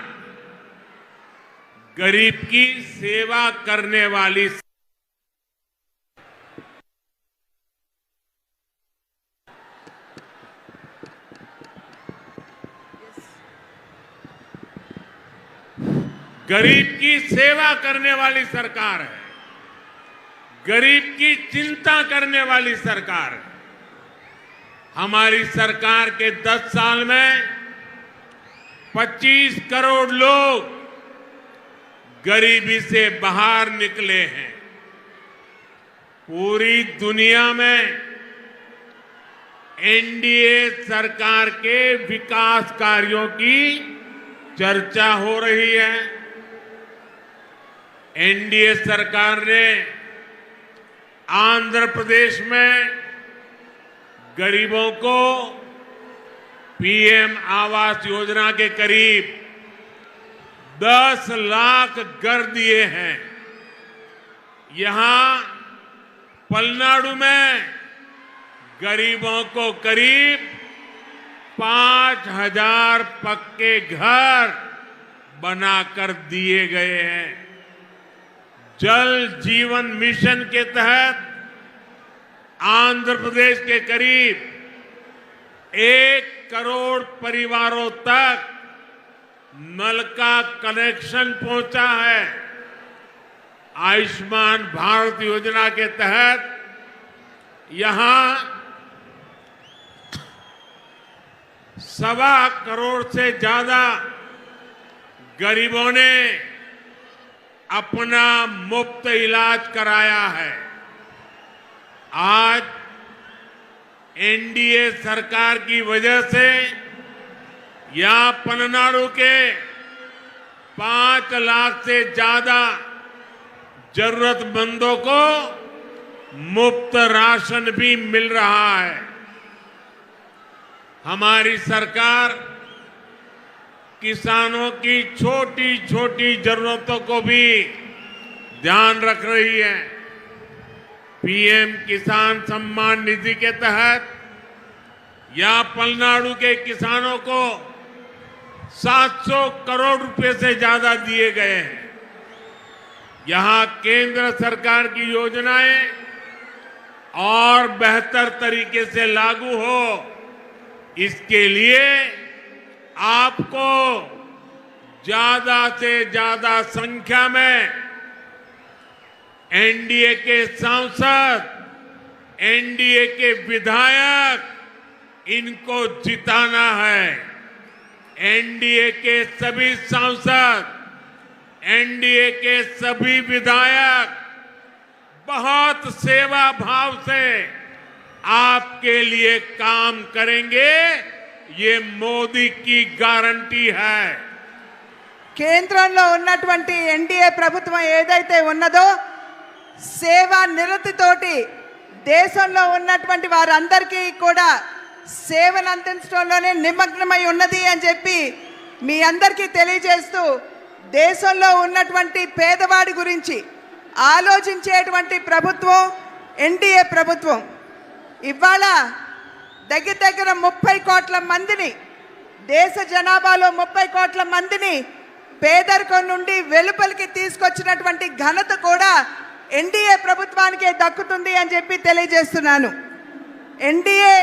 C: गरीब की सेवा करने वाली गरीब की सेवा करने वाली सरकार है, गरीब की चिंता करने वाली सरकार है। हमारी सरकार के 10 साल में 25 करोड़ लोग गरीबी से बाहर निकले हैं। पूरी दुनिया में एनडीए सरकार के विकास कार्यों की चर्चा हो रही है। एनडीए सरकार ने आंध्र प्रदेश में गरीबों को पीएम आवास योजना के करीब 10 लाख घर दिए हैं। यहां पलनाडु में गरीबों को करीब 5000 पक्के घर बनाकर दिए गए हैं। जल जीवन मिशन के तहत आंध्र प्रदेश के करीब 1 करोड़ परिवारों तक नल का कनेक्शन पहुंचा है। आयुष्मान भारत योजना के तहत यहां 1.25 करोड़ से ज्यादा गरीबों ने अपना मुफ्त इलाज कराया है। आज एनडीए सरकार की वजह से यहां पलनाडु के 5 लाख से ज्यादा जरूरतमंदों को मुफ्त राशन भी मिल रहा है। हमारी सरकार किसानों की छोटी छोटी जरूरतों को भी ध्यान रख रही है। पीएम किसान सम्मान निधि के तहत यहां पलनाडु के किसानों को 700 करोड़ रुपए से ज्यादा दिए गए हैं। यहां केंद्र सरकार की योजनाएं और बेहतर तरीके से लागू हो, इसके लिए आपको ज्यादा से ज्यादा संख्या में एनडीए के सांसद, एनडीए के विधायक, इनको जिताना है। एनडीए के सभी सांसद, एनडीए के सभी विधायक बहुत सेवा भाव से आपके लिए काम करेंगे, ये मोदी की गारंटी है।
N: కేంద్రంలో ఉన్నటువంటి ఎన్డీఏ ప్రభుత్వం ఏదైతే ఉన్నదో సేవా నిరతితోటి దేశంలో ఉన్నటువంటి వారందరికీ కూడా సేవను అందించడంలోనే నిమగ్నమై ఉన్నది అని చెప్పి మీ అందరికీ తెలియజేస్తూ, దేశంలో ఉన్నటువంటి పేదవాడి గురించి ఆలోచించేటువంటి ప్రభుత్వం ఎన్డీఏ ప్రభుత్వం. ఇవాళ దగ్గర దగ్గర 30 కోట్ల మందిని, దేశ జనాభాలో 30 కోట్ల మందిని పేదరికం నుండి వెలుపలికి తీసుకొచ్చినటువంటి ఘనత కూడా ఎన్డీఏ ప్రభుత్వానికే దక్కుతుంది అని చెప్పి తెలియజేస్తున్నాను. ఎన్డీఏ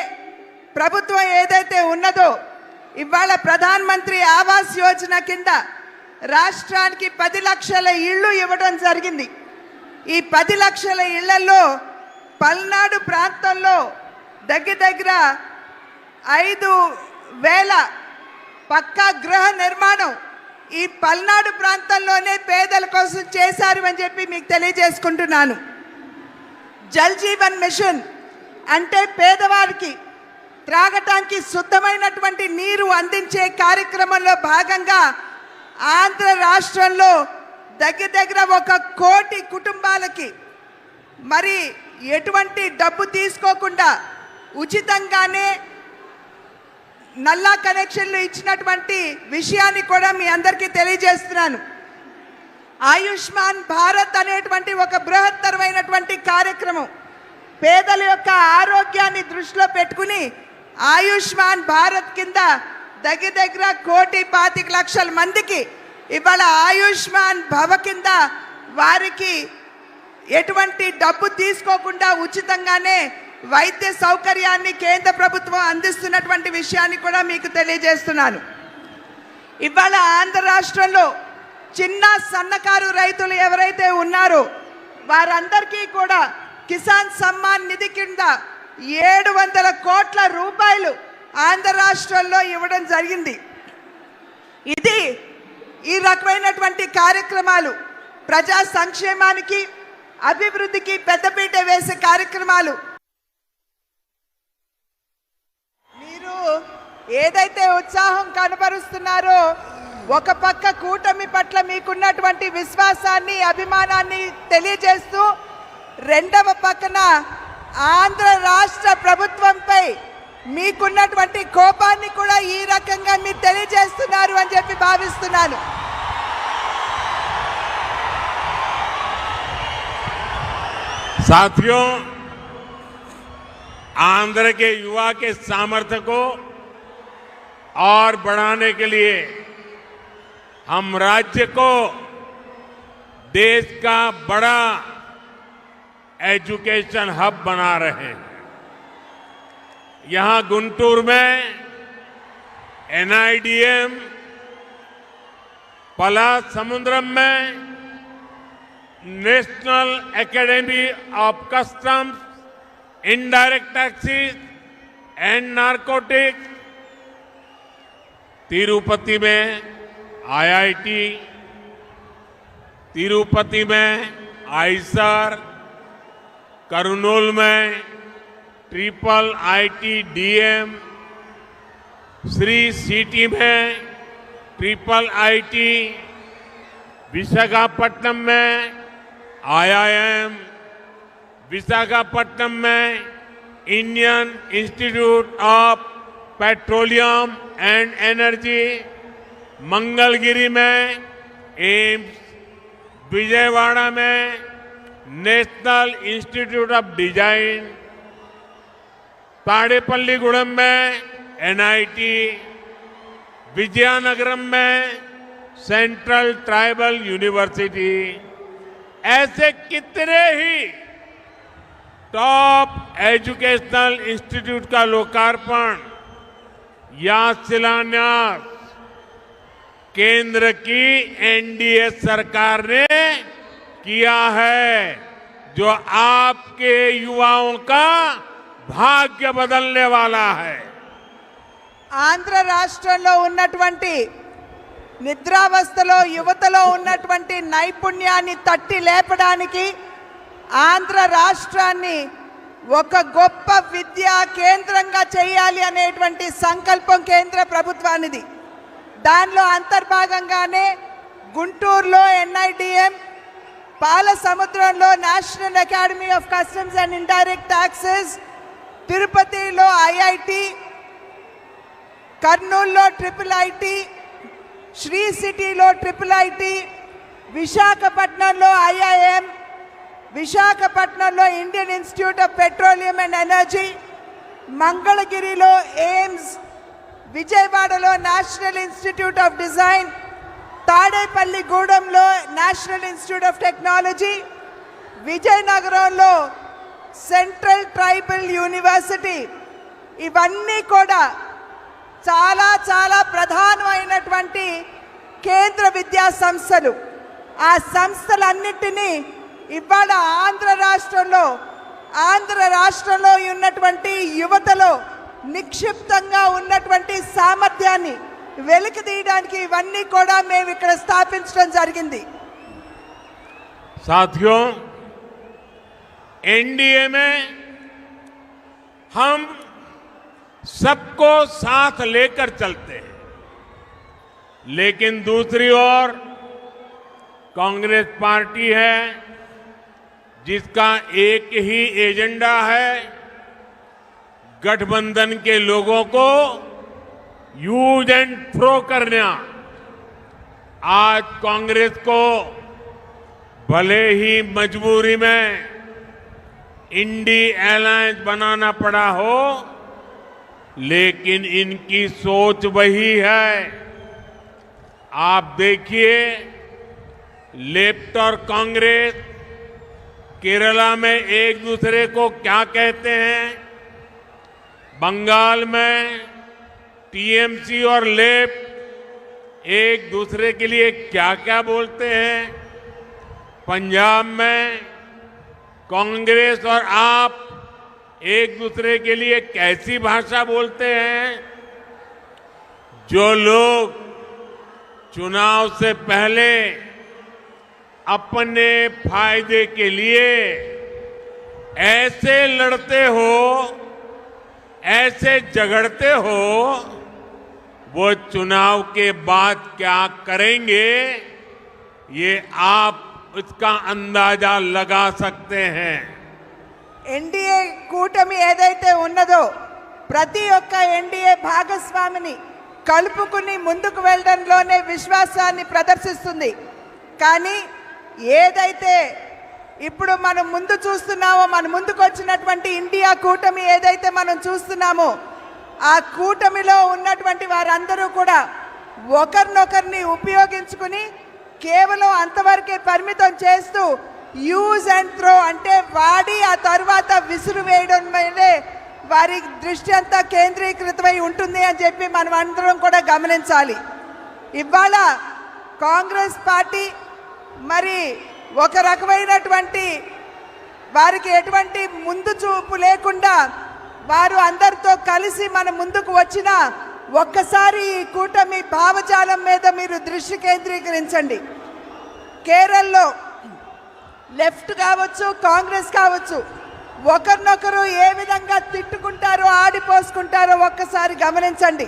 N: ప్రభుత్వం ఏదైతే ఉన్నదో ఇవాళ ప్రధాన మంత్రి ఆవాస్ యోజన కింద రాష్ట్రానికి 10 లక్షల ఇళ్ళు ఇవ్వడం జరిగింది. ఈ 10 లక్షల ఇళ్లలో పల్నాడు ప్రాంతంలో దగ్గర 5,000 పక్కా గృహ నిర్మాణం ఈ పల్నాడు ప్రాంతంలోనే పేదల కోసం చేశారు అని చెప్పి మీకు తెలియజేసుకుంటున్నాను. జల్ జీవన్ మిషన్ అంటే పేదవారికి త్రాగటానికి శుద్ధమైనటువంటి నీరు అందించే కార్యక్రమంలో భాగంగా ఆంధ్ర రాష్ట్రంలో దగ్గర 1 కోటి కుటుంబాలకి మరి ఎటువంటి డబ్బు తీసుకోకుండా ఉచితంగానే నల్లా కనెక్షన్లు ఇచ్చినటువంటి విషయాన్ని కూడా మీ అందరికీ తెలియజేస్తున్నాను. ఆయుష్మాన్ భారత్ అనేటువంటి ఒక బృహత్తరమైనటువంటి కార్యక్రమం పేదల యొక్క ఆరోగ్యాన్ని దృష్టిలో పెట్టుకుని ఆయుష్మాన్ భారత్ కింద దగ్గర 1,25,00,000 మందికి ఇవాళ ఆయుష్మాన్ భవ కింద వారికి ఎటువంటి డబ్బు తీసుకోకుండా ఉచితంగానే వైద్య సౌకర్యాన్ని కేంద్ర ప్రభుత్వం అందిస్తున్నటువంటి విషయాన్ని కూడా మీకు తెలియజేస్తున్నాను. ఇవాళ ఆంధ్ర రాష్ట్రంలో చిన్న సన్నకారు రైతులు ఎవరైతే ఉన్నారో వారందరికీ కూడా కిసాన్ సమ్మాన్ నిధి కింద 700 కోట్ల రూపాయలు ఆంధ్ర రాష్ట్రంలో ఇవ్వడం జరిగింది. ఇది ఈ రకమైనటువంటి కార్యక్రమాలు ప్రజా సంక్షేమానికి అభివృద్ధికి పెద్దపీట వేసే కార్యక్రమాలు. మీరు ఏదైతే ఉత్సాహం కనబరుస్తున్నారో ఒక పక్క కూటమి పట్ల మీకున్నటువంటి విశ్వాసాన్ని అభిమానాన్ని తెలియజేస్తూ రెండవ పక్కన ఆంధ్ర రాష్ట్ర ప్రభుత్వంపై మీకున్నటువంటి కోపాన్ని కూడా ఈ రకంగా మీరు తెలియజేస్తున్నారు అని చెప్పి భావిస్తున్నాను.
C: साथियों, आंध्र के युवा के सामर्थ्य को और बढ़ाने के लिए हम राज्य को देश का बड़ा एजुकेशन हब बना रहे हैं. यहां गुंटूर में NIDM, पलासमुद्रम में national academy of customs, indirect taxes and narcotics, Tirupati में IIT, तिरुपति में आईसर, करनूल में IIT-DM, श्री सिटी में IIT, विशाखापट्टनम में IIM, विशाखापट्टनम में Indian institute of petroleum and energy, Mangalagiri में एम्स, विजयवाड़ा में national institute of design, Tadepalligudem में NIT, विजयनगरम में सेंट्रल ट्राइबल यूनिवर्सिटी, ऐसे कितने ही टॉप एजुकेशनल इंस्टीट्यूट का लोकार्पण या शिलान्यास केंद्र की NDA सरकार ने किया है, जो आपके युवाओं का भाग्य बदलने वाला है.
N: ఆంధ్ర రాష్ట్రంలో ఉన్నటువంటి నిద్రావస్థలో యువతలో ఉన్నటువంటి నైపుణ్యాన్ని తట్టి లేపడానికి ఆంధ్ర రాష్ట్రాన్ని ఒక గొప్ప విద్యా కేంద్రంగా చేయాలి అనేటువంటి సంకల్పం కేంద్ర ప్రభుత్వానిది. దానిలో అంతర్భాగంగానే గుంటూరులో NIDM, పాలసముద్రంలో national academy of customs and indirect taxes, తిరుపతిలో IIT, కర్నూలులో IIIT, శ్రీ సిటీలో IIIT, విశాఖపట్నంలో IIM, విశాఖపట్నంలో Indian institute of petroleum and energy, మంగళగిరిలో ఎయిమ్స్, విజయవాడలో నేషనల్ ఇన్స్టిట్యూట్ ఆఫ్ డిజైన్,
O: తాడేపల్లిగూడెంలో నేషనల్ ఇన్స్టిట్యూట్ ఆఫ్ టెక్నాలజీ, విజయనగరంలో సెంట్రల్ ట్రైబల్ యూనివర్సిటీ, ఇవన్నీ కూడా చాలా చాలా ప్రధానమైనటువంటి కేంద్ర విద్యా సంస్థలు. ఆ సంస్థలన్నిటినీ ఇవాళ ఆంధ్ర రాష్ట్రంలో ఉన్నటువంటి యువతలో నిక్షిప్తంగా ఉన్నటువంటి సామర్థ్యాన్ని వెలికి తీయడానికి ఇవన్నీ కూడా మేము ఇక్కడ స్థాపించడం జరిగింది.
C: साथियों, एनडीए में हम सबको साथ लेकर चलते हैं, लेकिन दूसरी ओर कांग्रेस पार्टी है जिसका एक ही एजेंडा है गठबंधन के लोगों को यूज एंड थ्रो करना। आज कांग्रेस को भले ही मजबूरी में इंडी अलायंस बनाना पड़ा हो, लेकिन इनकी सोच वही है। आप देखिए, लेफ्ट और कांग्रेस केरला में एक दूसरे को क्या कहते हैं, बंगाल में टीएमसी और लेफ्ट एक दूसरे के लिए क्या क्या बोलते हैं, पंजाब में कांग्रेस और आप एक दूसरे के लिए कैसी भाषा बोलते हैं। जो लोग चुनाव से पहले अपने फायदे के लिए ऐसे लड़ते हो, ऐसे झगड़ते हो, वो चुनाव के बाद क्या करेंगे ये आप इसका अंदाजा लगा सकते हैं।
O: ఎన్డీఏ కూటమి ఏదైతే ఉన్నదో ప్రతి ఒక్క ఎన్డీఏ భాగస్వామిని కలుపుకుని ముందుకు వెళ్ళడంలోనే విశ్వాసాన్ని ప్రదర్శిస్తుంది. కానీ ఏదైతే ఇప్పుడు మనం ముందు చూస్తున్నామో, మన ముందుకు వచ్చినటువంటి ఇండియా కూటమి ఏదైతే మనం చూస్తున్నామో, ఆ కూటమిలో ఉన్నటువంటి వారందరూ కూడా ఒకరినొకరిని ఉపయోగించుకుని కేవలం అంతవరకే పరిమితం చేస్తూ యూజ్ అండ్ త్రో అంటే వాడి ఆ తర్వాత విసురు వేయడం మీదే వారి దృష్టి అంతా కేంద్రీకృతమై ఉంటుంది అని చెప్పి మనం అందరం కూడా గమనించాలి. ఇవాళ కాంగ్రెస్ పార్టీ మరి ఒక రకమైనటువంటి వారికి ఎటువంటి ముందు చూపు లేకుండా వారు అందరితో కలిసి మన ముందుకు వచ్చిన ఒక్కసారి ఈ కూటమి భావజాలం మీద మీరు దృష్టి కేంద్రీకరించండి. కేరళలో లెఫ్ట్ కావచ్చు, కాంగ్రెస్ కావచ్చు, ఒకరినొకరు ఏ విధంగా తిట్టుకుంటారో, ఆడిపోసుకుంటారో ఒక్కసారి గమనించండి.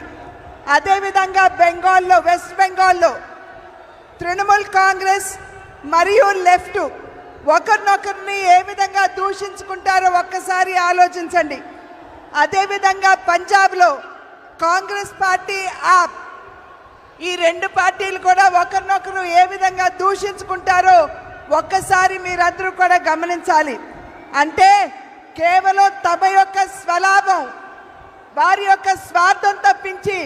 O: అదేవిధంగా బెంగాల్లో, వెస్ట్ బెంగాల్లో తృణమూల్ కాంగ్రెస్ మరియు లెఫ్ట్ ఒకరినొకరిని ఏ విధంగా దూషించుకుంటారో ఒక్కసారి ఆలోచించండి. అదేవిధంగా పంజాబ్లో కాంగ్రెస్ పార్టీ, ఆప్, ఈ రెండు పార్టీలు కూడా ఒకరినొకరు ఏ విధంగా దూషించుకుంటారో ఒక్కసారి మీరందరూ కూడా గమనించాలి. అంటే కేవలం తమ యొక్క స్వలాభం, వారి యొక్క స్వార్థం తప్పించి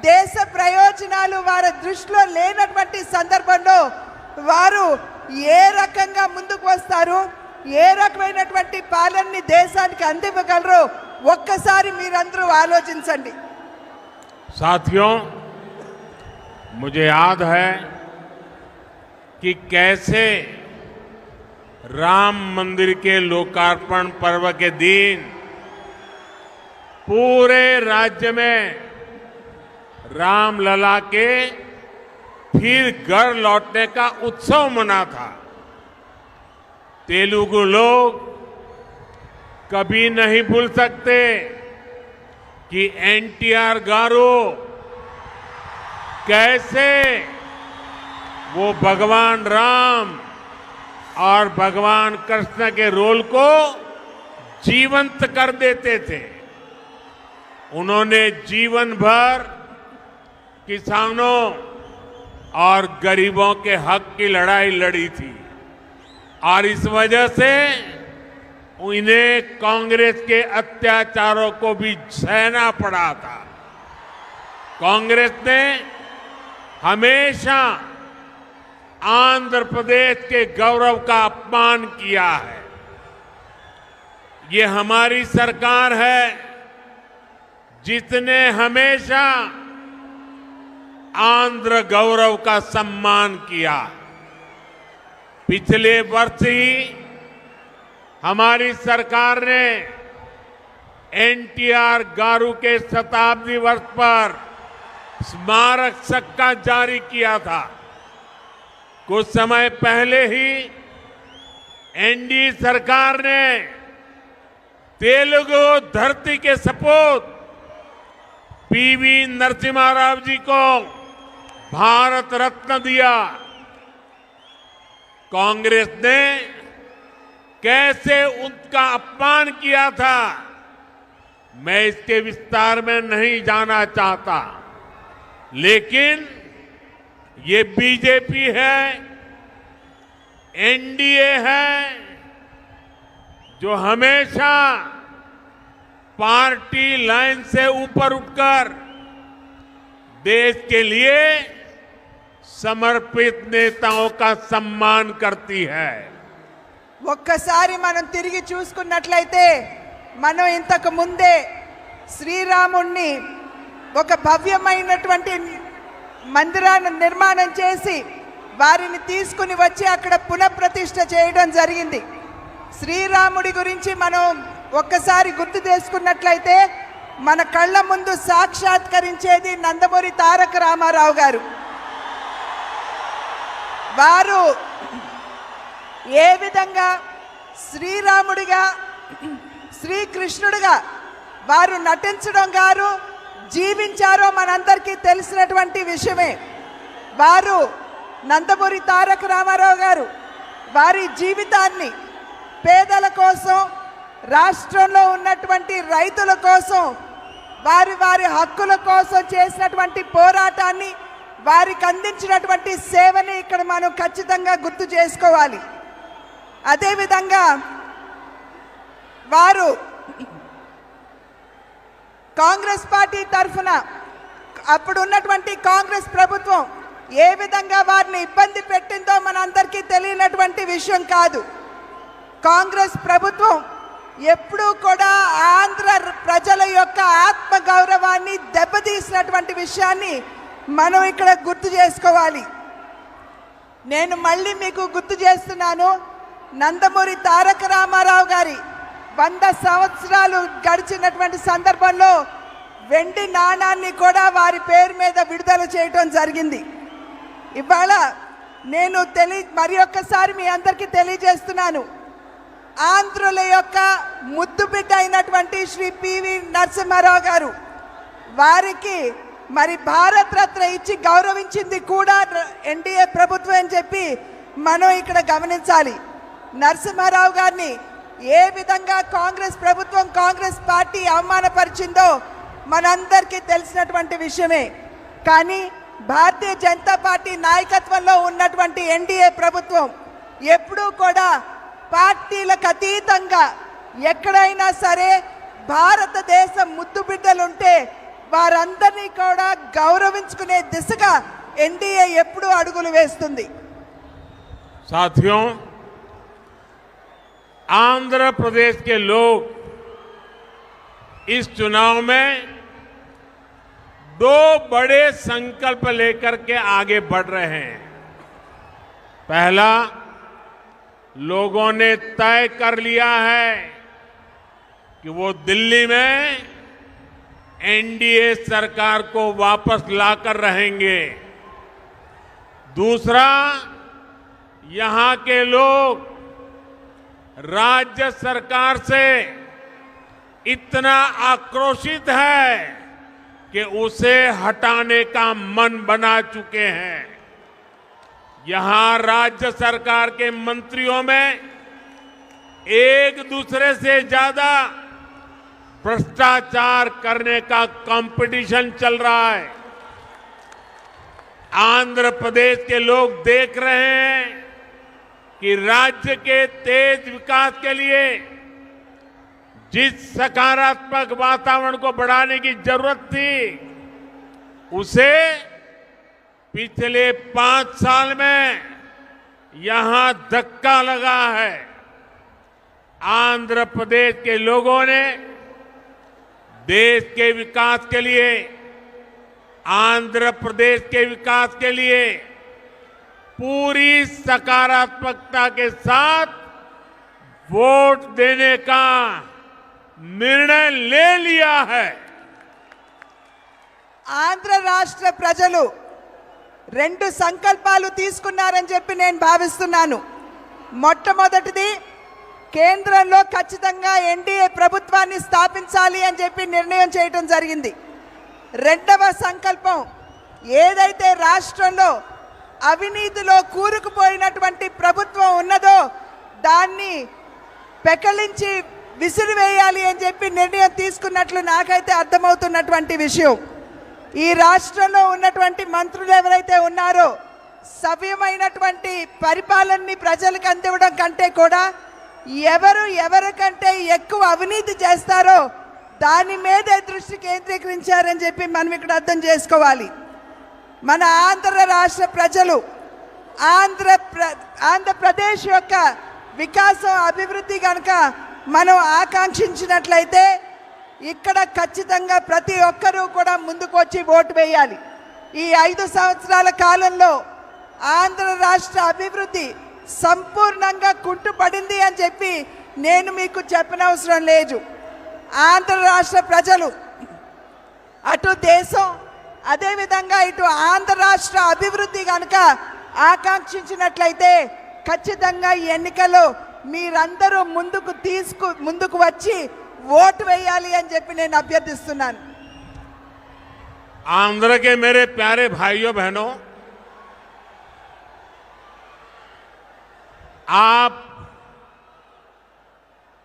O: దేశ ప్రయోజనాలు వారి దృష్టిలో లేనటువంటి సందర్భంలో వారు ఏ రకంగా ముందుకు వస్తారు, ఏ రకమైనటువంటి పాలనని దేశానికి అందివ్వగలరో ఒక్కసారి మీరందరూ ఆలోచించండి.
C: साथियों, मुझे याद है कि कैसे राम मंदिर के लोकार्पण पर्व के दिन पूरे राज्य में रामलला के फिर घर लौटने का उत्सव मना था। तेलुगु लोग कभी नहीं भूल सकते कि एनटीआर गारू कैसे वो भगवान राम और भगवान कृष्ण के रोल को जीवंत कर देते थे। उन्होंने जीवन भर किसानों और गरीबों के हक की लड़ाई लड़ी थी और इस वजह से इन्हें कांग्रेस के अत्याचारों को भी सहना पड़ा था। कांग्रेस ने हमेशा आंध्र प्रदेश के गौरव का अपमान किया है। ये हमारी सरकार है जिसने हमेशा आंध्र गौरव का सम्मान किया। पिछले वर्ष ही हमारी सरकार ने एनटीआर गारू के शताब्दी वर्ष पर स्मारक सिक्का जारी किया था। कुछ समय पहले ही एनडीए सरकार ने तेलुगु धरती के सपूत पीवी नरसिम्हा राव जी को भारत रत्न दिया। कांग्रेस ने कैसे उनका अपमान किया था, मैं इसके विस्तार में नहीं जाना चाहता, लेकिन ये बीजेपी है, एनडीए है, जो हमेशा पार्टी लाइन से ऊपर उठकर देश के लिए समर्पित नेताओं का सम्मान करती है।
O: ఒక్కసారి మనం తిరిగి చూసుకున్నట్లయితే మనం ఇంతకు ముందే శ్రీరాముణ్ణి ఒక భవ్యమైనటువంటి మందిరాన్ని నిర్మాణం చేసి వారిని తీసుకుని వచ్చి అక్కడ పునఃప్రతిష్ఠ చేయడం జరిగింది. శ్రీరాముడి గురించి మనం ఒక్కసారి గుర్తు చేసుకున్నట్లయితే మన కళ్ళ ముందు సాక్షాత్కరించేది నందమూరి తారక రామారావు గారు. వారు ఏ విధంగా శ్రీరాముడిగా శ్రీకృష్ణుడిగా వారు నటించడం గారు జీవించారో మనందరికీ తెలిసినటువంటి విషయమే. వారు నందమూరి తారక రామారావు గారు వారి జీవితాన్ని పేదల కోసం, రాష్ట్రంలో ఉన్నటువంటి రైతుల కోసం, వారి వారి హక్కుల కోసం చేసినటువంటి పోరాటాన్ని, వారికి అందించినటువంటి సేవని ఇక్కడ మనం ఖచ్చితంగా గుర్తు చేసుకోవాలి. అదేవిధంగా వారు కాంగ్రెస్ పార్టీ తరఫున అప్పుడు ఉన్నటువంటి కాంగ్రెస్ ప్రభుత్వం ఏ విధంగా వారిని ఇబ్బంది పెట్టిందో మనందరికీ తెలియనటువంటి విషయం కాదు. కాంగ్రెస్ ప్రభుత్వం ఎప్పుడూ కూడా ఆంధ్ర ప్రజల యొక్క ఆత్మ గౌరవాన్ని దెబ్బతీసినటువంటి విషయాన్ని మనం ఇక్కడ గుర్తు చేసుకోవాలి. నేను మళ్ళీ మీకు గుర్తు చేస్తున్నాను, నందమూరి తారక రామారావు గారి 100 సంవత్సరాలు గడిచినటువంటి సందర్భంలో వెండి నాణాన్ని కూడా వారి పేరు మీద విడుదల చేయడం జరిగింది. ఇవాళ నేను మరి ఒక్కసారి మీ అందరికీ తెలియజేస్తున్నాను, ఆంధ్రుల యొక్క ముద్దు బిడ్డ అయినటువంటి శ్రీ పివి నరసింహారావు గారు వారికి మరి భారత రత్న ఇచ్చి గౌరవించింది కూడా ఎన్డీఏ ప్రభుత్వం అని చెప్పి మనం ఇక్కడ గమనించాలి. నరసింహారావు గారిని ఏ విధంగా కాంగ్రెస్ ప్రభుత్వం, కాంగ్రెస్ పార్టీ అవమానపరిచిందో మనందరికీ తెలిసినటువంటి విషయమే. కానీ భారతీయ జనతా పార్టీ నాయకత్వంలో ఉన్నటువంటి ఎన్డీఏ ప్రభుత్వం ఎప్పుడూ కూడా పార్టీలకు అతీతంగా ఎక్కడైనా సరే భారతదేశం ముద్దు బిడ్డలుంటే వారందరినీ కూడా గౌరవించుకునే దిశగా ఎన్డీఏ ఎప్పుడూ అడుగులు వేస్తుంది.
C: साथियों, आंध्र प्रदेश के लोग इस चुनाव में 2 बड़े संकल्प लेकर के आगे बढ़ रहे हैं। पहला, लोगों ने तय कर लिया है कि वो दिल्ली में एनडीए सरकार को वापस लाकर रहेंगे। दूसरा, यहां के लोग राज्य सरकार से इतना आक्रोशित है कि उसे हटाने का मन बना चुके हैं। यहां राज्य सरकार के मंत्रियों में एक दूसरे से ज्यादा भ्रष्टाचार करने का कंपटीशन चल रहा है। आंध्र प्रदेश के लोग देख रहे हैं कि राज्य के तेज विकास के लिए जिस सकारात्मक वातावरण को बढ़ाने की जरूरत थी, उसे पिछले 5 साल में यहां धक्का लगा है। आंध्र प्रदेश के लोगों ने देश के विकास के लिए, आंध्र प्रदेश के विकास के लिए पूरी सकारात्मकता के साथ वोट देने का निर्णय ले लिया है।
O: ఆంధ్ర రాష్ట్ర ప్రజలు 2 సంకల్పాలు తీసుకున్నారని చెప్పి నేను భావిస్తున్నాను. మొట్టమొదటిది, కేంద్రంలో ఖచ్చితంగా ఎన్డీఏ ప్రభుత్వాన్ని స్థాపించాలి అని చెప్పి నిర్ణయం చేయడం జరిగింది. రెండవ సంకల్పం, ఏదైతే రాష్ట్రంలో అవినీతిలో కూరుకుపోయినటువంటి ప్రభుత్వం ఉన్నదో దాన్ని పెకలించి విసిరివేయాలి అని చెప్పి నిర్ణయం తీసుకున్నట్లు నాకైతే అర్థమవుతున్నటువంటి విషయం. ఈ రాష్ట్రంలో ఉన్నటువంటి మంత్రులు ఎవరైతే ఉన్నారో సవ్యమైనటువంటి పరిపాలనని ప్రజలకు అందివ్వడం కంటే కూడా ఎవరికంటే ఎక్కువ అవినీతి చేస్తారో దాని మీదే దృష్టి కేంద్రీకరించారని చెప్పి మనం ఇక్కడ అర్థం చేసుకోవాలి. మన ఆంధ్ర రాష్ట్ర ప్రజలు ఆంధ్రప్రదేశ్ యొక్క వికాసం, అభివృద్ధి కనుక మనం ఆకాంక్షించినట్లయితే ఇక్కడ ఖచ్చితంగా ప్రతి ఒక్కరూ కూడా ముందుకు వచ్చి ఓటు వేయాలి. ఈ 5 సంవత్సరాల కాలంలో ఆంధ్ర రాష్ట్ర అభివృద్ధి సంపూర్ణంగా కుంటుపడింది అని చెప్పి నేను మీకు చెప్పనవసరం లేదు. ఆంధ్ర రాష్ట్ర ప్రజలు అటు దేశం, అదేవిధంగా ఇటు ఆంధ్ర రాష్ట్ర అభివృద్ధి కనుక ఆకాంక్షించినట్లయితే ఖచ్చితంగా ఈ ఎన్నికల్లో మీరందరూ ముందుకు వచ్చి ఓటు వేయాలి అని చెప్పి నేను అభ్యర్థిస్తున్నాను.
C: आंध्र के मेरे प्यारे भाइयों बहनों, आप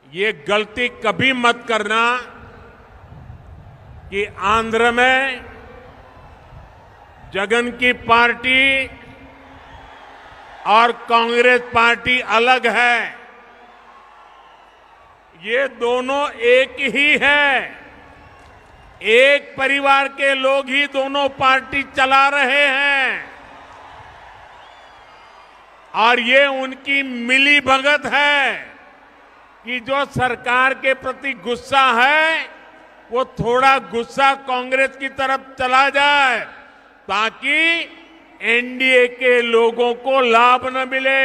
C: ये गलती कभी मत करना कि आंध्र में जगन की पार्टी और कांग्रेस पार्टी अलग है। ये दोनों एक ही है। एक परिवार के लोग ही दोनों पार्टी चला रहे हैं और ये उनकी मिली भगत है कि जो सरकार के प्रति गुस्सा है वो थोड़ा गुस्सा कांग्रेस की तरफ चला जाए ताकि एनडीए के लोगों को लाभ न मिले।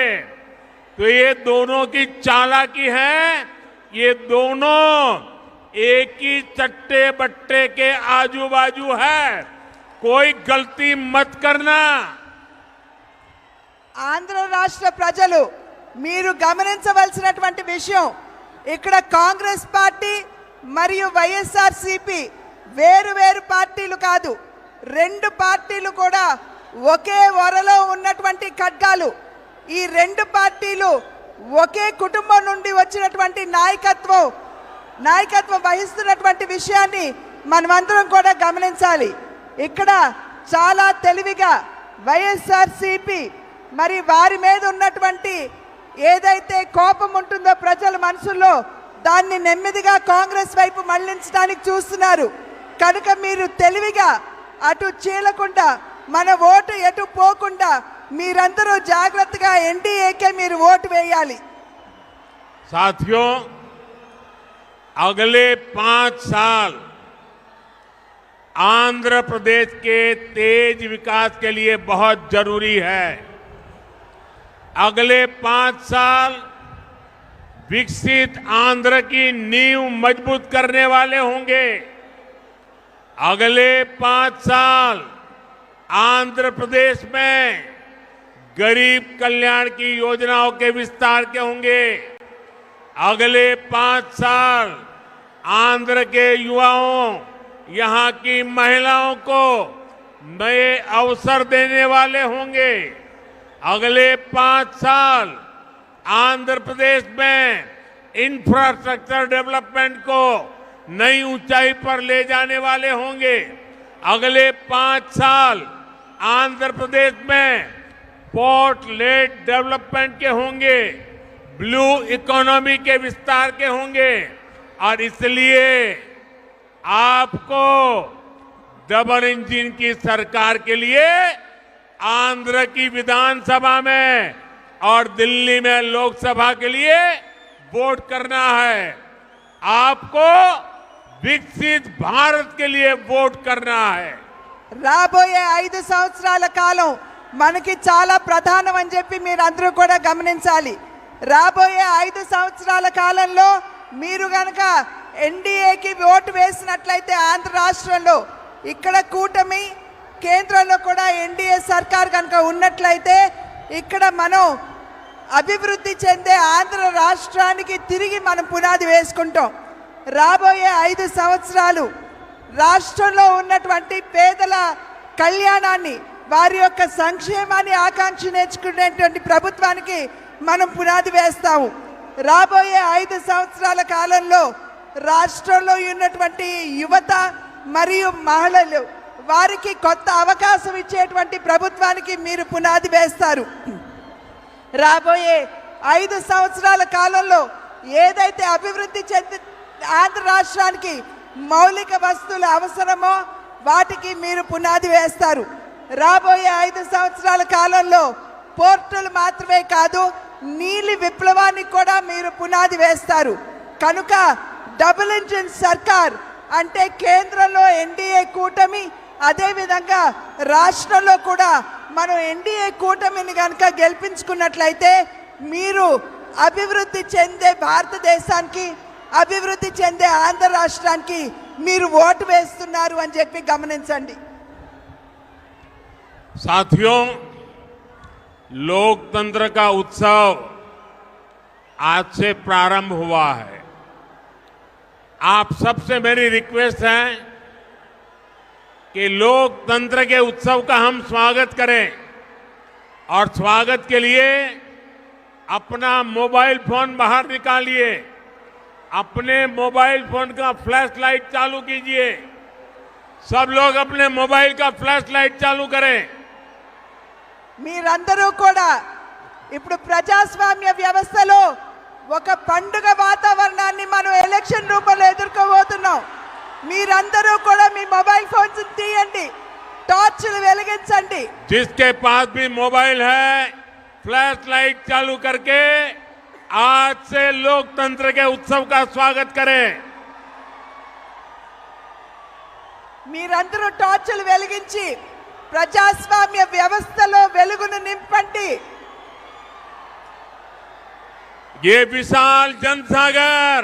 C: तो ये दोनों की चालाकी है। ये दोनों एक ही चट्टे बट्टे के आजू बाजू है। कोई गलती मत करना।
O: ఆంధ్ర రాష్ట్ర ప్రజలు మీరు గమనించవలసినటువంటి విషయం, ఇక్కడ కాంగ్రెస్ పార్టీ మరియు వైఎస్ఆర్సీపీ వేరు పార్టీలు కాదు. 2 పార్టీలు కూడా ఒకే వరలో ఉన్నటువంటి ఖడ్గాలు. ఈ 2 పార్టీలు ఒకే కుటుంబం నుండి వచ్చినటువంటి నాయకత్వం వహిస్తున్నటువంటి విషయాన్ని మనమందరం కూడా గమనించాలి. ఇక్కడ చాలా తెలివిగా వైఎస్ఆర్సీపీ మరి వారి మీద ఉన్నటువంటి ఏదైతే కోపం ఉంటుందో ప్రజల మనసుల్లో దాన్ని నెమ్మదిగా కాంగ్రెస్ వైపు మళ్లించడానికి చూస్తున్నారు. కనుక మీరు తెలివిగా అటు చీలకుండా మన ఓటు ఎటు పోకుండా మీరందరూ జాగ్రత్తగా ఎన్డీఏకే మీరు ఓటు వేయాలి.
C: साथियों, अगले 5 साल आंध्र प्रदेश के तेज विकास के लिए बहुत जरूरी है। अगले 5 साल विकसित आंध्र की नींव मजबूत करने वाले होंगे। अगले 5 साल आंध्र प्रदेश में गरीब कल्याण की योजनाओं के विस्तार के होंगे। अगले 5 साल आंध्र के युवाओं, यहां की महिलाओं को नए अवसर देने वाले होंगे। अगले 5 साल आंध्र प्रदेश में इंफ्रास्ट्रक्चर डेवलपमेंट को नई ऊंचाई पर ले जाने वाले होंगे। अगले 5 साल आंध्र प्रदेश में पोर्ट लेड डेवलपमेंट के होंगे, ब्लू इकोनॉमी के विस्तार के होंगे। और इसलिए आपको डबल इंजन की सरकार के लिए आंध्र की विधानसभा में और दिल्ली में लोकसभा के लिए वोट करना है। आपको विकसित भारत के लिए वोट करना है।
O: రాబోయే 5 సంవత్సరాల కాలం మనకి చాలా ప్రధానం అని చెప్పి మీరందరూ కూడా గమనించాలి. రాబోయే 5 సంవత్సరాల కాలంలో మీరు గనక ఎన్డీఏకి ఓటు వేసినట్లయితే ఆంధ్ర రాష్ట్రంలో ఇక్కడ కూటమి కేంద్రంలో కూడా ఎన్డీఏ సర్కార్ కనుక ఉన్నట్లయితే ఇక్కడ మనం అభివృద్ధి చెందే ఆంధ్ర రాష్ట్రానికి తిరిగి మనం పునాది వేసుకుంటాం. రాబోయే 5 సంవత్సరాలు రాష్ట్రంలో ఉన్నటువంటి పేదల కళ్యాణాన్ని వారి యొక్క సంక్షేమాన్ని ఆకాంక్షించుకునేటువంటి ప్రభుత్వానికి మనం పునాది వేస్తాము. రాబోయే 5 సంవత్సరాల కాలంలో రాష్ట్రంలో ఉన్నటువంటి యువత మరియు మహిళలు వారికి కొత్త అవకాశం ఇచ్చేటువంటి ప్రభుత్వానికి మీరు పునాది వేస్తారు. రాబోయే 5 సంవత్సరాల కాలంలో ఏదైతే అభివృద్ధి చెంది ఆంధ్ర రాష్ట్రానికి మౌలిక వస్తువులు అవసరమో వాటికి మీరు పునాది వేస్తారు. రాబోయే 5 సంవత్సరాల కాలంలో పోర్టులు మాత్రమే కాదు నీలి విప్లవానికి కూడా మీరు పునాది వేస్తారు. కనుక డబుల్ ఇంజిన్ సర్కార్ అంటే కేంద్రంలో ఎన్డీఏ కూటమి, అదేవిధంగా రాష్ట్రంలో కూడా మనం ఎన్డీఏ కూటమిని కనుక గెలిపించుకున్నట్లయితే మీరు అభివృద్ధి చెందే భారతదేశానికి అభివృద్ధి చెందే ఆంధ్ర రాష్ట్రానికి మీరు ఓటు వేస్తున్నారు అని చెప్పి గమనించండి.
C: साथियों, लोकतंत्र का उत्सव आज से प्रारंभ हुआ है। आप सबसे मेरी रिक्वेस्ट है कि लोकतंत्र के उत्सव का हम स्वागत करें और स्वागत के लिए अपना मोबाइल फोन बाहर निकालिए, अपने मोबाइल फोन का फ्लैश लाइट चालू कीजिए। सब लोग अपने मोबाइल का फ्लैश लाइट चालू करें।
O: మీరందరూ కూడా ఇప్పుడు ప్రజాస్వామ్య వ్యవస్థలో ఒక పండుగ వాతావరణాన్ని మనం ఎలక్షన్ రూపంలో ఎదుర్కోబోతున్నాం. మీరందరూ కూడా మీ మొబైల్ ఫోన్స్ తీయండి, టార్చ్లు వెలిగించండి.
C: जिसके पास भी मोबाइल है फ्लैश लाइट चालू करके आज से लोकतंत्र के उत्सव का स्वागत करें।
O: మీరందరూ టార్చ్లు వెలిగించి ప్రజాస్వామ్య వ్యవస్థలో వెలుగును నింపండి.
C: ये विशाल जनसागर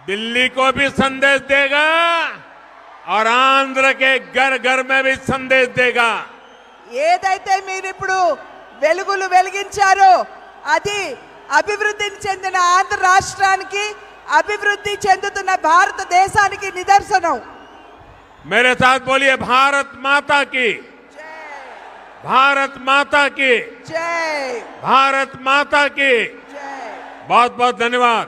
C: दिल्ली को भी संदेश देगा और आंध्र के घर घर में भी संदेश देगा।
O: ఏదైతే మీరు ఇప్పుడు వెలుగులు వెలిగించారో అది అభివృద్ధి చెందిన ఆంధ్ర రాష్ట్రానికి అభివృద్ధి చెందుతున్న భారతదేశానికి నిదర్శనం.
C: मेरे साथ बोलिए भारत माता की, भारत माता की,
O: జై,
C: भारत माता की।
O: జై.
C: बहुत बहुत धन्यवाद।